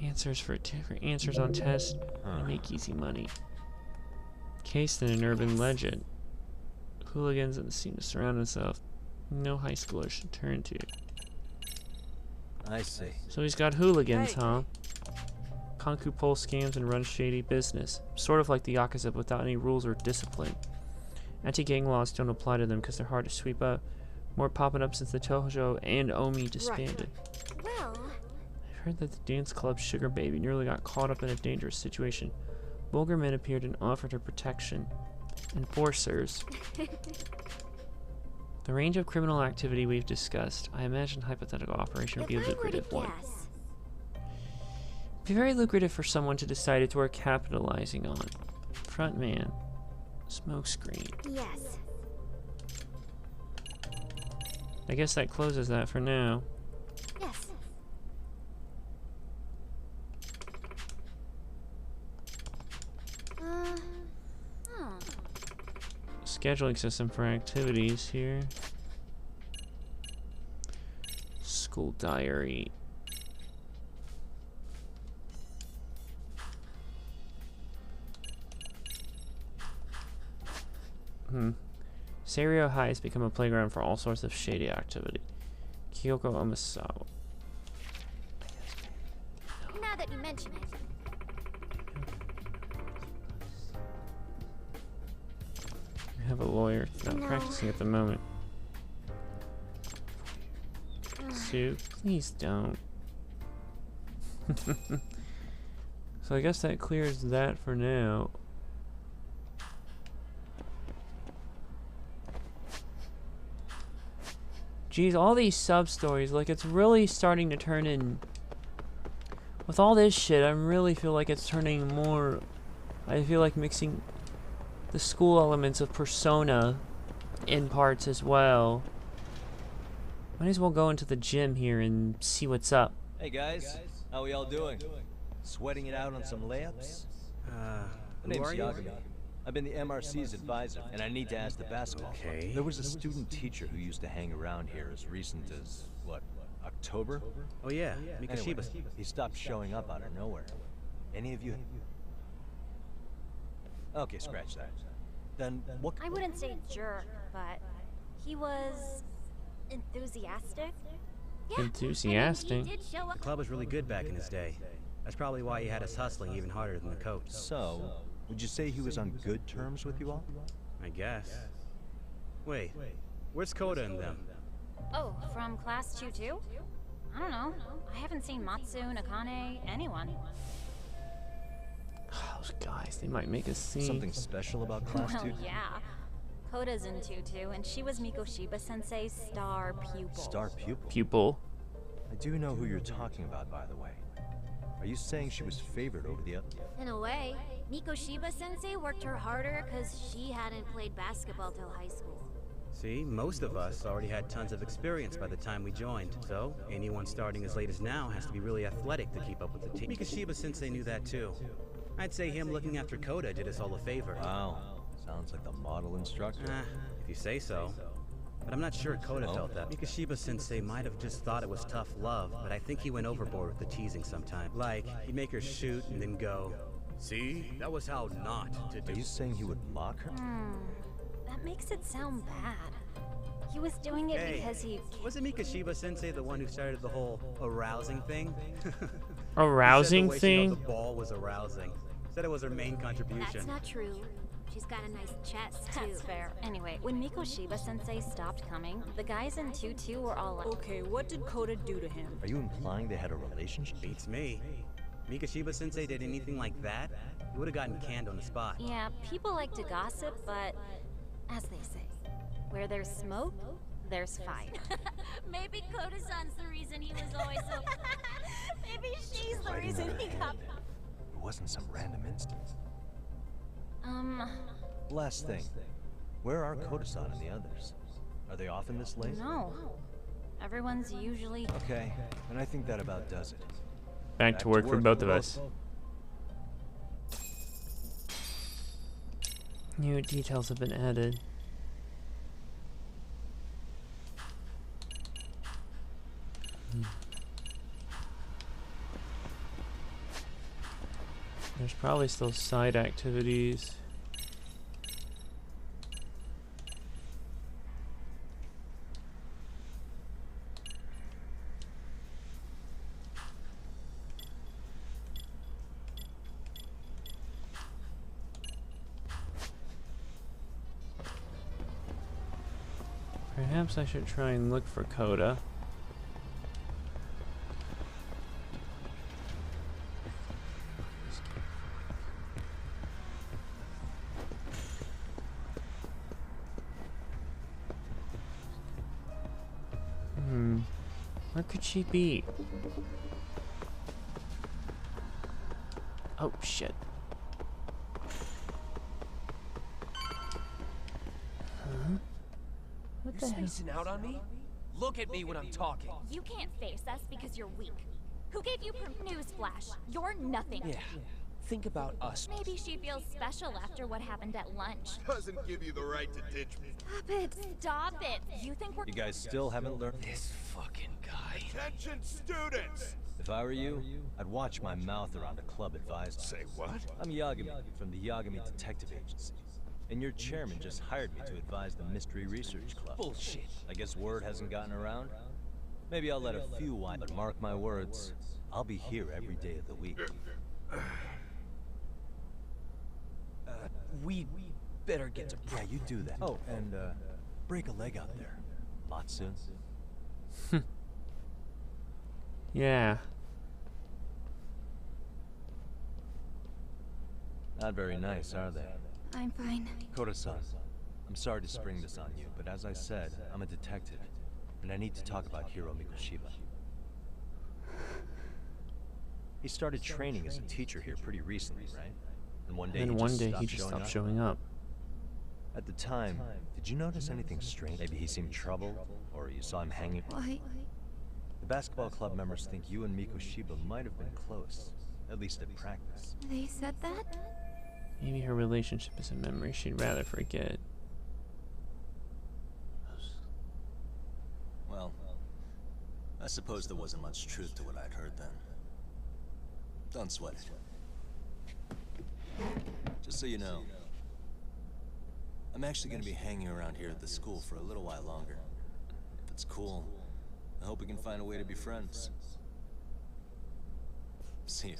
Answers for answers on tests and make easy money. Case in an urban legend. Hooligans and seem to surround himself. No high schooler should turn to. I see. So he's got hooligans, huh? Konku pole scams and runs shady business. Sort of like the Yakuza, but without any rules or discipline. Anti-gang laws don't apply to them because they're hard to sweep up. More popping up since the Tojo and Omi disbanded. Well, I've heard that the dance club Sugar Baby nearly got caught up in a dangerous situation. Vulgar men appeared and offered her protection. Enforcers. The range of criminal activity we've discussed. I imagine hypothetical operation would be a lucrative one. Be very lucrative for someone to decide it's worth capitalizing on. Front man. Smoke screen. Yes. I guess that closes that for now. Yes. Scheduling system for activities here. School diary. Serio High has become a playground for all sorts of shady activity. Kyoko Omisawa. Now that you mention it. We have a lawyer not practicing at the moment. Sue, please don't. So I guess that clears that for now. Geez, all these sub-stories, like, it's really starting to turn in... With all this shit, I really feel like it's turning more... I feel like mixing the school elements of Persona in parts as well. Might as well go into the gym here and see what's up. Hey guys, how we all doing? Sweating it out on some layups? My name's Yagami. I've been the MRC's advisor, and I need to ask the basketball club. There was a student teacher who used to hang around here as recent as, what, October? Oh yeah, Mikashiba. Anyway, he stopped showing up out of nowhere. Any of you? Okay, scratch that. Then what? I wouldn't say jerk, but he was enthusiastic. Yeah, Enthusiastic. I mean, he did show up. The club was really good back in his day. That's probably why he had us hustling even harder than the coach. So, would you say he was on good terms with you all? I guess. Wait, where's Koda and them? Oh, from class 2 too? I don't know. I haven't seen Matsu, Nakane, anyone. Those guys, they might make a scene. Something special about class 2? Well, yeah. Koda's in 2 too, and she was Mikoshiba Sensei's star pupil. Star pupil? Pupil. I do know who you're talking about, by the way. Are you saying she was favored over the other? In a way, Mikoshiba Sensei worked her harder because she hadn't played basketball till high school. See, most of us already had tons of experience by the time we joined, so anyone starting as late as now has to be really athletic to keep up with the team. Mikoshiba Sensei knew that too. I'd say him looking after Koda did us all a favor. Wow, sounds like the model instructor. If you say so. But I'm not sure Koda felt that. Mikoshiba Sensei might have just thought it was tough love, but I think he went overboard with the teasing sometime. Like, he'd make her shoot and then go, "See, that was how not to do." Are you saying he would mock her? That makes it sound bad. He was doing it because he... Wasn't Mikoshiba Sensei the one who started the whole arousing thing? Arousing he said the way thing? She held the ball was arousing. Said it was her main contribution. That's not true. She's got a nice chest, too. That's fair. Anyway, when Mikoshiba Sensei stopped coming, the guys in 2-2 were all like... Okay, what did Koda do to him? Are you implying they had a relationship? Beats me. Mikoshiba Sensei did anything like that, he would have gotten canned on the spot. Yeah, people like to gossip, but as they say, where there's smoke, there's fire. Maybe Koda-san's the reason he was always so... Maybe she's the reason he got... It wasn't some random instance. Last thing. Where are Koda-san and the others? Are they often this late? No. Everyone's usually... Okay, and I think that about does it. Back to work for both of us. New details have been added. There's probably still side activities. Perhaps I should try and look for Koda. Where could she be? Oh, shit. Huh? What the You hell? spacing out on me? Look at me when I'm talking. You can't face us because you're weak. Who gave you newsflash? You're nothing. Yeah. Think about us. Maybe she feels special after what happened at lunch. Doesn't give you the right to ditch me. Stop it! Stop it! You think we're— You guys still haven't learned? This fucking guy. Attention students! If I were you, I'd watch my mouth around a club advised. Say what? I'm Yagami from the Yagami Detective Agency. And your chairman just hired me to advise the Mystery Research Club. Bullshit. I guess word hasn't gotten around? Maybe I'll let a few wine, but mark my words, I'll be here every day of the week. We better get to— Yeah, you do that. Oh, and break a leg out there, Matsu. Yeah. Not very nice, are they? I'm fine. Koda-san, I'm sorry to spring this on you, but as I said, I'm a detective, and I need to talk about Hiro Mikoshiba. He started training as a teacher here pretty recently, right? And one day he just stopped showing up. At the time, did you notice anything strange? Maybe he seemed troubled, or you saw him hanging? Why? The basketball club members think you and Mikoshiba might have been close, at least at practice. They said that? Maybe her relationship is a memory she'd rather forget. Well, I suppose there wasn't much truth to what I'd heard then. Don't sweat it. Just so you know, I'm actually going to be hanging around here at the school for a little while longer. If it's cool, I hope we can find a way to be friends. See ya.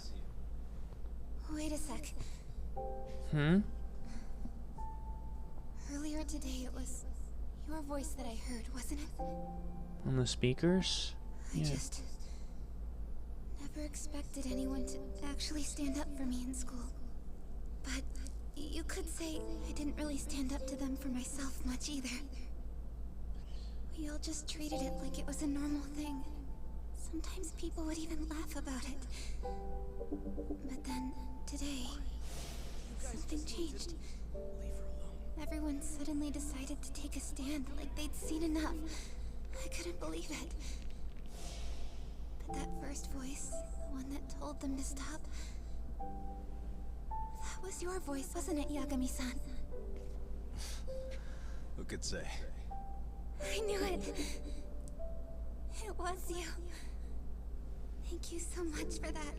Wait a sec. Earlier today, it was your voice that I heard, wasn't it? On the speakers? I just never expected anyone to actually stand up for me in school. But you could say I didn't really stand up to them for myself much either. We all just treated it like it was a normal thing. Sometimes people would even laugh about it. But then, today, something changed. Everyone suddenly decided to take a stand like they'd seen enough. I couldn't believe it. But that first voice, the one that told them to stop, that was your voice, wasn't it, Yagami-san? Who could say? I knew it. It was you. Thank you so much for that.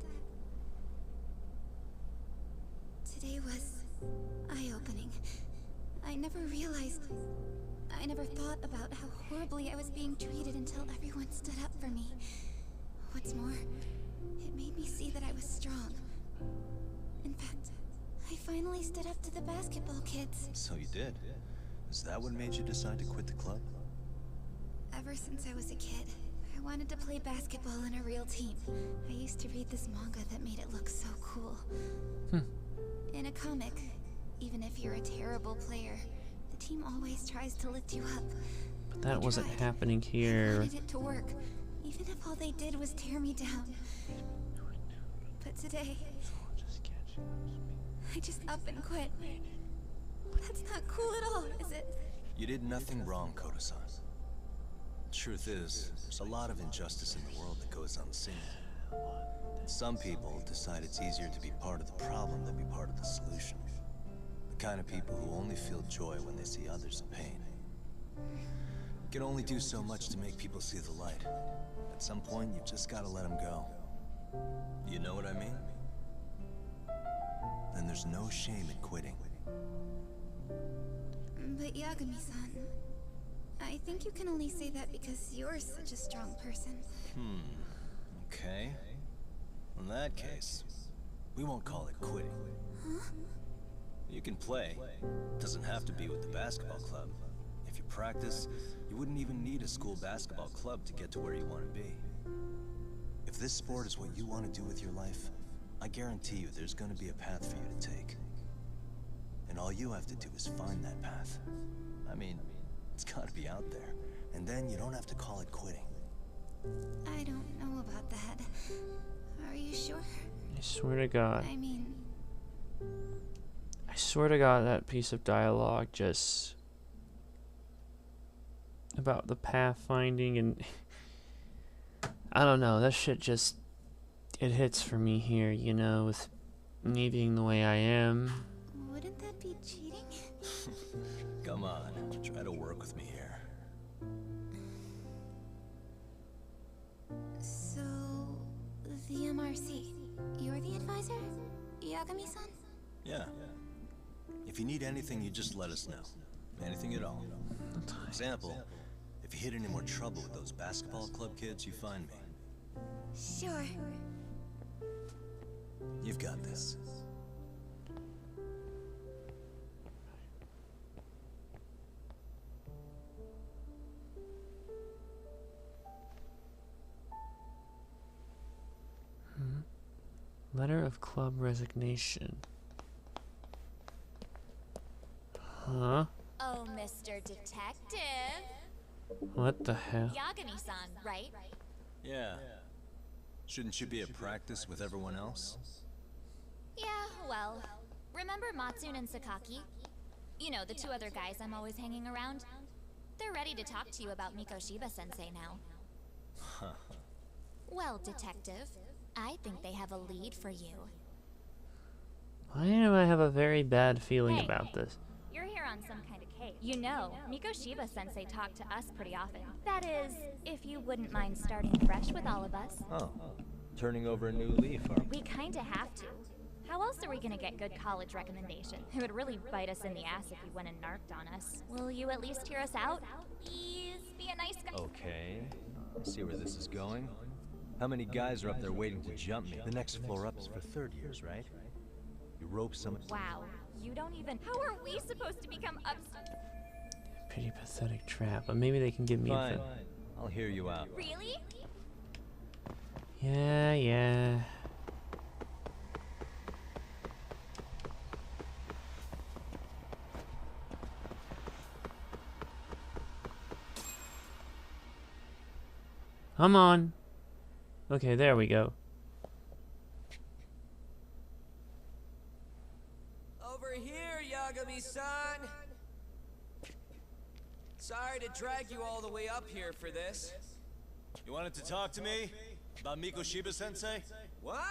Today was eye-opening. I never realized, I never thought about how horribly I was being treated until everyone stood up for me. What's more, it made me see that I was strong. In fact, I finally stood up to the basketball kids. So you did? Is that what made you decide to quit the club? Ever since I was a kid, I wanted to play basketball on a real team. I used to read this manga that made it look so cool. In a comic, even if you're a terrible player, the team always tries to lift you up. But that wasn't happening I here. wanted it to work, even if all they did was tear me down. But today, I just up and quit. That's not cool at all, is it? You did nothing wrong, Koda-san. Truth is, there's a lot of injustice in the world that goes unseen. Some people decide it's easier to be part of the problem than be part of the solution. The kind of people who only feel joy when they see others in pain. You can only do so much to make people see the light. At some point, you just gotta let them go. You know what I mean? Then there's no shame in quitting. But Yagami-san, I think you can only say that because you're such a strong person. Okay. In that case, we won't call it quitting. Huh? You can play. Doesn't have to be with the basketball club. If you practice, you wouldn't even need a school basketball club to get to where you want to be. If this sport is what you want to do with your life, I guarantee you there's going to be a path for you to take. And all you have to do is find that path. I mean, it's got to be out there. And then you don't have to call it quitting. I don't know about that. Are you sure? I swear to God. I mean... I swear to God, that piece of dialogue just... about the pathfinding and... I don't know, that shit just... it hits for me here, you know, with me being the way I am. Wouldn't that be cheating? Come on, try to work with me here. So... the MRC. You're the advisor? Yagami-san? Yeah. If you need anything, you just let us know. Anything at all. For example, if you hit any more trouble with those basketball club kids, you find me. Sure. You've got this. Letter of club resignation. Huh? Oh, Mr. Detective. What the hell? Yagami-san, right? Yeah. Shouldn't you be at practice with everyone else? Yeah, well, remember Matsune and Sakaki? You know, the two other guys I'm always hanging around? They're ready to talk to you about Mikoshiba-sensei now. Huh. Well, Detective, I think they have a lead for you. Why do I have a very bad feeling about this? You're here on some kind of case. You know, Mikoshiba-sensei talked to us pretty often. That is, if you wouldn't mind starting fresh with all of us. Oh, turning over a new leaf, are we? We kinda have to. How else are we gonna get good college recommendations? It would really bite us in the ass if you went and narked on us. Will you at least hear us out? Please, be a nice guy. Okay, see where this is going. How many guys are up there waiting to jump me? The next floor up is for third years, right? You rope some... Wow, you don't even... How are we supposed to become Pretty pathetic trap, but maybe they can give me Fine. a... I'll hear you out. Really? Yeah. Come on. Okay, there we go. Over here, Yagami-san! Sorry to drag you all the way up here for this. You wanted to talk to me? About Mikoshiba-sensei? What?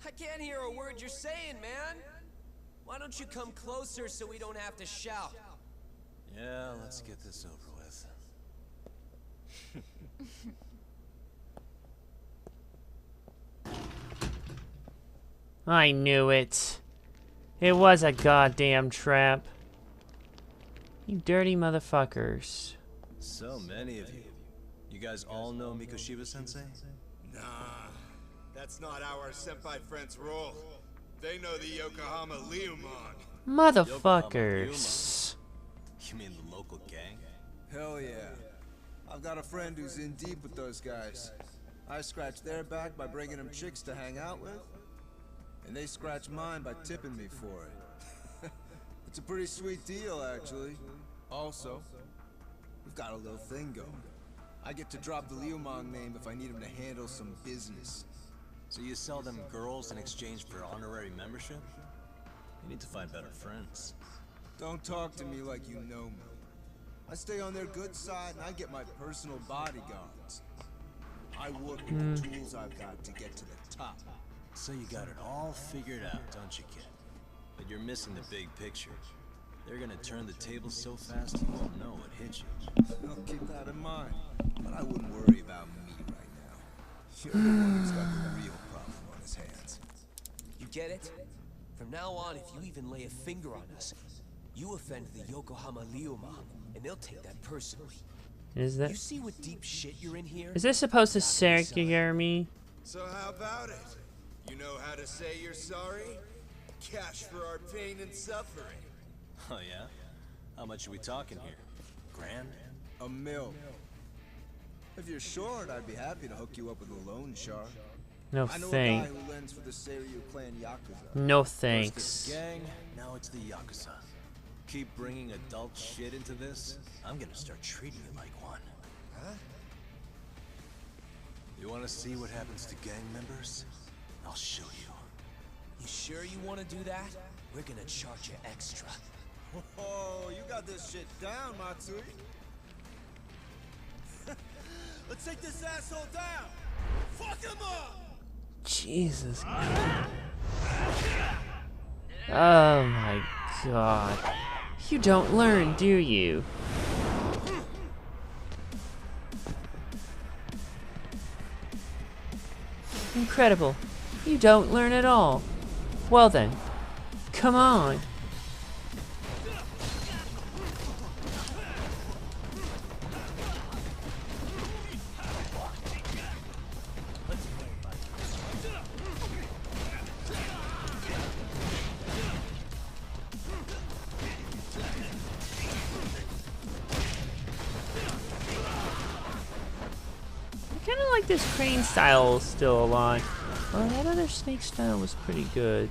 I can't hear a word you're saying, man! Why don't you come closer so we don't have to shout? Yeah, let's get this over with. I knew it. It was a goddamn trap. You dirty motherfuckers. So many of you. You guys all know Mikoshiba-sensei? Nah, that's not how our senpai friends roll. They know the Yokohama Leomon. Motherfuckers. You mean the local gang? Hell yeah. I've got a friend who's in deep with those guys. I scratch their back by bringing them chicks to hang out with, and they scratch mine by tipping me for it. It's a pretty sweet deal, actually. Also, we've got a little thing going. I get to drop the Leomong name if I need him to handle some business. So you sell them girls in exchange for honorary membership? You need to find better friends. Don't talk to me like you know me. I stay on their good side and I get my personal bodyguards. I work with the tools I've got to get to the top. So you got it all figured out, don't you, kid? But you're missing the big picture. They're gonna turn the tables so fast you won't know what hit you. I'll keep that in mind. But I wouldn't worry about me right now. You're the one who's got the real problem on his hands. You get it? From now on, if you even lay a finger on us, you offend the Yokohama Leomon, and they'll take that personally. Is that? You see what deep shit you're in here? Is this supposed to scare me? So how about it? You know how to say you're sorry? Cash for our pain and suffering. Oh yeah? How much are we talking here? Grand? $1 million. If you're short, I'd be happy to hook you up with a loan shark. No I know thanks. a guy who lends for the Seiryu clan Yakuza. No First thanks. it's the gang, now it's the Yakuza. Keep bringing adult shit into this, I'm gonna start treating you like one. Huh? You want to see what happens to gang members? I'll show you. You sure you want to do that? We're gonna charge you extra. Oh, you got this shit down, Matsui. Let's take this asshole down! Fuck him up! Jesus. Oh my god. You don't learn, do you? Incredible. You don't learn at all. Well then, come on. I kind of like this crane style still a lot. Well, that other snake style was pretty good.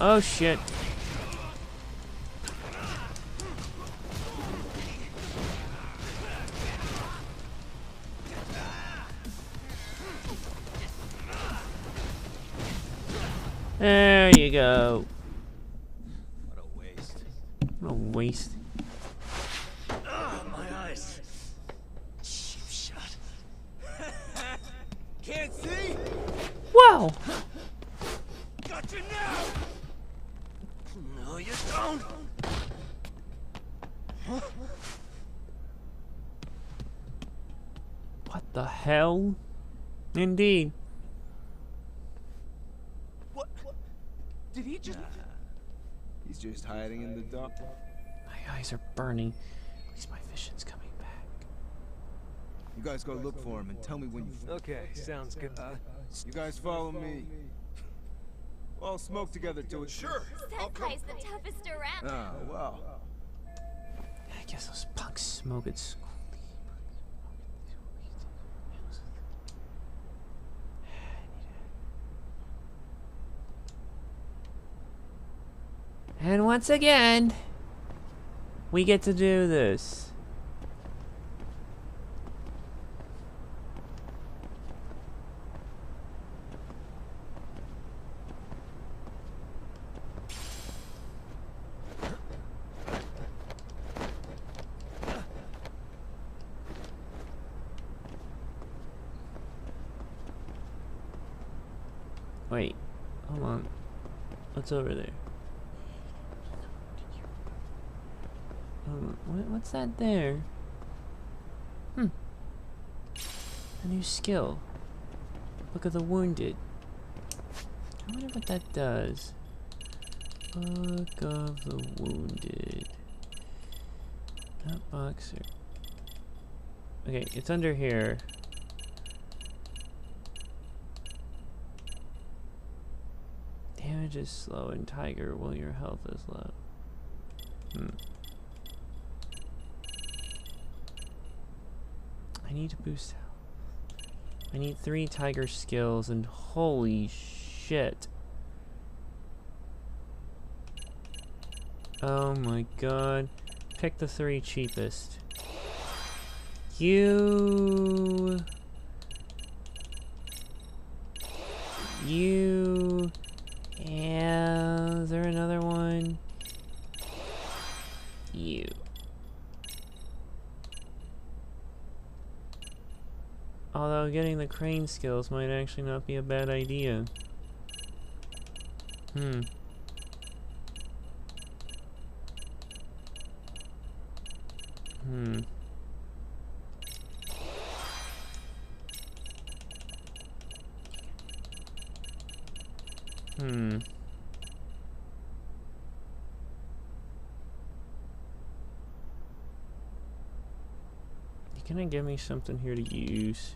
Oh shit. There you go. What a waste. What a waste. Ah, my eyes. Cheap shot. Can't see? Whoa! Got you now! No, you don't! What the hell? Indeed. What? Did he just... He's just hiding in the dark. My eyes are burning. At least my vision's coming back. You guys go look for him and tell me when you... Okay, sounds good. You guys follow me. We'll all smoke together till it's... Sure. Sensei's the toughest around. Oh, well. I guess those punks smoke at school. And once again, we get to do this. Wait, hold on. What's over there? What's that there? A new skill. Look at the wounded. I wonder what that does. Book of the wounded. Not boxer. Okay, it's under here. Damage is slow in Tiger while your health is low. I need to boost health. I need 3 Tiger skills and holy shit. Oh my god. Pick the 3 cheapest. You... And is there another one? You. Although getting the crane skills might actually not be a bad idea. Can I give me something here to use?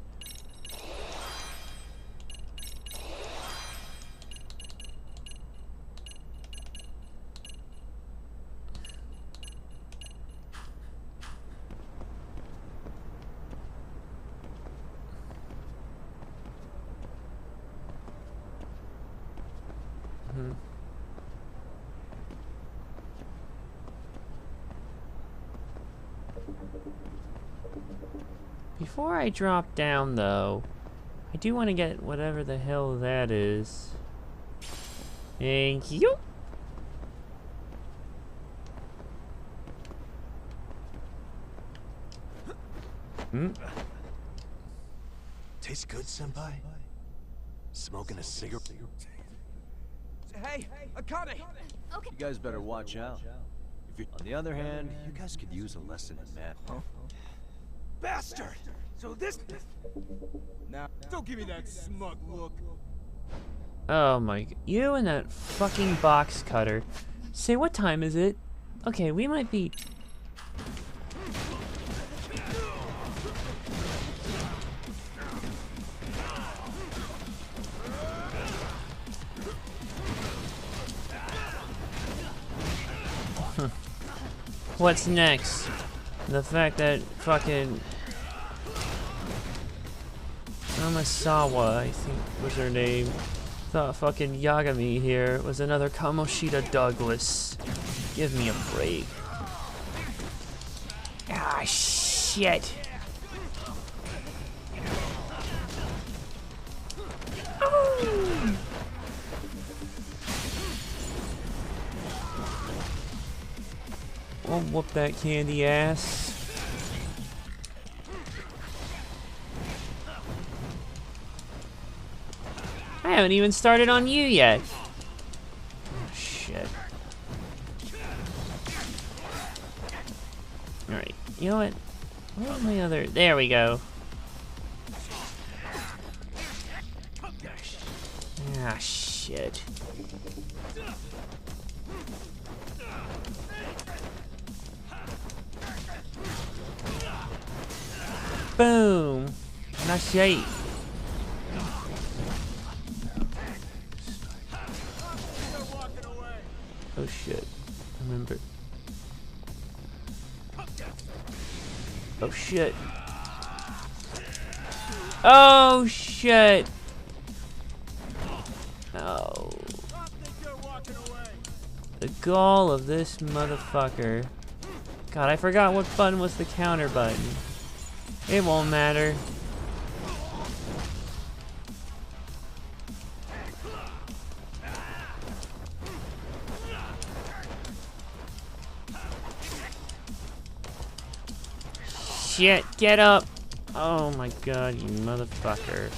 before I drop down, though, I do want to get whatever the hell that is. Thank you. Tastes good, senpai? Smoking a cigarette? Hey, Akane! Okay. You guys better watch out. On the other hand, you guys could use a lesson in math. Bastard! So this... Now, don't give me that smug look. Oh my... You and that fucking box cutter. Say, what time is it? Okay, we might be... What's next? The fact that fucking Amasawa, I think was her name, thought fucking Yagami here was another Kamoshida Douglas. Give me a break. Ah, shit. Oh. I'll whoop that candy ass. I haven't even started on you yet. Oh, shit. Alright, you know what? Where's my other... There we go. Ah, shit. Boom! Nice shot. Oh shit. Remember. Oh shit. Oh shit! Oh. The gall of this motherfucker. God, I forgot what button was the counter button. It won't matter. Shit, get up! Oh my god, you motherfucker.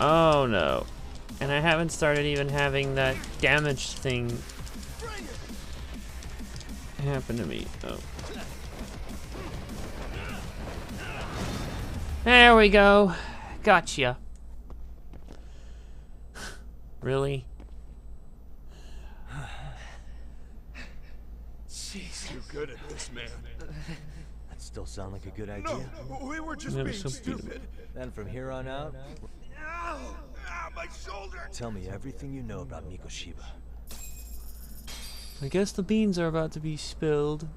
Oh no. And I haven't started even having that damage thing happen to me. Oh. There we go. Gotcha. Really? Jeez, you're good at this, man. That still sound like a good idea? No, we were just being stupid. Then from here on out, Ow! Ow, my shoulder! tell me everything you know about Mikoshiba. I guess the beans are about to be spilled.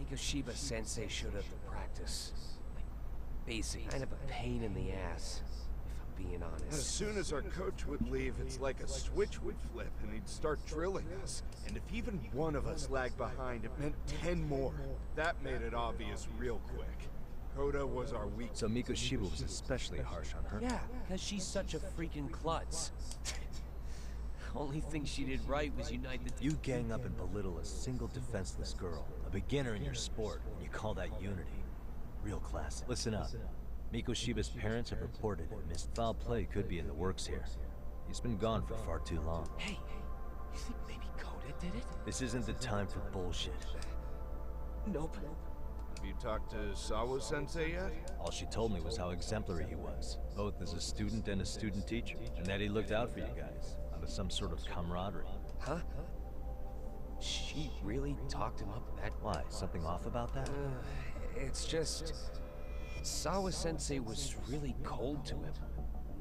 Mikoshiba Sensei showed up to practice. Like, basic. Kind of a pain in the ass, if I'm being honest. As soon as our coach would leave, it's like a switch would flip and he'd start drilling us. And if even one of us lagged behind, it meant 10 more. That made it obvious real quick. Koda was our weak. So Mikoshiba was especially harsh on her? Yeah, because she's such a freaking klutz. Only thing she did right was unite the... You gang up and belittle a single defenseless girl, a beginner in your sport, and you call that unity. Real classic. Listen up. Mikoshiba's parents have reported it missed. Foul play could be in the works here. He's been gone for far too long. Hey, you think maybe Koda did it? This isn't the time for bullshit. Nope. Have you talked to Sawa-sensei yet? All she told me was how exemplary he was, both as a student and a student teacher, and that he looked out for you guys, out of some sort of camaraderie. Huh? She really talked him up that... Why? Something off about that? It's just... Sawa-sensei was really cold to him.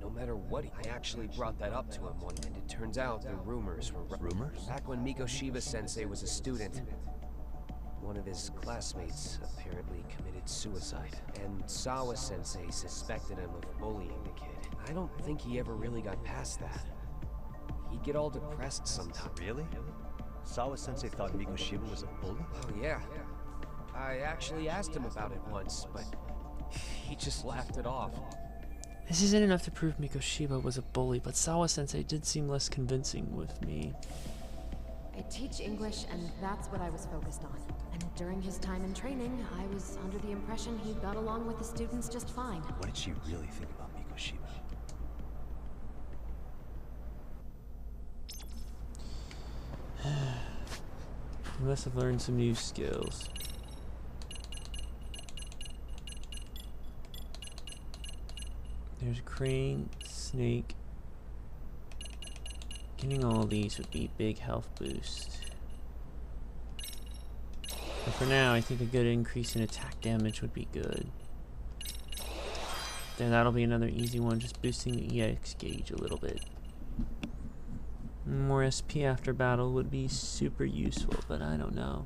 No matter what, I actually brought that up to him one, and it turns out the rumors were... Rumors? Back when Mikoshiba-sensei was a student, one of his classmates apparently committed suicide, and Sawa-sensei suspected him of bullying the kid. I don't think he ever really got past that. He'd get all depressed sometimes. Really? Sawa-sensei thought Mikoshiba was a bully? Oh, yeah. I actually asked him about it once, but he just laughed it off. This isn't enough to prove Mikoshiba was a bully, but Sawa-sensei did seem less convincing with me. I teach English, and that's what I was focused on. And during his time in training, I was under the impression he got along with the students just fine. What did she really think about Mikoshiba? You must have learned some new skills. There's crane, snake. Getting all these would be big health boost. But for now, I think a good increase in attack damage would be good. Then that'll be another easy one, just boosting the EX gauge a little bit. More SP after battle would be super useful, but I don't know.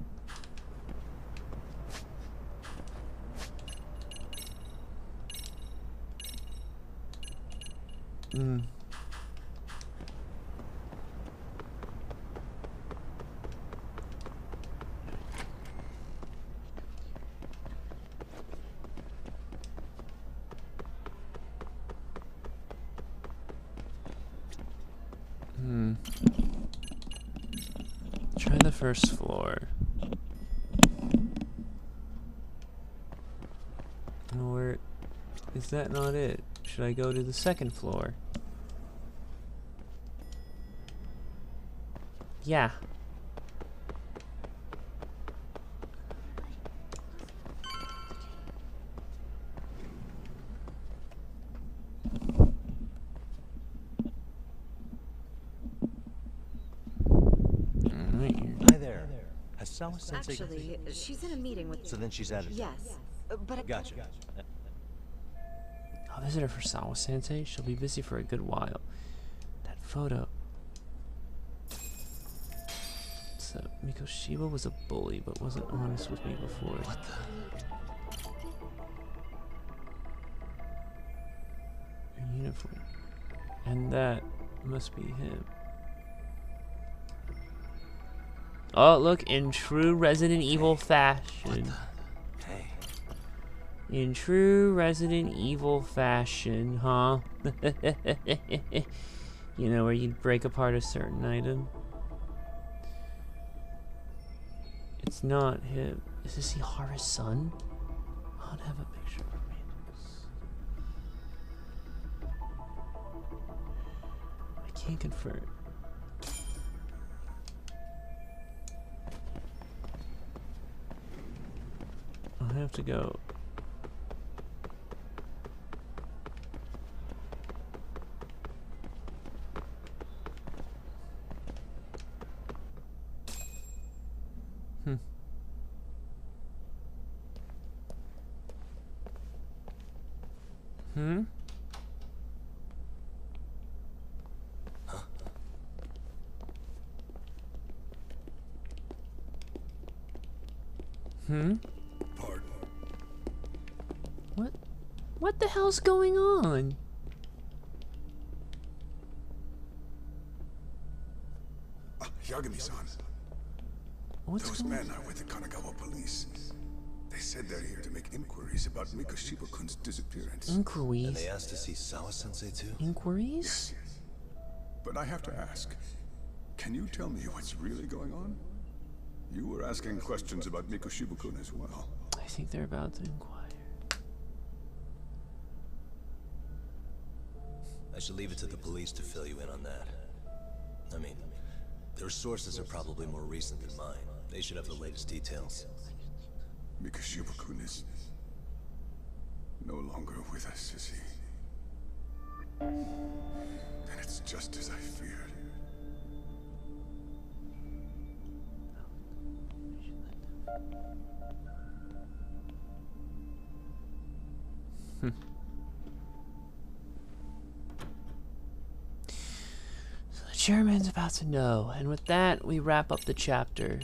Try the first floor. Or is that not it? Should I go to the second floor? Yeah. Hi there. Has Sawa-sensei... Actually, she's in a meeting with... So then she's out of... Yes, but... Gotcha. I'll visit her for Sawa-sensei. She'll be busy for a good while. That photo. So, Mikoshiba was a bully, but wasn't honest with me before. What the? Her uniform. And that must be him. Oh, look, in true Resident Evil fashion. Hey. In true Resident Evil fashion, huh? You know, where you'd break apart a certain item. It's not him. Is this Ihara's son? I'd have a picture of me. I can't confirm. I'll have to go. Pardon. What the hell's going on? Yagami-san. Those men are with the Kanagawa police. They said they're here to make inquiries about Mikoshiba-kun's disappearance. Inquiries? And they asked to see Sawa-sensei too? Inquiries? Yes. But I have to ask, can you tell me what's really going on? You were asking questions about Mikoshiba-kun as well. I think they're about to inquire. I should leave it to the police to fill you in on that. I mean, their sources are probably more recent than mine. They should have the latest details. Mikoshiba-kun is no longer with us, is he? Then it's just as I feared. So the chairman's about to know, and with that, we wrap up the chapter.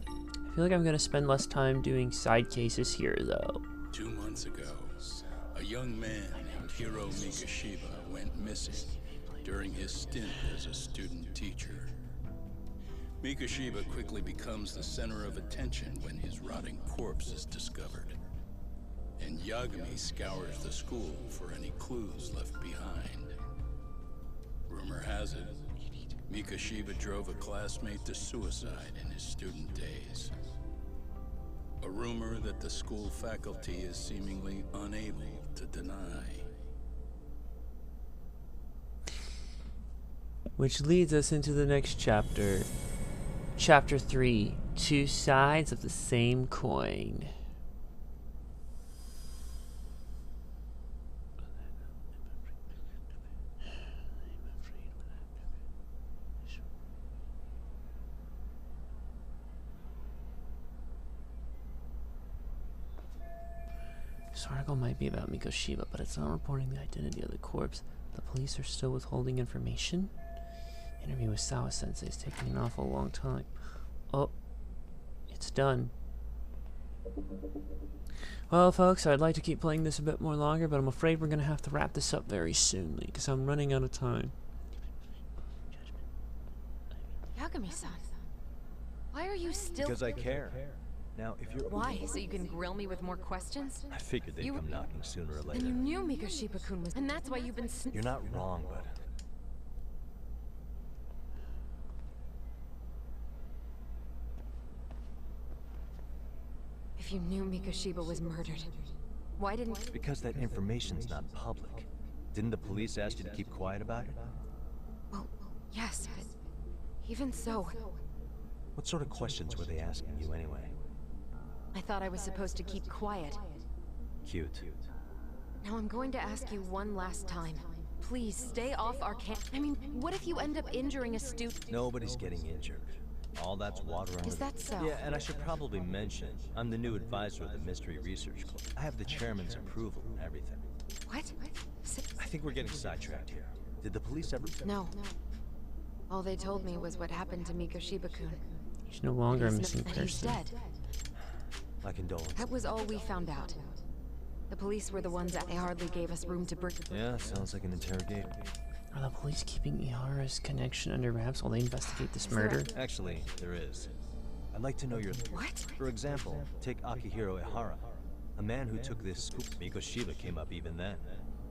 I feel like I'm gonna spend less time doing side cases here, though. 2 months ago, a young man named Hiro Mikoshiba went missing during his stint as a student teacher. Mikoshiba quickly becomes the center of attention when his rotting corpse is discovered. And Yagami scours the school for any clues left behind. Rumor has it, Mikoshiba drove a classmate to suicide in his student days. A rumor that the school faculty is seemingly unable to deny. Which leads us into the next chapter. Chapter 3, Two Sides of the Same Coin. This article might be about Mikoshiba, but it's not reporting the identity of the corpse. The police are still withholding information. Interview with Sawa-sensei is taking an awful long time. Oh, it's done. Well, folks, I'd like to keep playing this a bit more longer, but I'm afraid we're going to have to wrap this up very soon, because I'm running out of time. Yagami-san, why are you still... Because I care. Now, if you're... Why? So you can grill me with more questions? I figured they'd come knocking sooner or later. And you knew Mikoshiba-kun was... And that's why you've been... You're not wrong, but... If you knew Mikoshiba was murdered, why didn't... Because that information's not public. Didn't the police ask you to keep quiet about it? Well, yes, but... Even so... What sort of questions were they asking you anyway? I thought I was supposed to keep quiet. Cute. Now I'm going to ask you one last time. Please, stay off our I mean, what if you end up injuring a student? Nobody's getting injured. All that's water under... Is that so? Yeah, and I should probably mention, I'm the new advisor of the Mystery Research Club. I have the chairman's approval and everything. What? I think we're getting sidetracked here. Did the police ever... No. All they told me was what happened to Mikoshiba-kun. He's no longer a missing person. He's dead. My condolences. That was all we found out. The police were the ones that they hardly gave us room to breathe. Yeah, sounds like an interrogation. Are the police keeping Ihara's connection under wraps while they investigate this murder? Actually, there is. I'd like to know your... What? For example, take Akihiro Ihara. A man who took this school. Mikoshiba came up even then.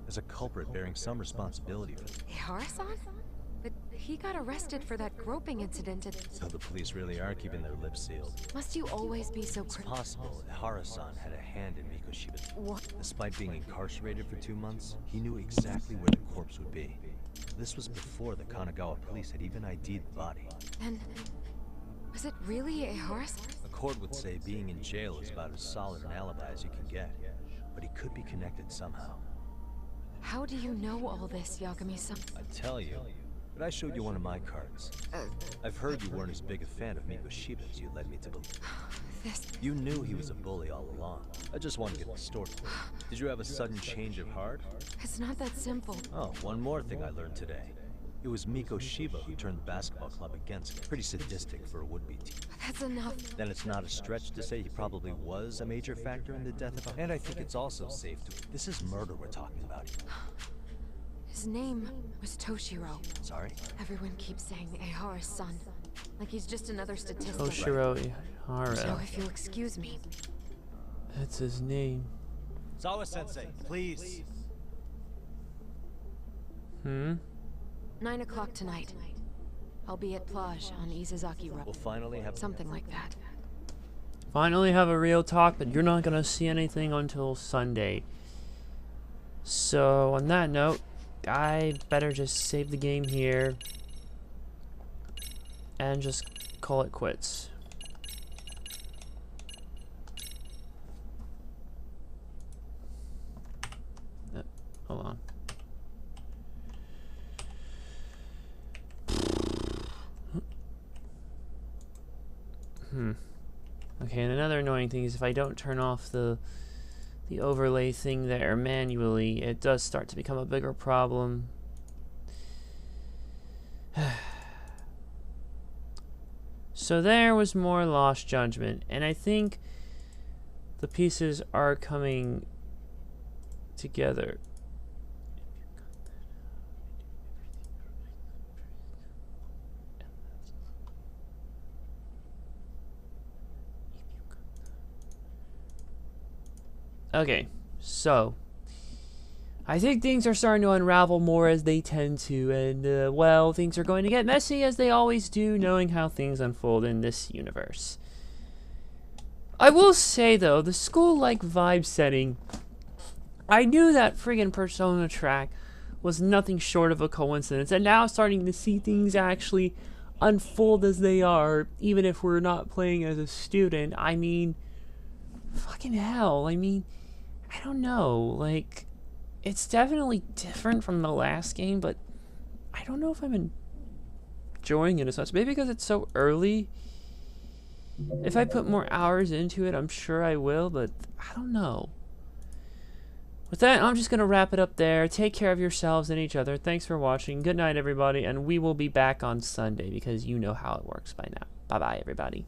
As a culprit bearing some responsibility for it. Ihara-san? But he got arrested for that groping incident at... So the police really are keeping their lips sealed. Must you always be so critical? It's possible Ihara-san had a hand in Mikoshiba's... What? Despite being incarcerated for 2 months, he knew exactly where the corpse would be. This was before the Kanagawa police had even ID'd the body. Then... was it really Ihara-san? A court would say being in jail is about as solid an alibi as you can get. But he could be connected somehow. How do you know all this, Yagami-san? I'd tell you. But I showed you one of my cards. I've heard you weren't as big a fan of Mikoshiba as you led me to believe. You knew he was a bully all along. I just wanted to get the story. Did you have a sudden change of heart? It's not that simple. Oh, one more thing I learned today. It was Mikoshiba who turned the basketball club against me. Pretty sadistic for a would-be team. That's enough. Then it's not a stretch to say he probably was a major factor in the death of... And I think it's also safe to... This is murder we're talking about here. His name was Toshiro. Sorry? Everyone keeps saying Ihara's son. Like he's just another statistic. Toshiro Ihara. So if you'll excuse me. That's his name. Sawa-sensei, please. 9 o'clock tonight. I'll be at Plage on Izazaki Road. We'll finally have... Something like that. Finally have a real talk, but you're not gonna see anything until Sunday. So, on that note, I better just save the game here and just call it quits. Hold on. Okay, and another annoying thing is if I don't turn off the overlay thing there manually, it does start to become a bigger problem. So there was more Lost Judgment, and I think the pieces are coming together. Okay, so I think things are starting to unravel more as they tend to, and well, things are going to get messy as they always do, knowing how things unfold in this universe. I will say though, the school-like vibe setting, I knew that friggin' Persona track was nothing short of a coincidence, and now starting to see things actually unfold as they are, even if we're not playing as a student. I mean, fucking hell, I mean, I don't know, like, it's definitely different from the last game, but I don't know if I'm enjoying it as much. Maybe because it's so early. If I put more hours into it, I'm sure I will, but I don't know. With that, I'm just going to wrap it up there. Take care of yourselves and each other. Thanks for watching. Good night, everybody, and we will be back on Sunday because you know how it works by now. Bye-bye, everybody.